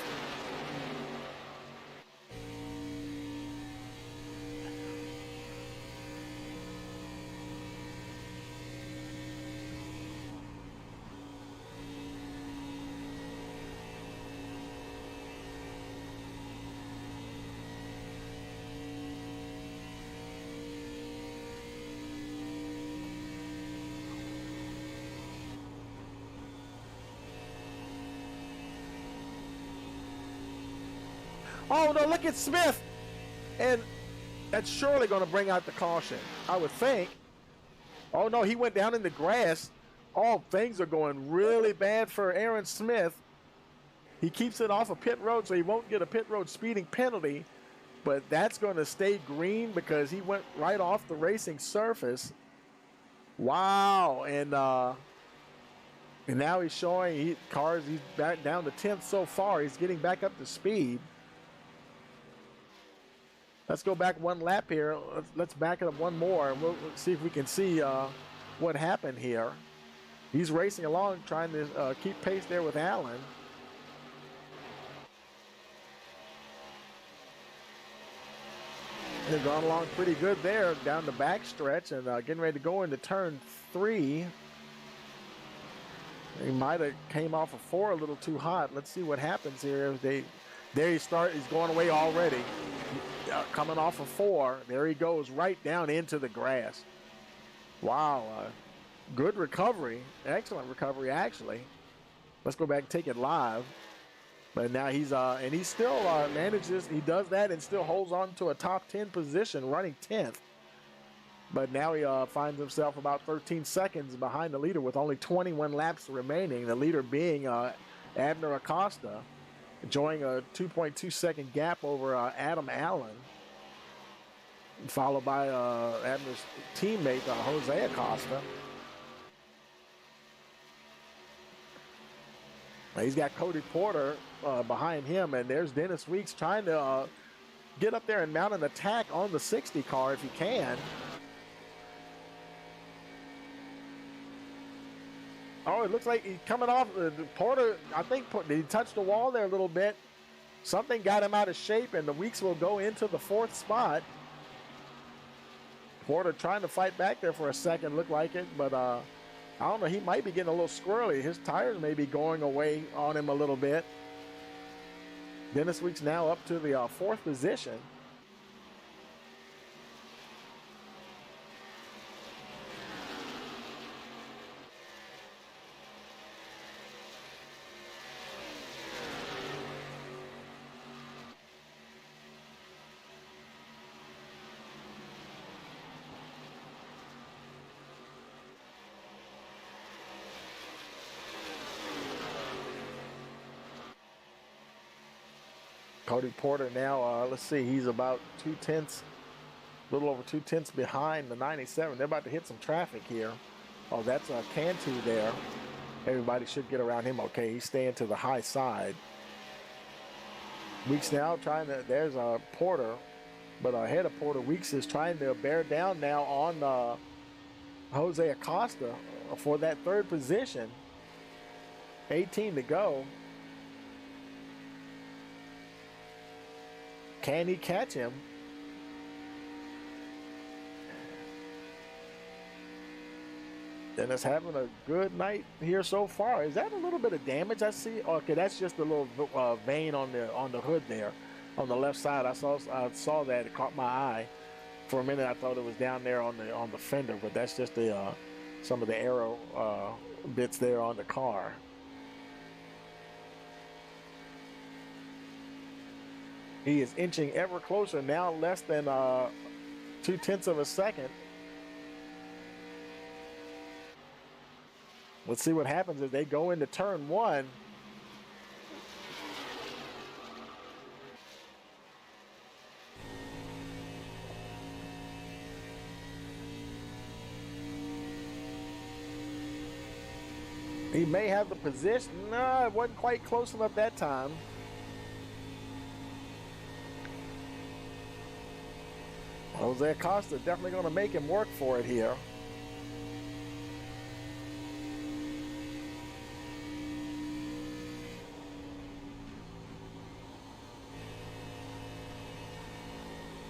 Oh, no, look at Smith. And that's surely going to bring out the caution, I would think. Oh, no, he went down in the grass. Oh, things are going really bad for Aaron Smith. He keeps it off of pit road, so he won't get a pit road speeding penalty. But that's going to stay green because he went right off the racing surface. Wow. And now he's showing he's back down to 10th so far. He's getting back up to speed. Let's go back one lap here. Let's back it up one more, and we'll see if we can see what happened here. He's racing along, trying to keep pace there with Allen. They've gone along pretty good there down the back stretch, and getting ready to go into turn 3. He might have came off of 4 a little too hot. Let's see what happens here. There he starts. He's going away already. Coming off of 4. There he goes right down into the grass. Wow. Good recovery. Excellent recovery, actually. Let's go back and take it live. But now he's still manages. He does that and still holds on to a top 10 position, running 10th. But now he finds himself about 13 seconds behind the leader with only 21 laps remaining. The leader being Abner Acosta, enjoying a 2.2 second gap over Adam Allen, followed by Abner's teammate Jose Acosta. He's got Cody Porter behind him, and there's Dennis Weeks trying to get up there and mount an attack on the 60 car if he can. Oh, it looks like he's coming off. Porter, I think, he touched the wall there a little bit. Something got him out of shape, and the Weeks will go into the 4th spot. Porter trying to fight back there for a second, looked like it, but I don't know. He might be getting a little squirrely. His tires may be going away on him a little bit. Dennis Weeks now up to the 4th position. Cody Porter now, let's see, he's about 2/10, a little over 2/10 behind the 97. They're about to hit some traffic here. Oh, that's Cantu there. Everybody should get around him okay. He's staying to the high side. Weeks now trying to, there's Porter, but ahead of Porter, Weeks is trying to bear down now on Jose Acosta for that third position. 18 to go. Can he catch him? Dennis having a good night here so far. Is that a little bit of damage I see? Okay, that's just a little vein on the hood there, on the left side. I saw that. It caught my eye. For a minute, I thought it was down there on the fender, but that's just the some of the aero bits there on the car. He is inching ever closer now, less than 2/10 of a second. Let's see what happens as they go into turn one. He may have the position. No, it wasn't quite close enough that time. Jose Acosta definitely going to make him work for it here.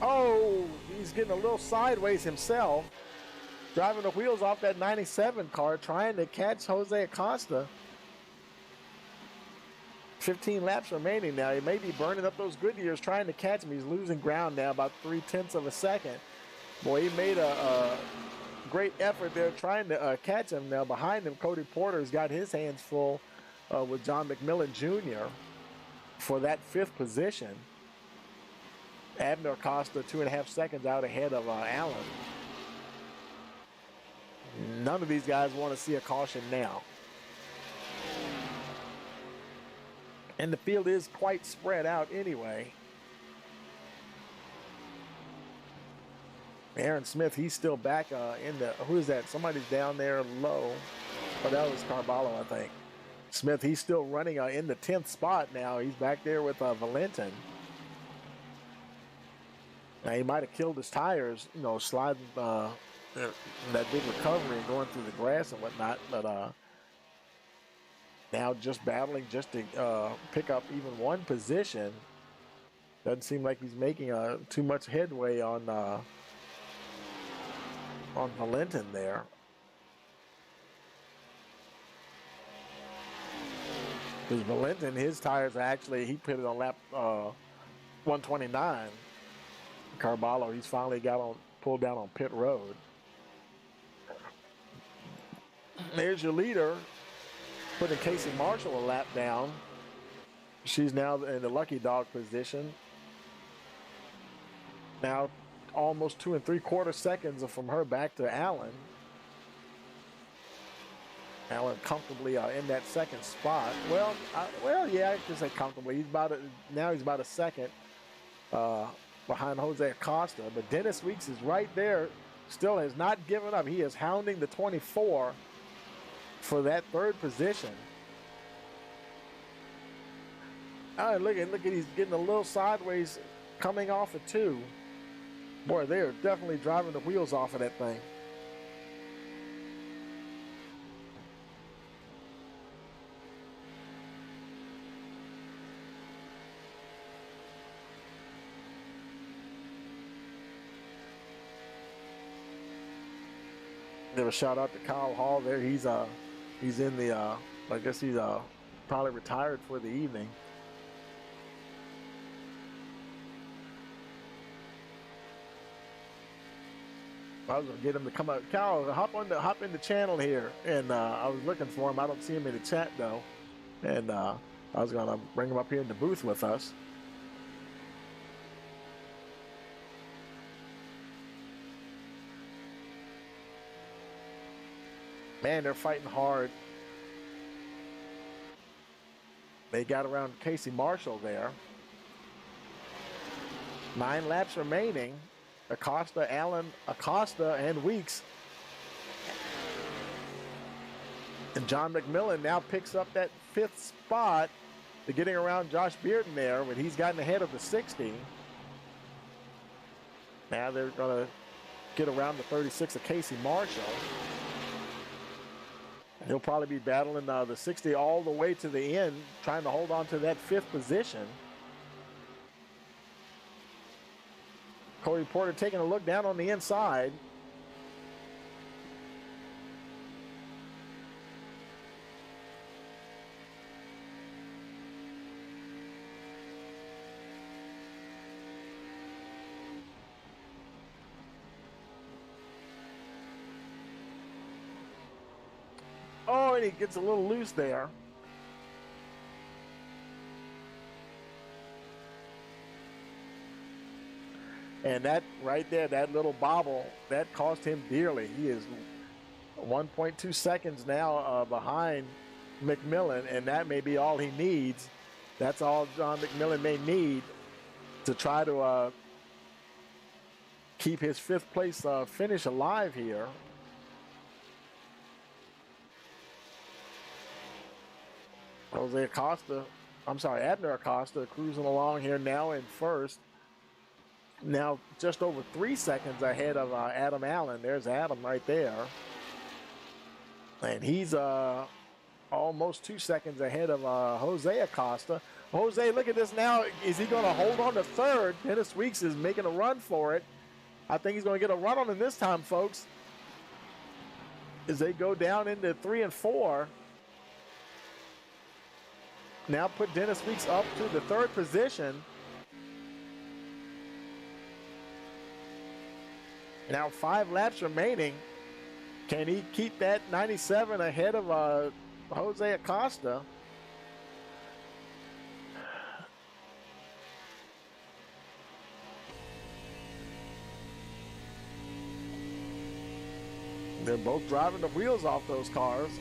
Oh, he's getting a little sideways himself. Driving the wheels off that 97 car, trying to catch Jose Acosta. 15 laps remaining now. He may be burning up those Goodyears trying to catch him. He's losing ground now, about 0.3 of a second. Boy, he made a great effort there trying to catch him. Now behind him, Cody Porter's got his hands full with John McMillan Jr. for that 5th position. Abner Acosta 2.5 seconds out ahead of Allen. None of these guys want to see a caution now. And the field is quite spread out anyway. Aaron Smith, he's still back in the, who is that? Somebody's down there low. Oh, that was Carballo, I think. Smith, he's still running in the 10th spot now. He's back there with Valentin. Now, he might have killed his tires, you know, sliding that big recovery and going through the grass and whatnot, but now just battling just to pick up even one position. Doesn't seem like he's making too much headway on Valentin there. Because Valentin, his tires are actually, he put it on lap 129. Carballo, he's finally pulled down on pit road. There's your leader, putting Casey Marshall a lap down. She's now in the lucky dog position. Now almost 2 3/4 seconds from her back to Allen. Allen comfortably in that 2nd spot. Well, yeah, I can say comfortably. He's about a second behind Jose Acosta, but Dennis Weeks is right there, still has not given up. He is hounding the 24 for that 3rd position. Oh, look at he's getting a little sideways coming off of 2. Boy, they're definitely driving the wheels off of that thing. Give a shout out to Kyle Hall there. He's in the I guess he's probably retired for the evening. I was gonna get him to come up. Kyle, hop in the channel here, and I was looking for him. I don't see him in the chat though, and I was gonna bring him up here in the booth with us. Man, they're fighting hard. They got around Casey Marshall there. 9 laps remaining. Acosta, Allen, Acosta, and Weeks. And John McMillan now picks up that 5th spot to getting around Josh Bearden there, but he's gotten ahead of the 60. Now they're going to get around the 36 of Casey Marshall. And he'll probably be battling the 60 all the way to the end, trying to hold on to that 5th position. Cody Porter taking a look down on the inside. Oh, and he gets a little loose there. And that right there, that little bobble, that cost him dearly. He is 1.2 seconds now behind McMillan, and that may be all he needs. That's all John McMillan may need to try to keep his 5th place finish alive here. Jose Acosta, I'm sorry, Abner Acosta cruising along here now in 1st. Now just over 3 seconds ahead of Adam Allen. There's Adam right there. And he's almost 2 seconds ahead of Jose Acosta. Jose, look at this now. Is he going to hold on to 3rd? Dennis Weeks is making a run for it. I think he's going to get a run on him this time, folks. As they go down into 3 and 4. Now put Dennis Weeks up to the 3rd position. Now 5 laps remaining. Can he keep that 97 ahead of Jose Acosta? They're both driving the wheels off those cars.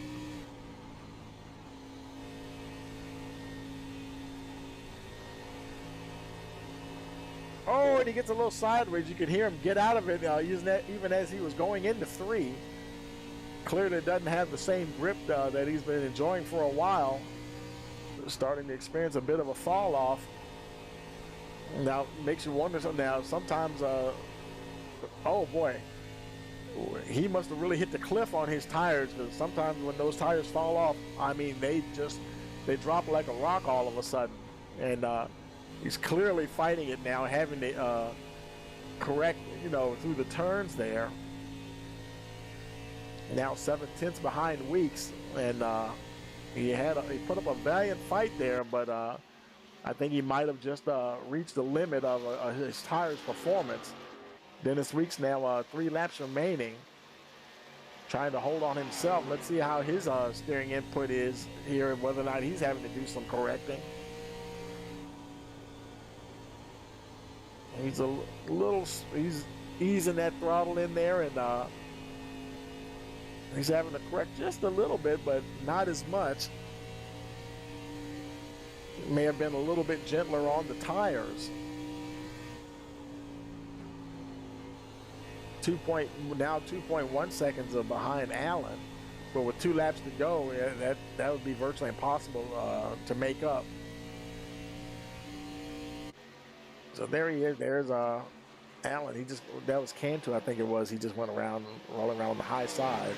Oh, and he gets a little sideways. You could hear him get out of it using that even as he was going into 3. Clearly doesn't have the same grip that he's been enjoying for a while. Starting to experience a bit of a fall off. Now, makes you wonder, now sometimes, oh boy, he must have really hit the cliff on his tires, because sometimes when those tires fall off, I mean, they drop like a rock all of a sudden. And he's clearly fighting it now, having to correct, through the turns there. Now 7/10 behind Weeks, and he put up a valiant fight there, but I think he might have just reached the limit of his tires' performance. Dennis Weeks now 3 laps remaining, trying to hold on himself. Let's see how his steering input is here, and whether or not he's having to do some correcting. He's he's easing that throttle in there, and he's having to correct just a little bit, but not as much. May have been a little bit gentler on the tires. Now 2.1 seconds behind Allen, but with 2 laps to go, that would be virtually impossible to make up. So there he is. There's Allen. That was Cantu, I think it was. He just went around, rolling around on the high side.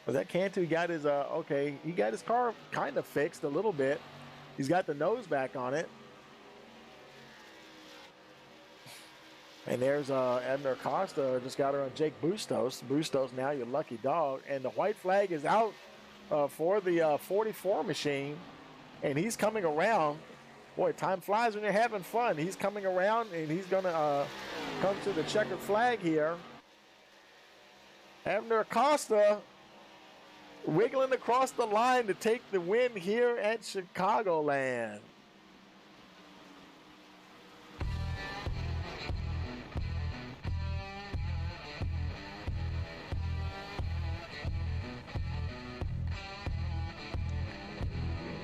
But that Cantu got his he got his car kind of fixed a little bit. He's got the nose back on it. And there's Abner Acosta, just got her on Jake Bustos. Bustos, now your lucky dog. And the white flag is out for the 44 machine. And he's coming around. Boy, time flies when you're having fun. He's coming around, and he's going to come to the checkered flag here. Abner Acosta wiggling across the line to take the win here at Chicagoland.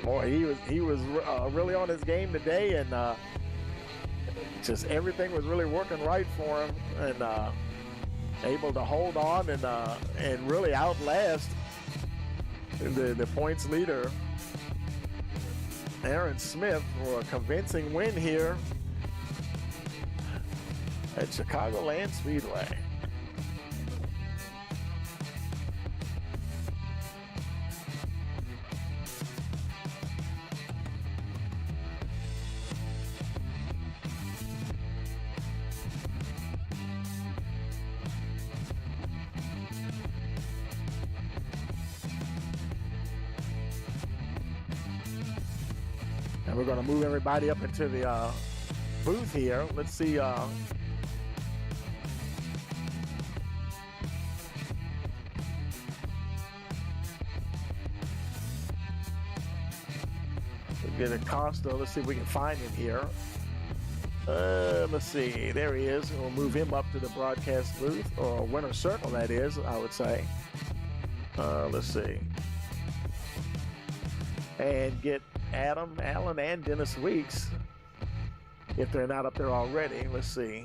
boy, he was really on his game today, and just everything was really working right for him, and able to hold on and really outlast the points leader, Aaron Smith, for a convincing win here at Chicagoland Speedway. And we're going to move everybody up into the booth here. Let's see. Get Acosta. Let's see if we can find him here. Let's see. There he is. We'll move him up to the broadcast booth, or winner's circle, that is, I would say. Let's see. And get Adam Allen and Dennis Weeks, if they're not up there already. Let's see.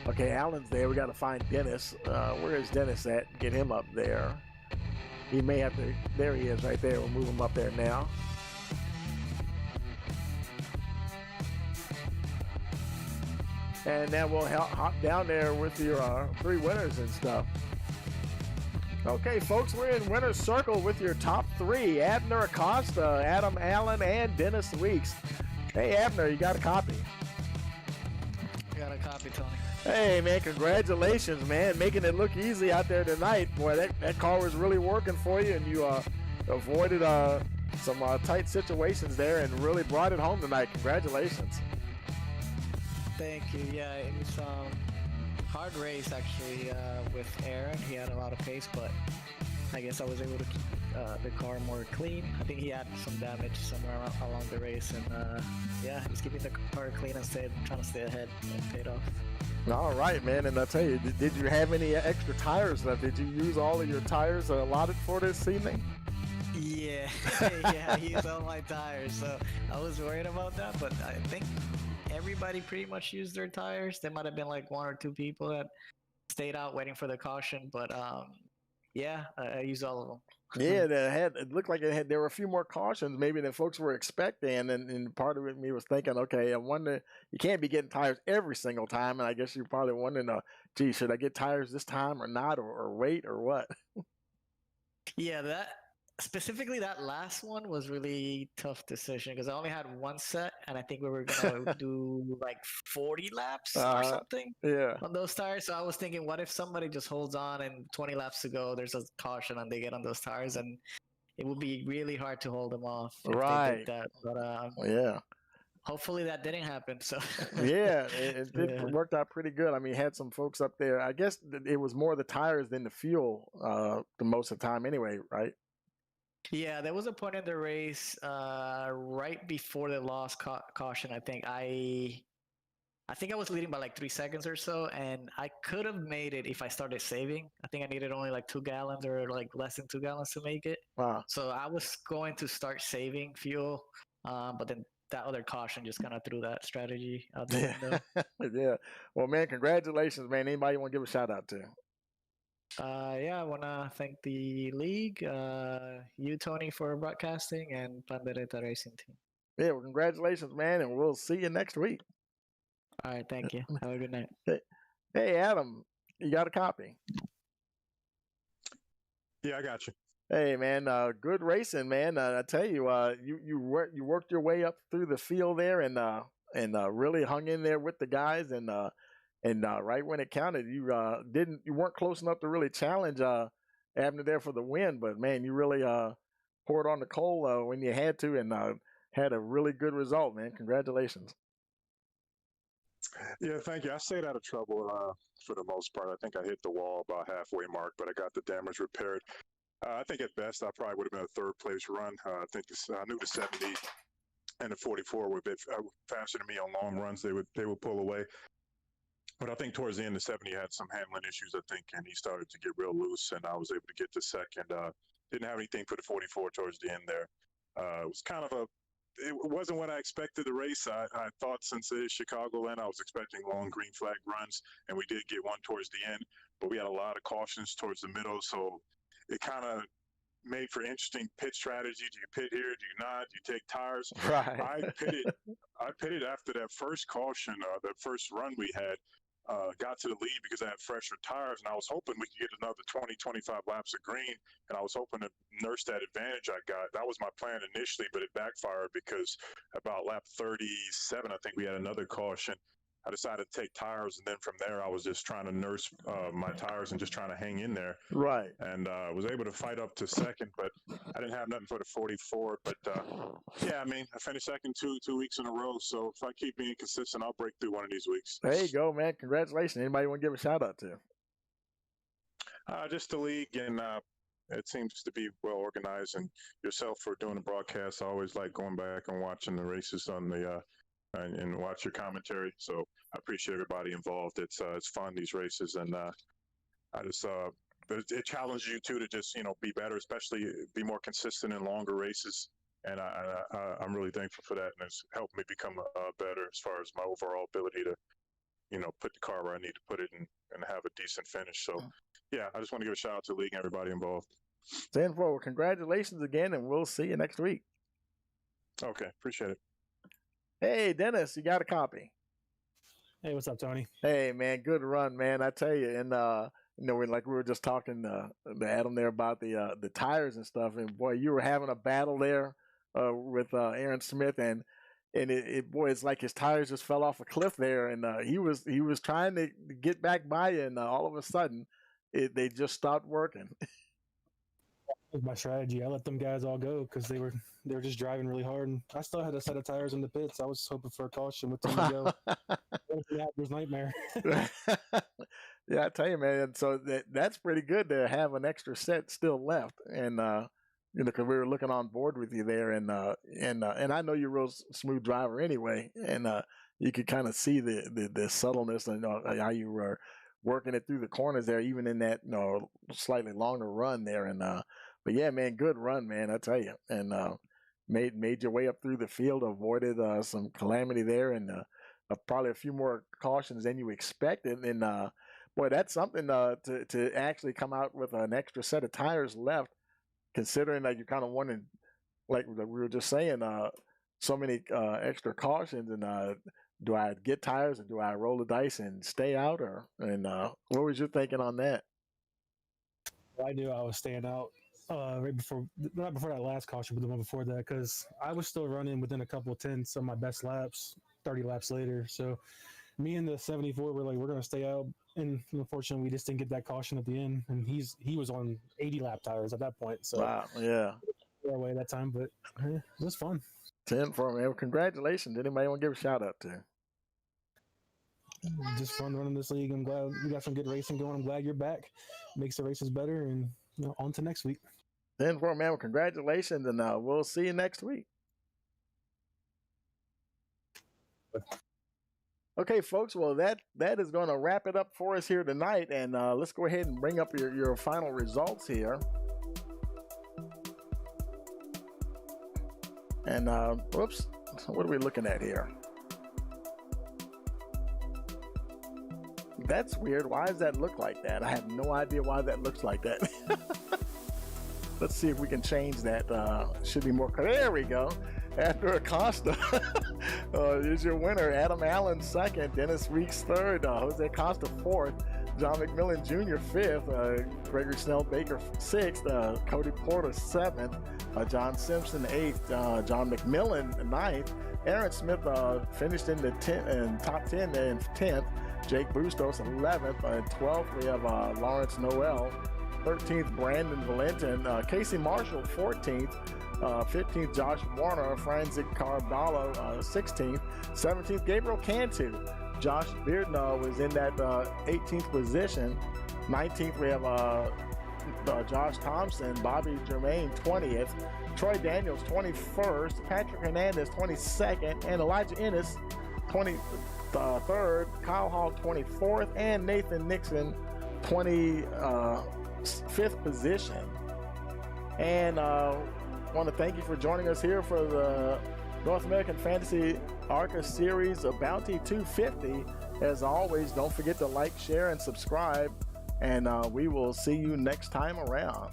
Okay, Allen's there. We got to find Dennis. Where is Dennis at? Get him up there. He may have to. There he is, right there. We'll move him up there now. And then we'll hop down there with your 3 winners and stuff. Okay, folks, we're in winner's circle with your top 3: Abner Acosta, Adam Allen, and Dennis Weeks. Hey, Abner, you got a copy? Got a copy, Tony. Hey, man, congratulations, man. Making it look easy out there tonight. Boy, that car was really working for you, and you avoided some tight situations there and really brought it home tonight. Congratulations. Thank you. Yeah, it was hard race, actually, with Aaron. He had a lot of pace, but I guess I was able to keep the car more clean. I think he had some damage somewhere along the race, and yeah, just keeping the car clean instead, trying to stay ahead, and paid off. All right, man. And I tell you, did you have any extra tires left? Did you use all of your tires allotted for this evening? Yeah, yeah, I used all my tires, so I was worried about that, but I think everybody pretty much used their tires. There might have been like 1 or 2 people that stayed out waiting for the caution, but yeah, I used all of them. Yeah, it looked like there were a few more cautions maybe than folks were expecting, and part of me was thinking, okay, I wonder, you can't be getting tires every single time, and I guess you're probably wondering, gee, should I get tires this time or not, or wait, or what? Yeah, specifically that last one was really tough decision because I only had 1 set, and I think we were gonna do like 40 laps or something on those tires. So I was thinking, what if somebody just holds on and 20 laps to go, there's a caution and they get on those tires, and it would be really hard to hold them off if they did that. But yeah, hopefully that didn't happen. So yeah, it worked out pretty good. I mean, had some folks up there. I guess it was more the tires than the fuel the most of the time anyway, right? Yeah, there was a point in the race right before the last caution. I think I was leading by like 3 seconds or so, and I could have made it if I started saving. I think I needed only like 2 gallons or like less than 2 gallons to make it. Wow. So I was going to start saving fuel, but then that other caution just kind of threw that strategy out the window. Yeah. Well, man, congratulations, man. Anybody you want to give a shout out to? Yeah, I want to thank the league, you, Tony, for broadcasting, and Pandereta Racing Team. Yeah, well, congratulations, man, and we'll see you next week. All right, thank you. Have a good night. Hey, Adam, you got a copy? Yeah, I got you. Hey, man, good racing, man. I tell you, you worked your way up through the field there, and really hung in there with the guys, and right when it counted, you weren't close enough to really challenge Abner there for the win, but man, you really poured on the coal when you had to, and had a really good result, man. Congratulations. Yeah, thank you. I stayed out of trouble for the most part. I think I hit the wall about halfway mark, but I got the damage repaired. I think at best I probably would have been a third place run. I think I knew the 70 and the 44 were a bit faster than me on long runs. They would pull away. But I think towards the end of 70, he had some handling issues, I think, and he started to get real loose, and I was able to get to second. Didn't have anything for the 44 towards the end there. It was kind of it wasn't what I expected the race. I thought since it is Chicagoland, I was expecting long green flag runs, and we did get one towards the end, but we had a lot of cautions towards the middle, so it kind of made for interesting pit strategy. Do you pit here? Do you not? Do you take tires? Right. I pitted after that first caution, that first run we had. Got to the lead because I had fresher tires, and I was hoping we could get another 20, 25 laps of green, and I was hoping to nurse that advantage I got. That was my plan initially, but it backfired because about lap 37, I think we had another caution. I decided to take tires, and then from there, I was just trying to nurse my tires and just trying to hang in there. Right. And was able to fight up to second, but I didn't have nothing for the 44. But yeah, I mean, I finished second two weeks in a row. So if I keep being consistent, I'll break through one of these weeks. There you go, man. Congratulations. Anybody want to give a shout out to? Just the league, and it seems to be well organized. And yourself for doing the broadcast. I always like going back and watching the races on the and watch your commentary. So I appreciate everybody involved. It's fun, these races, and I just it challenges you too to just be better, especially be more consistent in longer races. And I'm really thankful for that, and it's helped me become better as far as my overall ability to put the car where I need to put it and have a decent finish. So yeah, I just want to give a shout out to the league and everybody involved. 10-4. Congratulations again, and we'll see you next week. Okay, appreciate it. Hey, Dennis, you got a copy? Hey, what's up, Tony? Hey, man, good run, man. I tell you, and we were just talking to Adam there about the tires and stuff, and boy, you were having a battle there with Aaron Smith, and it's like his tires just fell off a cliff there, and he was trying to get back by you, and all of a sudden, they just stopped working. That was my strategy. I let them guys all go because they were just driving really hard, and I still had a set of tires in the pits. I was hoping for a caution with them to go. It was a nightmare. Yeah, I tell you, man. So that's pretty good to have an extra set still left, and because we were looking on board with you there, and I know you're a real smooth driver anyway, and you could kind of see the subtleness and how you were working it through the corners there, even in that slightly longer run there, and. But yeah, man, good run, man, I tell you. And made your way up through the field, avoided some calamity there, and probably a few more cautions than you expected. And boy, that's something to actually come out with an extra set of tires left, considering that you're kind of wondering, like we were just saying, so many extra cautions. And do I get tires, or do I roll the dice and stay out? What was your thinking on that? I knew I was staying out. Right before, not before that last caution, but the one before that, because I was still running within a couple of tenths of my best laps 30 laps later. So me and the 74 were like, we're going to stay out. And unfortunately, we just didn't get that caution at the end. And he was on 80 lap tires at that point. So wow, yeah. Far away that time, but it was fun. 10-4, man. Well, congratulations. Anybody want to give a shout out to? Just fun running this league. I'm glad we got some good racing going. I'm glad you're back. Makes the races better, and on to next week. 10-4, man. Well, congratulations, and we'll see you next week. Okay, folks. Well, that is going to wrap it up for us here tonight, and let's go ahead and bring up your final results here. And whoops, what are we looking at here? That's weird. Why does that look like that? I have no idea why that looks like that. Let's see if we can change that. Should be more. There we go. After Acosta is your winner. Adam Allen second. Dennis Weeks third. Jose Acosta fourth. John McMillan Jr. fifth. Gregory Snell Baker sixth. Cody Porter seventh. John Simpson eighth. John McMillan ninth. Aaron Smith finished in the top 10 and 10th. Jake Bustos 11th. 12th we have Lawrence Noel. 13th Brandon Valentin. Casey Marshall 14th. 15th Josh Warner. Franzik Carballo 16th. 17th Gabriel Cantu. Josh Bearden was in that 18th position. 19th we have Josh Thompson. Bobby Germain 20th. Troy Daniels 21st. Patrick Hernandez 22nd. And Elijah Ennis 23rd, Kyle Hall 24th, and Nathan Nixon 25th position. And want to thank you for joining us here for the North American Fantasy ARCA Series of Bounty 250. As always, don't forget to like, share, and subscribe, and we will see you next time around.